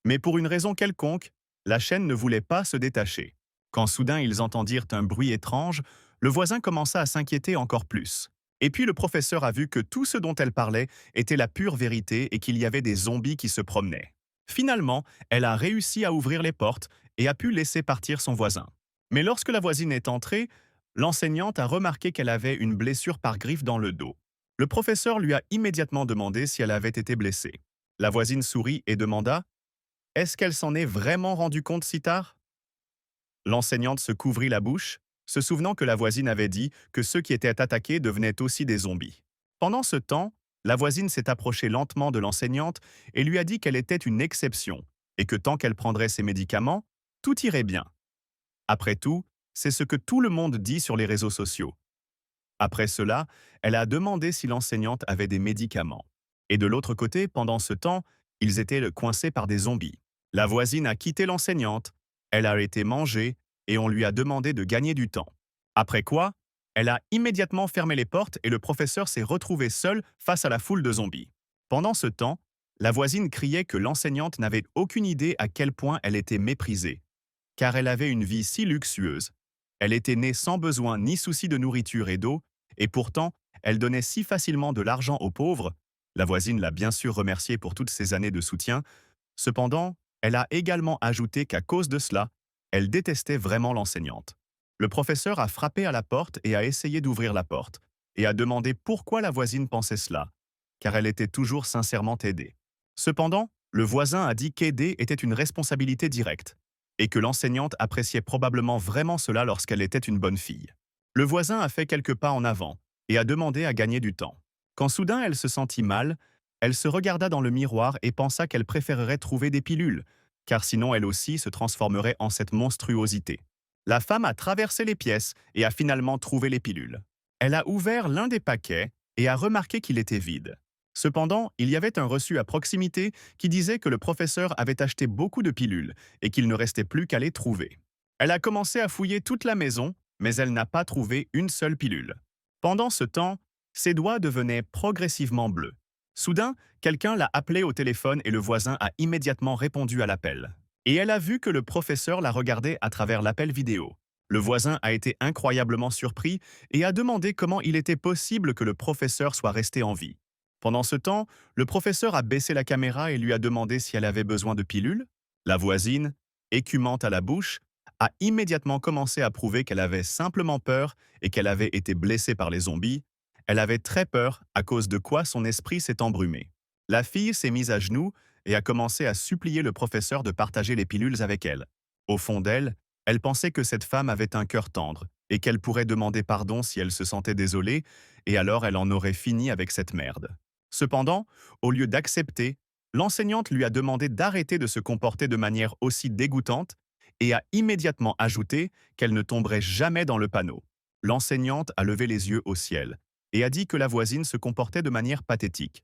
mais pour une raison quelconque, la chaîne ne voulait pas se détacher. Quand soudain ils entendirent un bruit étrange, le voisin commença à s'inquiéter encore plus. Et puis le professeur a vu que tout ce dont elle parlait était la pure vérité et qu'il y avait des zombies qui se promenaient. Finalement, elle a réussi à ouvrir les portes et a pu laisser partir son voisin. Mais lorsque la voisine est entrée, l'enseignante a remarqué qu'elle avait une blessure par griffe dans le dos. Le professeur lui a immédiatement demandé si elle avait été blessée. La voisine sourit et demanda « Est-ce qu'elle s'en est vraiment rendue compte si tard ?» L'enseignante se couvrit la bouche, se souvenant que la voisine avait dit que ceux qui étaient attaqués devenaient aussi des zombies. Pendant ce temps, la voisine s'est approchée lentement de l'enseignante et lui a dit qu'elle était une exception et que tant qu'elle prendrait ses médicaments, tout irait bien. Après tout, c'est ce que tout le monde dit sur les réseaux sociaux. Après cela, elle a demandé si l'enseignante avait des médicaments. Et de l'autre côté, pendant ce temps, ils étaient coincés par des zombies. La voisine a quitté l'enseignante, elle a été mangée et on lui a demandé de gagner du temps. Après quoi, elle a immédiatement fermé les portes et le professeur s'est retrouvé seul face à la foule de zombies. Pendant ce temps, la voisine criait que l'enseignante n'avait aucune idée à quel point elle était méprisée car elle avait une vie si luxueuse. Elle était née sans besoin ni souci de nourriture et d'eau, et pourtant, elle donnait si facilement de l'argent aux pauvres. La voisine l'a bien sûr remerciée pour toutes ces années de soutien. Cependant, elle a également ajouté qu'à cause de cela, elle détestait vraiment l'enseignante. Le professeur a frappé à la porte et a essayé d'ouvrir la porte, et a demandé pourquoi la voisine pensait cela, car elle était toujours sincèrement aidée. Cependant, le voisin a dit qu'aider était une responsabilité directe, et que l'enseignante appréciait probablement vraiment cela lorsqu'elle était une bonne fille. Le voisin a fait quelques pas en avant, et a demandé à gagner du temps. Quand soudain elle se sentit mal, elle se regarda dans le miroir et pensa qu'elle préférerait trouver des pilules, car sinon elle aussi se transformerait en cette monstruosité. La femme a traversé les pièces et a finalement trouvé les pilules. Elle a ouvert l'un des paquets et a remarqué qu'il était vide. Cependant, il y avait un reçu à proximité qui disait que le professeur avait acheté beaucoup de pilules et qu'il ne restait plus qu'à les trouver. Elle a commencé à fouiller toute la maison, mais elle n'a pas trouvé une seule pilule. Pendant ce temps, ses doigts devenaient progressivement bleus. Soudain, quelqu'un l'a appelé au téléphone et le voisin a immédiatement répondu à l'appel. Et elle a vu que le professeur la regardait à travers l'appel vidéo. Le voisin a été incroyablement surpris et a demandé comment il était possible que le professeur soit resté en vie. Pendant ce temps, le professeur a baissé la caméra et lui a demandé si elle avait besoin de pilules. La voisine, écumante à la bouche, a immédiatement commencé à prouver qu'elle avait simplement peur et qu'elle avait été blessée par les zombies. Elle avait très peur, à cause de quoi son esprit s'est embrumé. La fille s'est mise à genoux et a commencé à supplier le professeur de partager les pilules avec elle. Au fond d'elle, elle pensait que cette femme avait un cœur tendre et qu'elle pourrait demander pardon si elle se sentait désolée, et alors elle en aurait fini avec cette merde. Cependant, au lieu d'accepter, l'enseignante lui a demandé d'arrêter de se comporter de manière aussi dégoûtante et a immédiatement ajouté qu'elle ne tomberait jamais dans le panneau. L'enseignante a levé les yeux au ciel et a dit que la voisine se comportait de manière pathétique.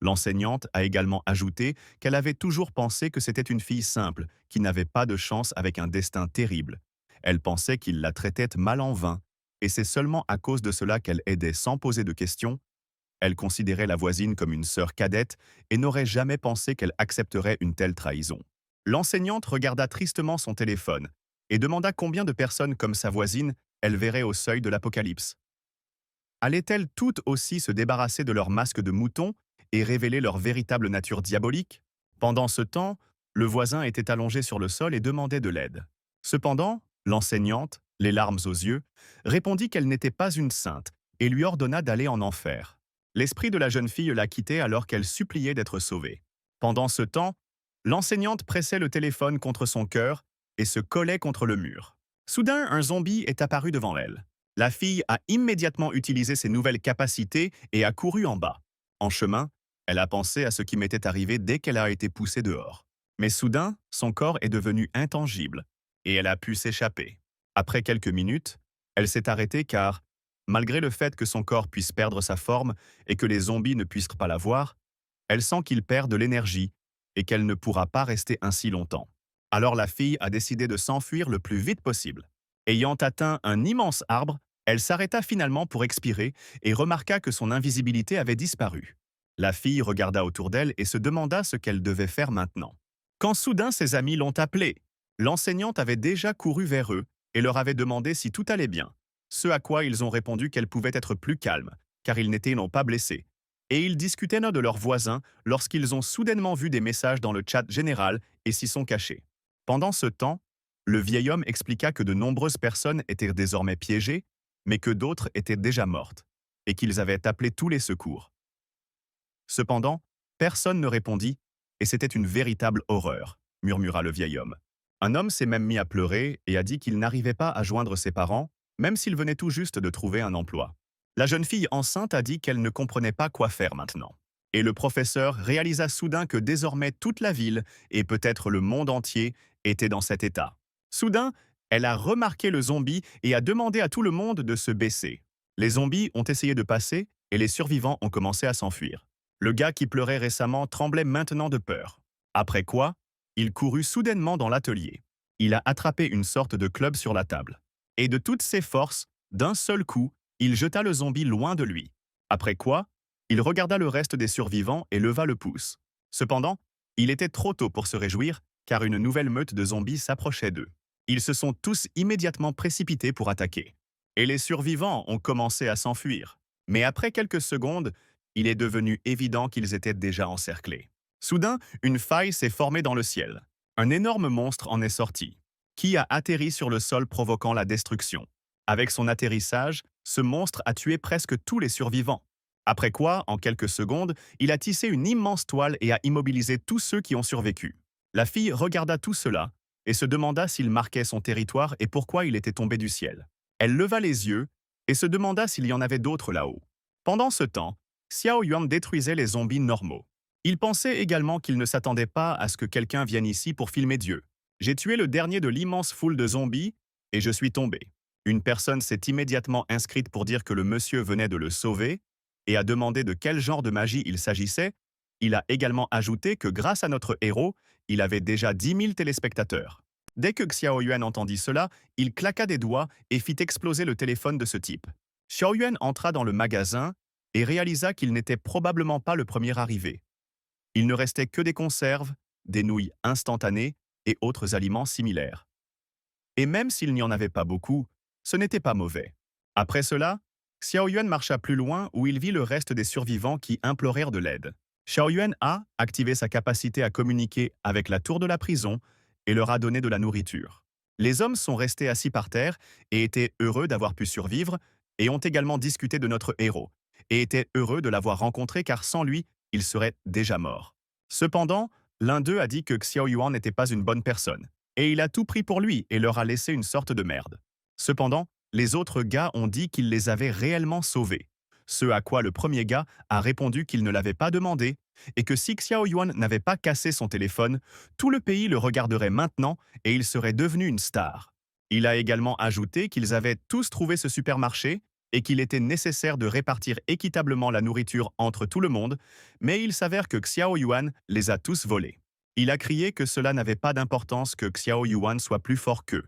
L'enseignante a également ajouté qu'elle avait toujours pensé que c'était une fille simple, qui n'avait pas de chance avec un destin terrible. Elle pensait qu'il la traitait mal en vain, et c'est seulement à cause de cela qu'elle aidait sans poser de questions. Elle considérait la voisine comme une sœur cadette et n'aurait jamais pensé qu'elle accepterait une telle trahison. L'enseignante regarda tristement son téléphone et demanda combien de personnes comme sa voisine elle verrait au seuil de l'apocalypse. Allaient-elles toutes aussi se débarrasser de leur masque de mouton et révéler leur véritable nature diabolique? Pendant ce temps, le voisin était allongé sur le sol et demandait de l'aide. Cependant, l'enseignante, les larmes aux yeux, répondit qu'elle n'était pas une sainte et lui ordonna d'aller en enfer. L'esprit de la jeune fille la quittait alors qu'elle suppliait d'être sauvée. Pendant ce temps, l'enseignante pressait le téléphone contre son cœur et se collait contre le mur. Soudain, un zombie est apparu devant elle. La fille a immédiatement utilisé ses nouvelles capacités et a couru en bas. En chemin, elle a pensé à ce qui m'était arrivé dès qu'elle a été poussée dehors. Mais soudain, son corps est devenu intangible et elle a pu s'échapper. Après quelques minutes, elle s'est arrêtée car, malgré le fait que son corps puisse perdre sa forme et que les zombies ne puissent pas la voir, elle sent qu'il perd de l'énergie et qu'elle ne pourra pas rester ainsi longtemps. Alors la fille a décidé de s'enfuir le plus vite possible. Ayant atteint un immense arbre, elle s'arrêta finalement pour expirer et remarqua que son invisibilité avait disparu. La fille regarda autour d'elle et se demanda ce qu'elle devait faire maintenant. Quand soudain ses amis l'ont appelée, l'enseignante avait déjà couru vers eux et leur avait demandé si tout allait bien, ce à quoi ils ont répondu qu'elle pouvait être plus calme, car ils n'étaient non pas blessés. Et ils discutaient de leurs voisins lorsqu'ils ont soudainement vu des messages dans le chat général et s'y sont cachés. Pendant ce temps, le vieil homme expliqua que de nombreuses personnes étaient désormais piégées, mais que d'autres étaient déjà mortes, et qu'ils avaient appelé tous les secours. Cependant, personne ne répondit, et c'était une véritable horreur, murmura le vieil homme. Un homme s'est même mis à pleurer et a dit qu'il n'arrivait pas à joindre ses parents, même s'il venait tout juste de trouver un emploi. La jeune fille enceinte a dit qu'elle ne comprenait pas quoi faire maintenant. Et le professeur réalisa soudain que désormais toute la ville, et peut-être le monde entier, était dans cet état. Soudain, elle a remarqué le zombie et a demandé à tout le monde de se baisser. Les zombies ont essayé de passer et les survivants ont commencé à s'enfuir. Le gars qui pleurait récemment tremblait maintenant de peur. Après quoi, il courut soudainement dans l'atelier. Il a attrapé une sorte de club sur la table. Et de toutes ses forces, d'un seul coup, il jeta le zombie loin de lui. Après quoi, il regarda le reste des survivants et leva le pouce. Cependant, il était trop tôt pour se réjouir, car une nouvelle meute de zombies s'approchait d'eux. Ils se sont tous immédiatement précipités pour attaquer. Et les survivants ont commencé à s'enfuir. Mais après quelques secondes, il est devenu évident qu'ils étaient déjà encerclés. Soudain, une faille s'est formée dans le ciel. Un énorme monstre en est sorti, qui a atterri sur le sol provoquant la destruction. Avec son atterrissage, ce monstre a tué presque tous les survivants. Après quoi, en quelques secondes, il a tissé une immense toile et a immobilisé tous ceux qui ont survécu. La fille regarda tout cela et se demanda s'il marquait son territoire et pourquoi il était tombé du ciel. Elle leva les yeux et se demanda s'il y en avait d'autres là-haut. Pendant ce temps, Xiao Yuan détruisait les zombies normaux. Il pensait également qu'il ne s'attendait pas à ce que quelqu'un vienne ici pour filmer Dieu. J'ai tué le dernier de l'immense foule de zombies et je suis tombé. Une personne s'est immédiatement inscrite pour dire que le monsieur venait de le sauver et a demandé de quel genre de magie il s'agissait. Il a également ajouté que grâce à notre héros, il avait déjà 10 000 téléspectateurs. Dès que Xiao Yuan entendit cela, il claqua des doigts et fit exploser le téléphone de ce type. Xiao Yuan entra dans le magasin et réalisa qu'il n'était probablement pas le premier arrivé. Il ne restait que des conserves, des nouilles instantanées et autres aliments similaires. Et même s'il n'y en avait pas beaucoup, ce n'était pas mauvais. Après cela, Xiao Yuan marcha plus loin où il vit le reste des survivants qui implorèrent de l'aide. Xiao Yuan a activé sa capacité à communiquer avec la tour de la prison et leur a donné de la nourriture. Les hommes sont restés assis par terre et étaient heureux d'avoir pu survivre et ont également discuté de notre héros et étaient heureux de l'avoir rencontré car sans lui, il serait déjà mort. Cependant, l'un d'eux a dit que Xiao Yuan n'était pas une bonne personne et il a tout pris pour lui et leur a laissé une sorte de merde. Cependant, les autres gars ont dit qu'il les avait réellement sauvés. Ce à quoi le premier gars a répondu qu'il ne l'avait pas demandé et que si Xiao Yuan n'avait pas cassé son téléphone, tout le pays le regarderait maintenant et il serait devenu une star. Il a également ajouté qu'ils avaient tous trouvé ce supermarché et qu'il était nécessaire de répartir équitablement la nourriture entre tout le monde, mais il s'avère que Xiao Yuan les a tous volés. Il a crié que cela n'avait pas d'importance que Xiao Yuan soit plus fort qu'eux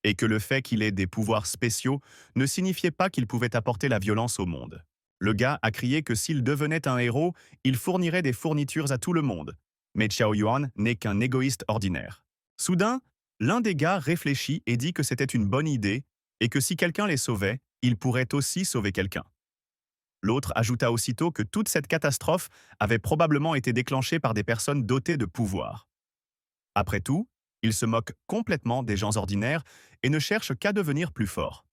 et que le fait qu'il ait des pouvoirs spéciaux ne signifiait pas qu'il pouvait apporter la violence au monde. Le gars a crié que s'il devenait un héros, il fournirait des fournitures à tout le monde. Mais Xiao Yuan n'est qu'un égoïste ordinaire. Soudain, l'un des gars réfléchit et dit que c'était une bonne idée et que si quelqu'un les sauvait, il pourrait aussi sauver quelqu'un. L'autre ajouta aussitôt que toute cette catastrophe avait probablement été déclenchée par des personnes dotées de pouvoir. Après tout, ils se moquent complètement des gens ordinaires et ne cherchent qu'à devenir plus forts.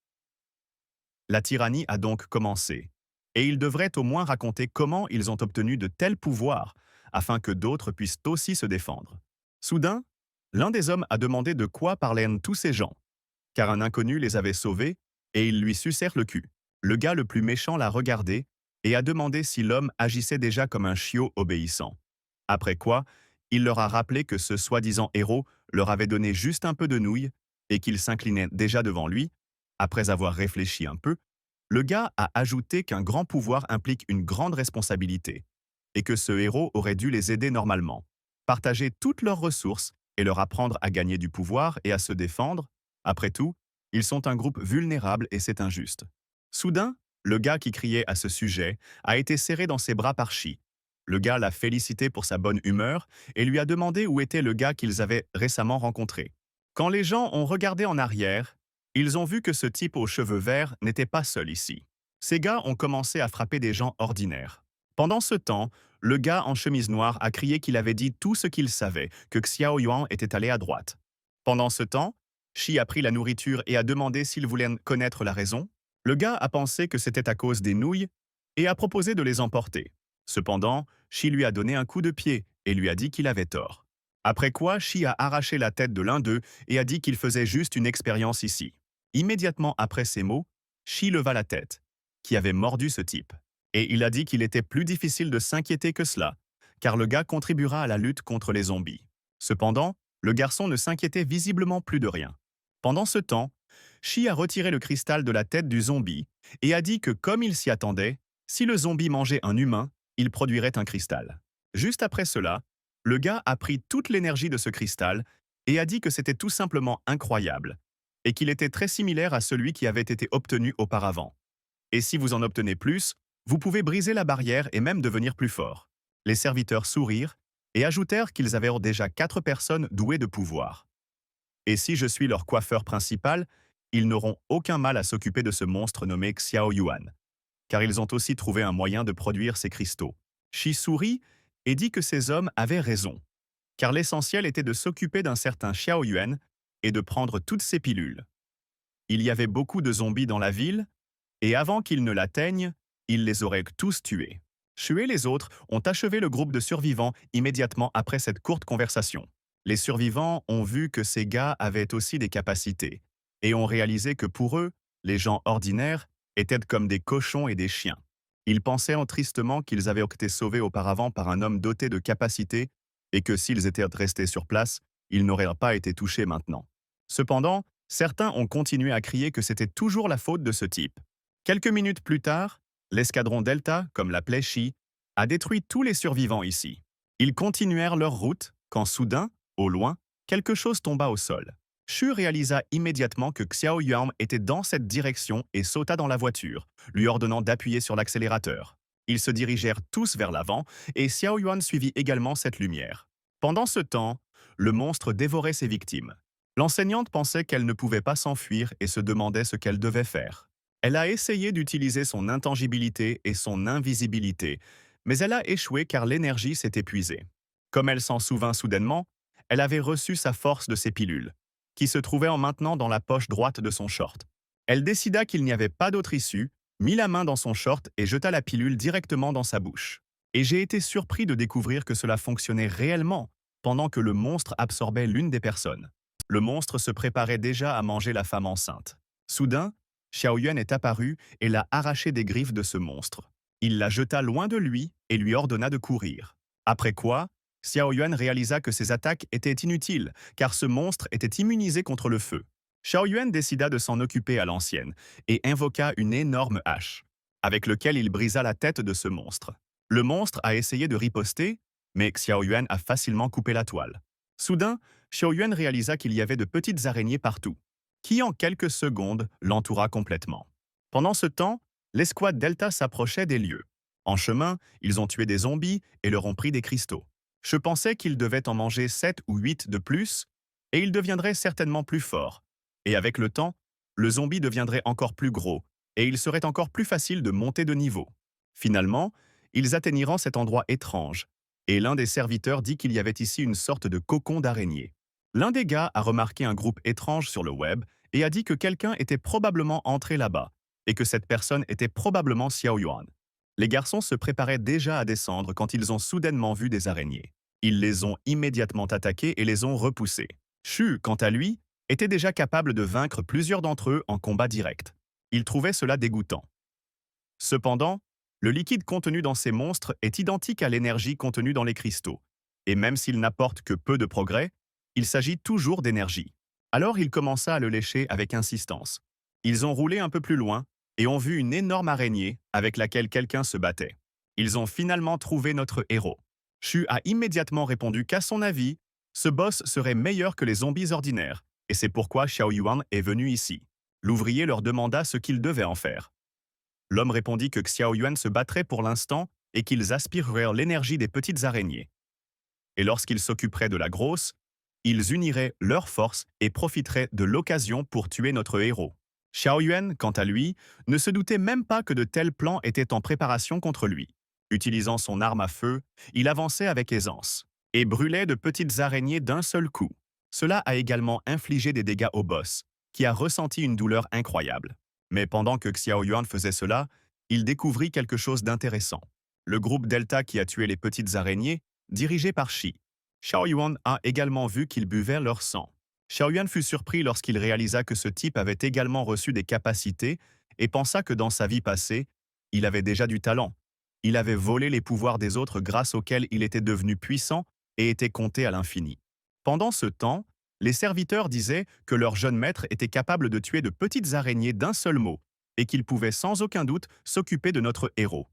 La tyrannie a donc commencé, et ils devraient au moins raconter comment ils ont obtenu de tels pouvoirs, afin que d'autres puissent aussi se défendre. Soudain, l'un des hommes a demandé de quoi parlaient tous ces gens, car un inconnu les avait sauvés, et ils lui sucèrent le cul. Le gars le plus méchant l'a regardé et a demandé si l'homme agissait déjà comme un chiot obéissant. Après quoi, il leur a rappelé que ce soi-disant héros leur avait donné juste un peu de nouilles et qu'il s'inclinait déjà devant lui. Après avoir réfléchi un peu, le gars a ajouté qu'un grand pouvoir implique une grande responsabilité et que ce héros aurait dû les aider normalement, partager toutes leurs ressources et leur apprendre à gagner du pouvoir et à se défendre. Après tout, ils sont un groupe vulnérable et c'est injuste. Soudain, le gars qui criait à ce sujet a été serré dans ses bras par Shi. Le gars l'a félicité pour sa bonne humeur et lui a demandé où était le gars qu'ils avaient récemment rencontré. Quand les gens ont regardé en arrière, ils ont vu que ce type aux cheveux verts n'était pas seul ici. Ces gars ont commencé à frapper des gens ordinaires. Pendant ce temps, le gars en chemise noire a crié qu'il avait dit tout ce qu'il savait, que Xiao Yuan était allé à droite. Pendant ce temps, Shi a pris la nourriture et a demandé s'il voulait connaître la raison. Le gars a pensé que c'était à cause des nouilles et a proposé de les emporter. Cependant, Shi lui a donné un coup de pied et lui a dit qu'il avait tort. Après quoi, Shi a arraché la tête de l'un d'eux et a dit qu'il faisait juste une expérience ici. Immédiatement après ces mots, Shi leva la tête, qui avait mordu ce type. Et il a dit qu'il était plus difficile de s'inquiéter que cela, car le gars contribuera à la lutte contre les zombies. Cependant, le garçon ne s'inquiétait visiblement plus de rien. Pendant ce temps, Shi a retiré le cristal de la tête du zombie et a dit que comme il s'y attendait, si le zombie mangeait un humain, il produirait un cristal. Juste après cela, le gars a pris toute l'énergie de ce cristal et a dit que c'était tout simplement incroyable et qu'il était très similaire à celui qui avait été obtenu auparavant. Et si vous en obtenez plus, vous pouvez briser la barrière et même devenir plus fort. Les serviteurs sourirent et ajoutèrent qu'ils avaient déjà 4 personnes douées de pouvoir. Et si je suis leur coiffeur principal, ils n'auront aucun mal à s'occuper de ce monstre nommé Xiao Yuan, car ils ont aussi trouvé un moyen de produire ces cristaux. Shi sourit et dit que ces hommes avaient raison, car l'essentiel était de s'occuper d'un certain Xiao Yuan et de prendre toutes ces pilules. Il y avait beaucoup de zombies dans la ville, et avant qu'ils ne l'atteignent, il les aurait tous tués. Shu et les autres ont achevé le groupe de survivants immédiatement après cette courte conversation. Les survivants ont vu que ces gars avaient aussi des capacités, et ont réalisé que pour eux, les gens ordinaires étaient comme des cochons et des chiens. Ils pensaient tristement qu'ils avaient été sauvés auparavant par un homme doté de capacités, et que s'ils étaient restés sur place, ils n'auraient pas été touchés maintenant. Cependant, certains ont continué à crier que c'était toujours la faute de ce type. Quelques minutes plus tard, l'escadron Delta, comme l'appelait Shi, a détruit tous les survivants ici. Ils continuèrent leur route quand soudain, au loin, quelque chose tomba au sol. Shu réalisa immédiatement que Xiao Yuan était dans cette direction et sauta dans la voiture, lui ordonnant d'appuyer sur l'accélérateur. Ils se dirigèrent tous vers l'avant et Xiao Yuan suivit également cette lumière. Pendant ce temps, le monstre dévorait ses victimes. L'enseignante pensait qu'elle ne pouvait pas s'enfuir et se demandait ce qu'elle devait faire. Elle a essayé d'utiliser son intangibilité et son invisibilité, mais elle a échoué car l'énergie s'est épuisée. Comme elle s'en souvint soudainement, elle avait reçu sa force de ses pilules, qui se trouvait en maintenant dans la poche droite de son short. Elle décida qu'il n'y avait pas d'autre issue, mit la main dans son short et jeta la pilule directement dans sa bouche. Et j'ai été surpris de découvrir que cela fonctionnait réellement pendant que le monstre absorbait l'une des personnes. Le monstre se préparait déjà à manger la femme enceinte. Soudain, Xiao Yuan est apparu et l'a arraché des griffes de ce monstre. Il la jeta loin de lui et lui ordonna de courir. Après quoi, Xiao Yuan réalisa que ses attaques étaient inutiles, car ce monstre était immunisé contre le feu. Xiao Yuan décida de s'en occuper à l'ancienne et invoqua une énorme hache, avec lequel il brisa la tête de ce monstre. Le monstre a essayé de riposter, mais Xiao Yuan a facilement coupé la toile. Soudain, Xiao Yuan réalisa qu'il y avait de petites araignées partout, qui en quelques secondes l'entoura complètement. Pendant ce temps, l'escouade Delta s'approchait des lieux. En chemin, ils ont tué des zombies et leur ont pris des cristaux. Je pensais qu'ils devaient en manger 7 ou 8 de plus, et ils deviendraient certainement plus forts. Et avec le temps, le zombie deviendrait encore plus gros, et il serait encore plus facile de monter de niveau. Finalement, ils atteigniront cet endroit étrange, et l'un des serviteurs dit qu'il y avait ici une sorte de cocon d'araignée. L'un des gars a remarqué un groupe étrange sur le web et a dit que quelqu'un était probablement entré là-bas, et que cette personne était probablement Xiao Yuan. Les garçons se préparaient déjà à descendre quand ils ont soudainement vu des araignées. Ils les ont immédiatement attaqués et les ont repoussés. Shu, quant à lui, était déjà capable de vaincre plusieurs d'entre eux en combat direct. Il trouvait cela dégoûtant. Cependant, le liquide contenu dans ces monstres est identique à l'énergie contenue dans les cristaux, et même s'il n'apporte que peu de progrès, il s'agit toujours d'énergie. Alors il commença à le lécher avec insistance. Ils ont roulé un peu plus loin et ont vu une énorme araignée avec laquelle quelqu'un se battait. Ils ont finalement trouvé notre héros. Shu a immédiatement répondu qu'à son avis, ce boss serait meilleur que les zombies ordinaires, et c'est pourquoi Xiao Yuan est venu ici. L'ouvrier leur demanda ce qu'ils devaient en faire. L'homme répondit que Xiao Yuan se battrait pour l'instant et qu'ils aspireraient l'énergie des petites araignées. Et lorsqu'ils s'occuperaient de la grosse, ils uniraient leurs forces et profiteraient de l'occasion pour tuer notre héros. Xiao Yuan, quant à lui, ne se doutait même pas que de tels plans étaient en préparation contre lui. Utilisant son arme à feu, il avançait avec aisance et brûlait de petites araignées d'un seul coup. Cela a également infligé des dégâts au boss, qui a ressenti une douleur incroyable. Mais pendant que Xiao Yuan faisait cela, il découvrit quelque chose d'intéressant. Le groupe Delta qui a tué les petites araignées, dirigé par Shi. Xiao Yuan a également vu qu'ils buvaient leur sang. Xiao Yuan fut surpris lorsqu'il réalisa que ce type avait également reçu des capacités et pensa que dans sa vie passée, il avait déjà du talent. Il avait volé les pouvoirs des autres grâce auxquels il était devenu puissant et était compté à l'infini. Pendant ce temps, les serviteurs disaient que leur jeune maître était capable de tuer de petites araignées d'un seul mot et qu'il pouvait sans aucun doute s'occuper de notre héros.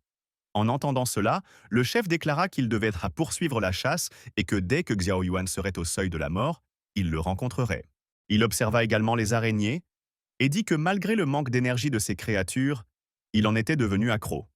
En entendant cela, le chef déclara qu'il devait être à poursuivre la chasse et que dès que Xiao Yuan serait au seuil de la mort, il le rencontrerait. Il observa également les araignées et dit que malgré le manque d'énergie de ces créatures, il en était devenu accro.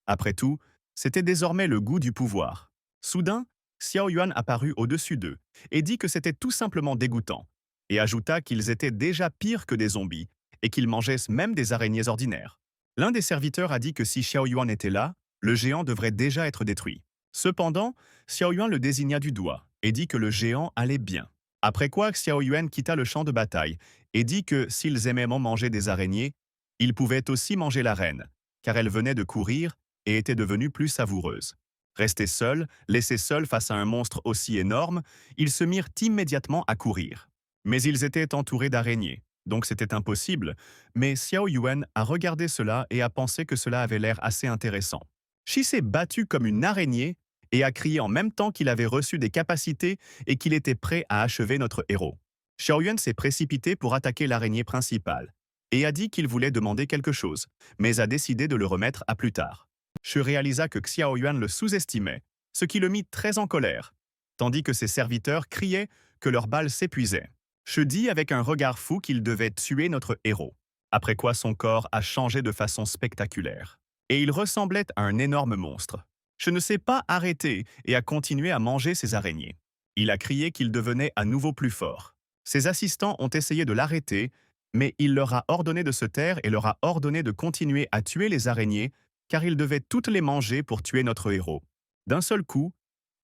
Après tout, c'était désormais le goût du pouvoir. Soudain, Xiao Yuan apparut au-dessus d'eux et dit que c'était tout simplement dégoûtant, et ajouta qu'ils étaient déjà pires que des zombies et qu'ils mangeaient même des araignées ordinaires. L'un des serviteurs a dit que si Xiao Yuan était là, le géant devrait déjà être détruit. Cependant, Xiao Yuan le désigna du doigt et dit que le géant allait bien. Après quoi, Xiao Yuan quitta le champ de bataille et dit que s'ils aimaient manger des araignées, ils pouvaient aussi manger la reine, car elle venait de courir et était devenue plus savoureuse. Restés seuls, laissés seuls face à un monstre aussi énorme, ils se mirent immédiatement à courir. Mais ils étaient entourés d'araignées, donc c'était impossible, mais Xiao Yuan a regardé cela et a pensé que cela avait l'air assez intéressant. Shi s'est battu comme une araignée et a crié en même temps qu'il avait reçu des capacités et qu'il était prêt à achever notre héros. Xiao Yuan s'est précipité pour attaquer l'araignée principale et a dit qu'il voulait demander quelque chose, mais a décidé de le remettre à plus tard. Shi réalisa que Xiao Yuan le sous-estimait, ce qui le mit très en colère, tandis que ses serviteurs criaient que leurs balles s'épuisaient. Shi dit avec un regard fou qu'il devait tuer notre héros, après quoi son corps a changé de façon spectaculaire. Et il ressemblait à un énorme monstre. Je ne s'est pas arrêté et a continué à manger ses araignées. Il a crié qu'il devenait à nouveau plus fort. Ses assistants ont essayé de l'arrêter, mais il leur a ordonné de se taire et leur a ordonné de continuer à tuer les araignées, car il devait toutes les manger pour tuer notre héros. D'un seul coup,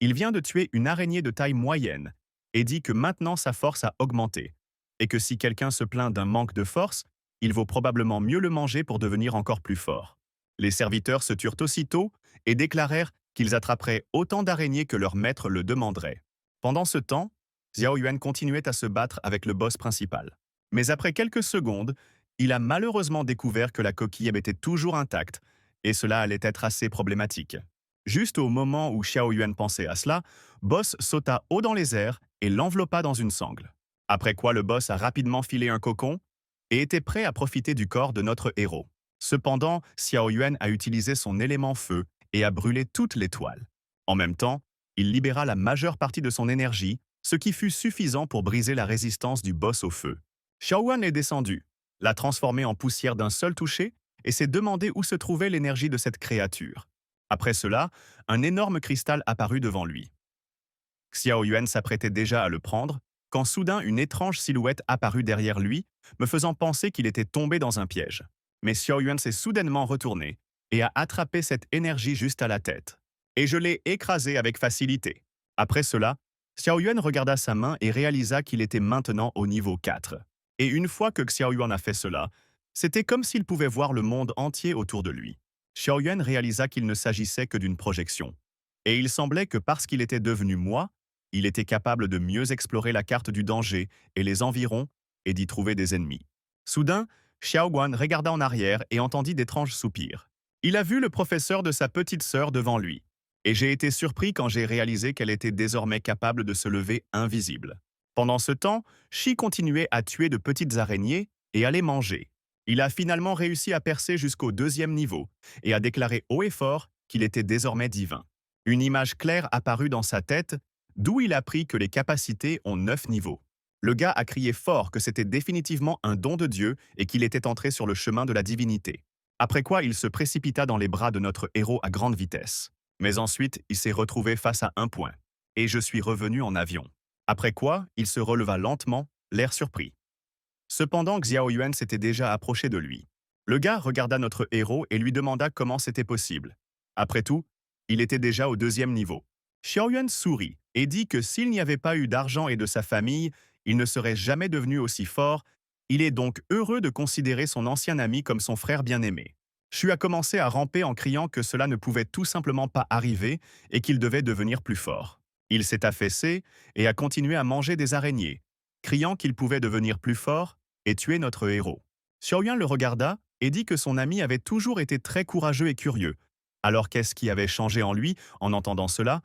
il vient de tuer une araignée de taille moyenne et dit que maintenant sa force a augmenté, et que si quelqu'un se plaint d'un manque de force, il vaut probablement mieux le manger pour devenir encore plus fort. Les serviteurs se turent aussitôt et déclarèrent qu'ils attraperaient autant d'araignées que leur maître le demanderait. Pendant ce temps, Xiao Yuan continuait à se battre avec le boss principal. Mais après quelques secondes, il a malheureusement découvert que la coquille était toujours intacte, et cela allait être assez problématique. Juste au moment où Xiao Yuan pensait à cela, Boss sauta haut dans les airs et l'enveloppa dans une sangle. Après quoi le boss a rapidement filé un cocon et était prêt à profiter du corps de notre héros. Cependant, Xiao Yuan a utilisé son élément feu et a brûlé toute l'étoile. En même temps, il libéra la majeure partie de son énergie, ce qui fut suffisant pour briser la résistance du boss au feu. Xiao Yuan est descendu, l'a transformé en poussière d'un seul toucher et s'est demandé où se trouvait l'énergie de cette créature. Après cela, un énorme cristal apparut devant lui. Xiao Yuan s'apprêtait déjà à le prendre, quand soudain une étrange silhouette apparut derrière lui, me faisant penser qu'il était tombé dans un piège. Mais Xiao Yuan s'est soudainement retourné et a attrapé cette énergie juste à la tête. Et je l'ai écrasé avec facilité. Après cela, Xiao Yuan regarda sa main et réalisa qu'il était maintenant au niveau 4. Et une fois que Xiao Yuan a fait cela, c'était comme s'il pouvait voir le monde entier autour de lui. Xiao Yuan réalisa qu'il ne s'agissait que d'une projection. Et il semblait que parce qu'il était devenu moi, il était capable de mieux explorer la carte du danger et les environs et d'y trouver des ennemis. Soudain, Xiao Guan regarda en arrière et entendit d'étranges soupirs. Il a vu le professeur de sa petite sœur devant lui. Et j'ai été surpris quand j'ai réalisé qu'elle était désormais capable de se lever invisible. Pendant ce temps, Shi continuait à tuer de petites araignées et à les manger. Il a finalement réussi à percer jusqu'au 2e niveau et a déclaré haut et fort qu'il était désormais divin. Une image claire apparut dans sa tête, d'où il apprit que les capacités ont 9 niveaux. Le gars a crié fort que c'était définitivement un don de Dieu et qu'il était entré sur le chemin de la divinité. Après quoi, il se précipita dans les bras de notre héros à grande vitesse. Mais ensuite, il s'est retrouvé face à un point. Et je suis revenu en avion. Après quoi, il se releva lentement, l'air surpris. Cependant, Xiao Yuan s'était déjà approché de lui. Le gars regarda notre héros et lui demanda comment c'était possible. Après tout, il était déjà au 2e niveau. Xiao Yuan sourit et dit que s'il n'y avait pas eu d'argent et de sa famille, il ne serait jamais devenu aussi fort. Il est donc heureux de considérer son ancien ami comme son frère bien-aimé. Shu a commencé à ramper en criant que cela ne pouvait tout simplement pas arriver et qu'il devait devenir plus fort. Il s'est affaissé et a continué à manger des araignées, criant qu'il pouvait devenir plus fort et tuer notre héros. Xiao Yuan le regarda et dit que son ami avait toujours été très courageux et curieux. Alors qu'est-ce qui avait changé en lui en entendant cela?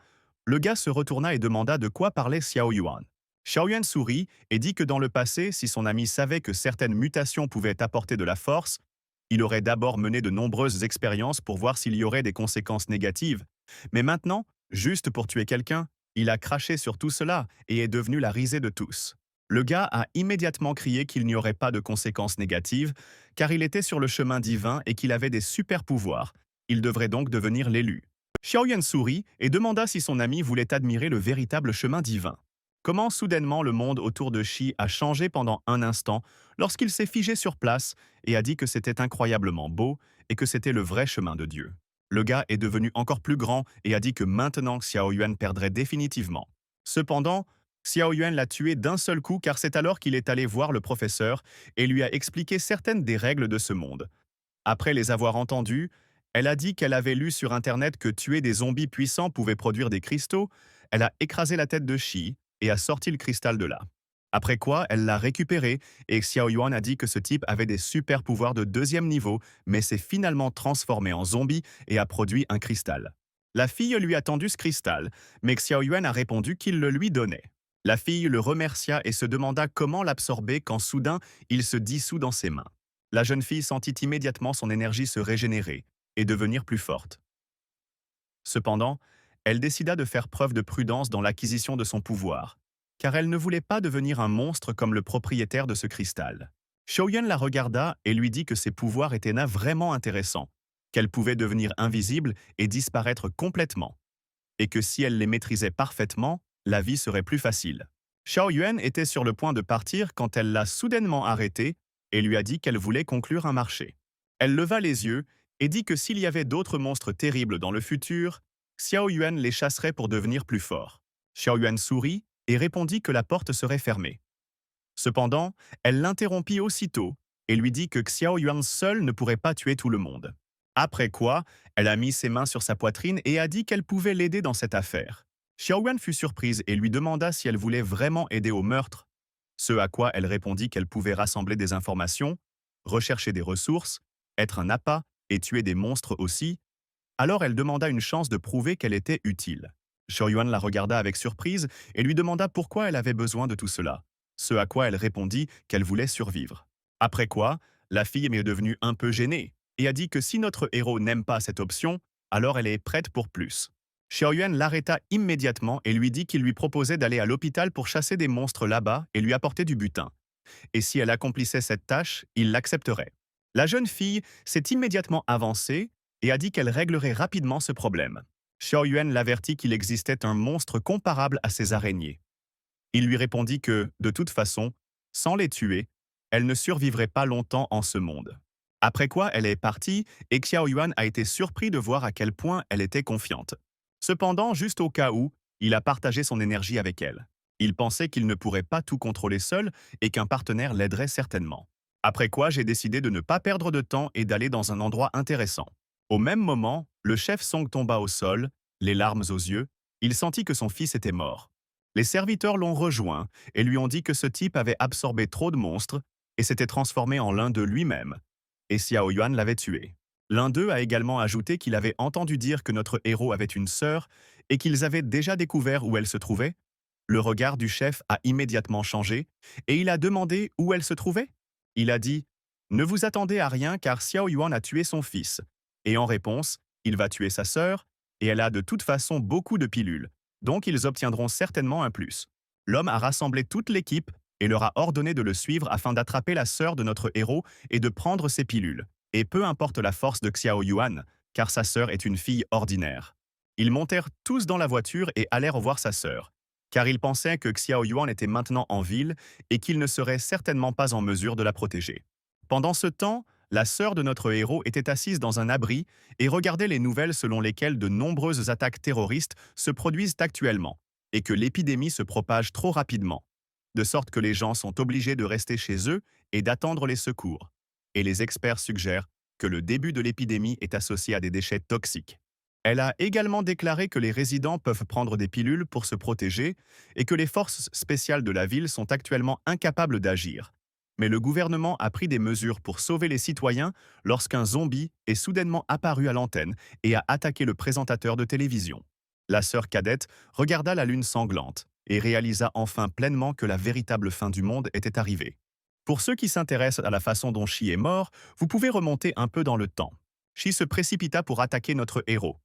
Le gars se retourna et demanda de quoi parlait Xiao Yuan. Xiao Yuan sourit et dit que dans le passé, si son ami savait que certaines mutations pouvaient apporter de la force, il aurait d'abord mené de nombreuses expériences pour voir s'il y aurait des conséquences négatives. Mais maintenant, juste pour tuer quelqu'un, il a craché sur tout cela et est devenu la risée de tous. Le gars a immédiatement crié qu'il n'y aurait pas de conséquences négatives, car il était sur le chemin divin et qu'il avait des super pouvoirs. Il devrait donc devenir l'élu. Xiao Yuan sourit et demanda si son ami voulait admirer le véritable chemin divin. Comment soudainement le monde autour de Shi a changé pendant un instant lorsqu'il s'est figé sur place et a dit que c'était incroyablement beau et que c'était le vrai chemin de Dieu. Le gars est devenu encore plus grand et a dit que maintenant Xiao Yuan perdrait définitivement. Cependant, Xiao Yuan l'a tué d'un seul coup car c'est alors qu'il est allé voir le professeur et lui a expliqué certaines des règles de ce monde. Après les avoir entendus, elle a dit qu'elle avait lu sur Internet que tuer des zombies puissants pouvait produire des cristaux. Elle a écrasé la tête de Shi et a sorti le cristal de là. Après quoi, elle l'a récupéré et Xiao Yuan a dit que ce type avait des super pouvoirs de deuxième niveau, mais s'est finalement transformé en zombie et a produit un cristal. La fille lui a tendu ce cristal, mais Xiao Yuan a répondu qu'il le lui donnait. La fille le remercia et se demanda comment l'absorber quand soudain il se dissout dans ses mains. La jeune fille sentit immédiatement son énergie se régénérer et devenir plus forte. Cependant, elle décida de faire preuve de prudence dans l'acquisition de son pouvoir, car elle ne voulait pas devenir un monstre comme le propriétaire de ce cristal. Shoyun la regarda et lui dit que ses pouvoirs étaient vraiment intéressants, qu'elle pouvait devenir invisible et disparaître complètement, et que si elle les maîtrisait parfaitement, la vie serait plus facile. Xiao Yuan était sur le point de partir quand elle l'a soudainement arrêté et lui a dit qu'elle voulait conclure un marché. Elle leva les yeux et dit que s'il y avait d'autres monstres terribles dans le futur, Xiao Yuan les chasserait pour devenir plus fort. Xiao Yuan sourit et répondit que la porte serait fermée. Cependant, elle l'interrompit aussitôt et lui dit que Xiao Yuan seul ne pourrait pas tuer tout le monde. Après quoi, elle a mis ses mains sur sa poitrine et a dit qu'elle pouvait l'aider dans cette affaire. Xiao Yuan fut surprise et lui demanda si elle voulait vraiment aider au meurtre, ce à quoi elle répondit qu'elle pouvait rassembler des informations, rechercher des ressources, être un appât et tuer des monstres aussi. Alors elle demanda une chance de prouver qu'elle était utile. Xiao Yuan la regarda avec surprise et lui demanda pourquoi elle avait besoin de tout cela, ce à quoi elle répondit qu'elle voulait survivre. Après quoi, la fille est devenue un peu gênée et a dit que si notre héros n'aime pas cette option, alors elle est prête pour plus. Xiao Yuan l'arrêta immédiatement et lui dit qu'il lui proposait d'aller à l'hôpital pour chasser des monstres là-bas et lui apporter du butin. Et si elle accomplissait cette tâche, il l'accepterait. La jeune fille s'est immédiatement avancée et a dit qu'elle réglerait rapidement ce problème. Xiao Yuan l'avertit qu'il existait un monstre comparable à ces araignées. Il lui répondit que, de toute façon, sans les tuer, elle ne survivrait pas longtemps en ce monde. Après quoi, elle est partie et Xiao Yuan a été surpris de voir à quel point elle était confiante. Cependant, juste au cas où, il a partagé son énergie avec elle. Il pensait qu'il ne pourrait pas tout contrôler seul et qu'un partenaire l'aiderait certainement. Après quoi, j'ai décidé de ne pas perdre de temps et d'aller dans un endroit intéressant. Au même moment, le chef Song tomba au sol, les larmes aux yeux. Il sentit que son fils était mort. Les serviteurs l'ont rejoint et lui ont dit que ce type avait absorbé trop de monstres et s'était transformé en l'un d'eux lui-même. Et Xiao Yuan l'avait tué. L'un d'eux a également ajouté qu'il avait entendu dire que notre héros avait une sœur et qu'ils avaient déjà découvert où elle se trouvait. Le regard du chef a immédiatement changé et il a demandé où elle se trouvait. Il a dit « Ne vous attendez à rien car Xiao Yuan a tué son fils. » Et en réponse, il va tuer sa sœur et elle a de toute façon beaucoup de pilules, donc ils obtiendront certainement un plus. L'homme a rassemblé toute l'équipe et leur a ordonné de le suivre afin d'attraper la sœur de notre héros et de prendre ses pilules. Et peu importe la force de Xiao Yuan, car sa sœur est une fille ordinaire. Ils montèrent tous dans la voiture et allèrent voir sa sœur, car ils pensaient que Xiao Yuan était maintenant en ville et qu'il ne serait certainement pas en mesure de la protéger. Pendant ce temps, la sœur de notre héros était assise dans un abri et regardait les nouvelles selon lesquelles de nombreuses attaques terroristes se produisent actuellement et que l'épidémie se propage trop rapidement, de sorte que les gens sont obligés de rester chez eux et d'attendre les secours. Et les experts suggèrent que le début de l'épidémie est associé à des déchets toxiques. Elle a également déclaré que les résidents peuvent prendre des pilules pour se protéger et que les forces spéciales de la ville sont actuellement incapables d'agir. Mais le gouvernement a pris des mesures pour sauver les citoyens lorsqu'un zombie est soudainement apparu à l'antenne et a attaqué le présentateur de télévision. La sœur cadette regarda la lune sanglante et réalisa enfin pleinement que la véritable fin du monde était arrivée. Pour ceux qui s'intéressent à la façon dont Shi est mort, vous pouvez remonter un peu dans le temps. Shi se précipita pour attaquer notre héros.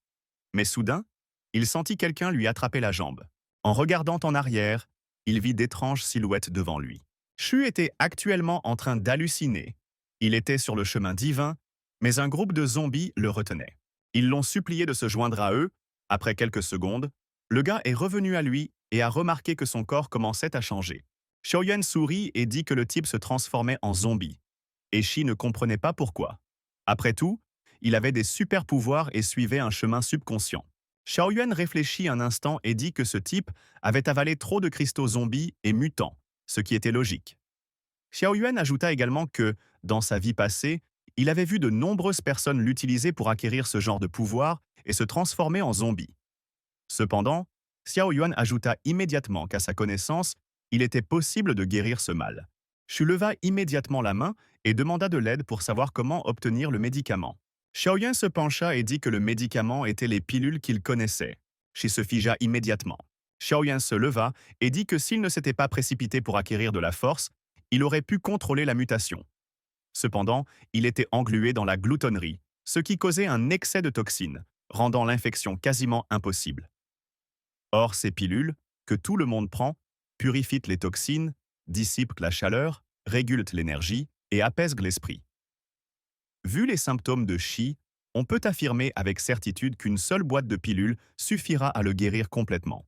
Mais soudain, il sentit quelqu'un lui attraper la jambe. En regardant en arrière, il vit d'étranges silhouettes devant lui. Shu était actuellement en train d'halluciner. Il était sur le chemin divin, mais un groupe de zombies le retenait. Ils l'ont supplié de se joindre à eux. Après quelques secondes, Le gars est revenu à lui et a remarqué que son corps commençait à changer. Xiaoyuan sourit et dit que le type se transformait en zombie. Et Shi ne comprenait pas pourquoi. Après tout, il avait des super pouvoirs et suivait un chemin subconscient. Xiaoyuan réfléchit un instant et dit que ce type avait avalé trop de cristaux zombies et mutants, ce qui était logique. Xiaoyuan ajouta également que, dans sa vie passée, il avait vu de nombreuses personnes l'utiliser pour acquérir ce genre de pouvoir et se transformer en zombie. Cependant, Xiao Yuan ajouta immédiatement qu'à sa connaissance, il était possible de guérir ce mal. Shu leva immédiatement la main et demanda de l'aide pour savoir comment obtenir le médicament. Xiaoyan se pencha et dit que le médicament était les pilules qu'il connaissait. Shi se figea immédiatement. Xiaoyan se leva et dit que s'il ne s'était pas précipité pour acquérir de la force, il aurait pu contrôler la mutation. Cependant, il était englué dans la gloutonnerie, ce qui causait un excès de toxines, rendant l'infection quasiment impossible. Or, ces pilules, que tout le monde prend, purifient les toxines, dissipent la chaleur, régulent l'énergie et apaisent l'esprit. Vu les symptômes de Shi, on peut affirmer avec certitude qu'une seule boîte de pilules suffira à le guérir complètement.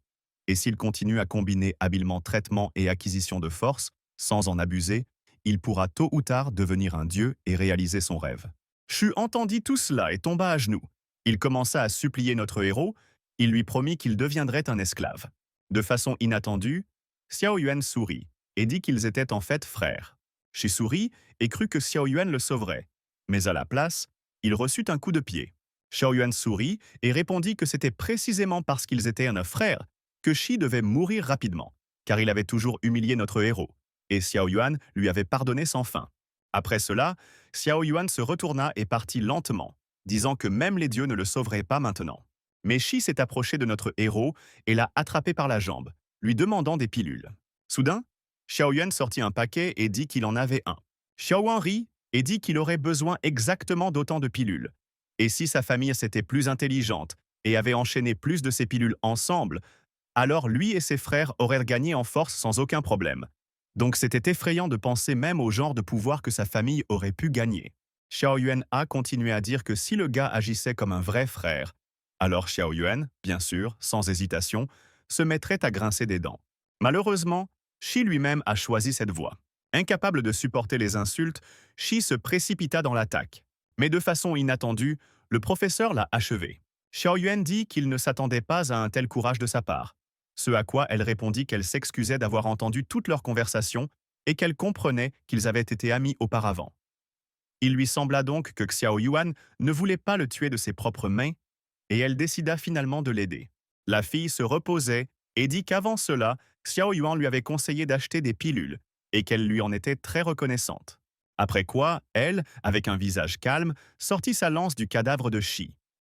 Et s'il continue à combiner habilement traitement et acquisition de force, sans en abuser, il pourra tôt ou tard devenir un dieu et réaliser son rêve. Shu entendit tout cela et tomba à genoux. Il commença à supplier notre héros. Il lui promit qu'il deviendrait un esclave. De façon inattendue, Xiao Yuan sourit et dit qu'ils étaient en fait frères. Shi sourit et crut que Xiao Yuan le sauverait. Mais à la place, il reçut un coup de pied. Xiao Yuan sourit et répondit que c'était précisément parce qu'ils étaient un frère que Shi devait mourir rapidement, car il avait toujours humilié notre héros, et Xiao Yuan lui avait pardonné sans fin. Après cela, Xiao Yuan se retourna et partit lentement, disant que même les dieux ne le sauveraient pas maintenant. Mais Shi s'est approché de notre héros et l'a attrapé par la jambe, lui demandant des pilules. Soudain, Xiao Yuan sortit un paquet et dit qu'il en avait un. Xiao Yuan rit et dit qu'il aurait besoin exactement d'autant de pilules. Et si sa famille s'était plus intelligente et avait enchaîné plus de ces pilules ensemble, alors lui et ses frères auraient gagné en force sans aucun problème. Donc c'était effrayant de penser même au genre de pouvoir que sa famille aurait pu gagner. Xiao Yuan a continué à dire que si le gars agissait comme un vrai frère, alors Xiao Yuan, bien sûr, sans hésitation, se mettrait à grincer des dents. Malheureusement, Shi lui-même a choisi cette voie. Incapable de supporter les insultes, Shi se précipita dans l'attaque. Mais de façon inattendue, le professeur l'a achevé. Xiao Yuan dit qu'il ne s'attendait pas à un tel courage de sa part. Ce à quoi elle répondit qu'elle s'excusait d'avoir entendu toute leur conversation et qu'elle comprenait qu'ils avaient été amis auparavant. Il lui sembla donc que Xiao Yuan ne voulait pas le tuer de ses propres mains et elle décida finalement de l'aider. La fille se reposait et dit qu'avant cela, Xiao Yuan lui avait conseillé d'acheter des pilules et qu'elle lui en était très reconnaissante. Après quoi, elle, avec un visage calme, sortit sa lance du cadavre de Shi.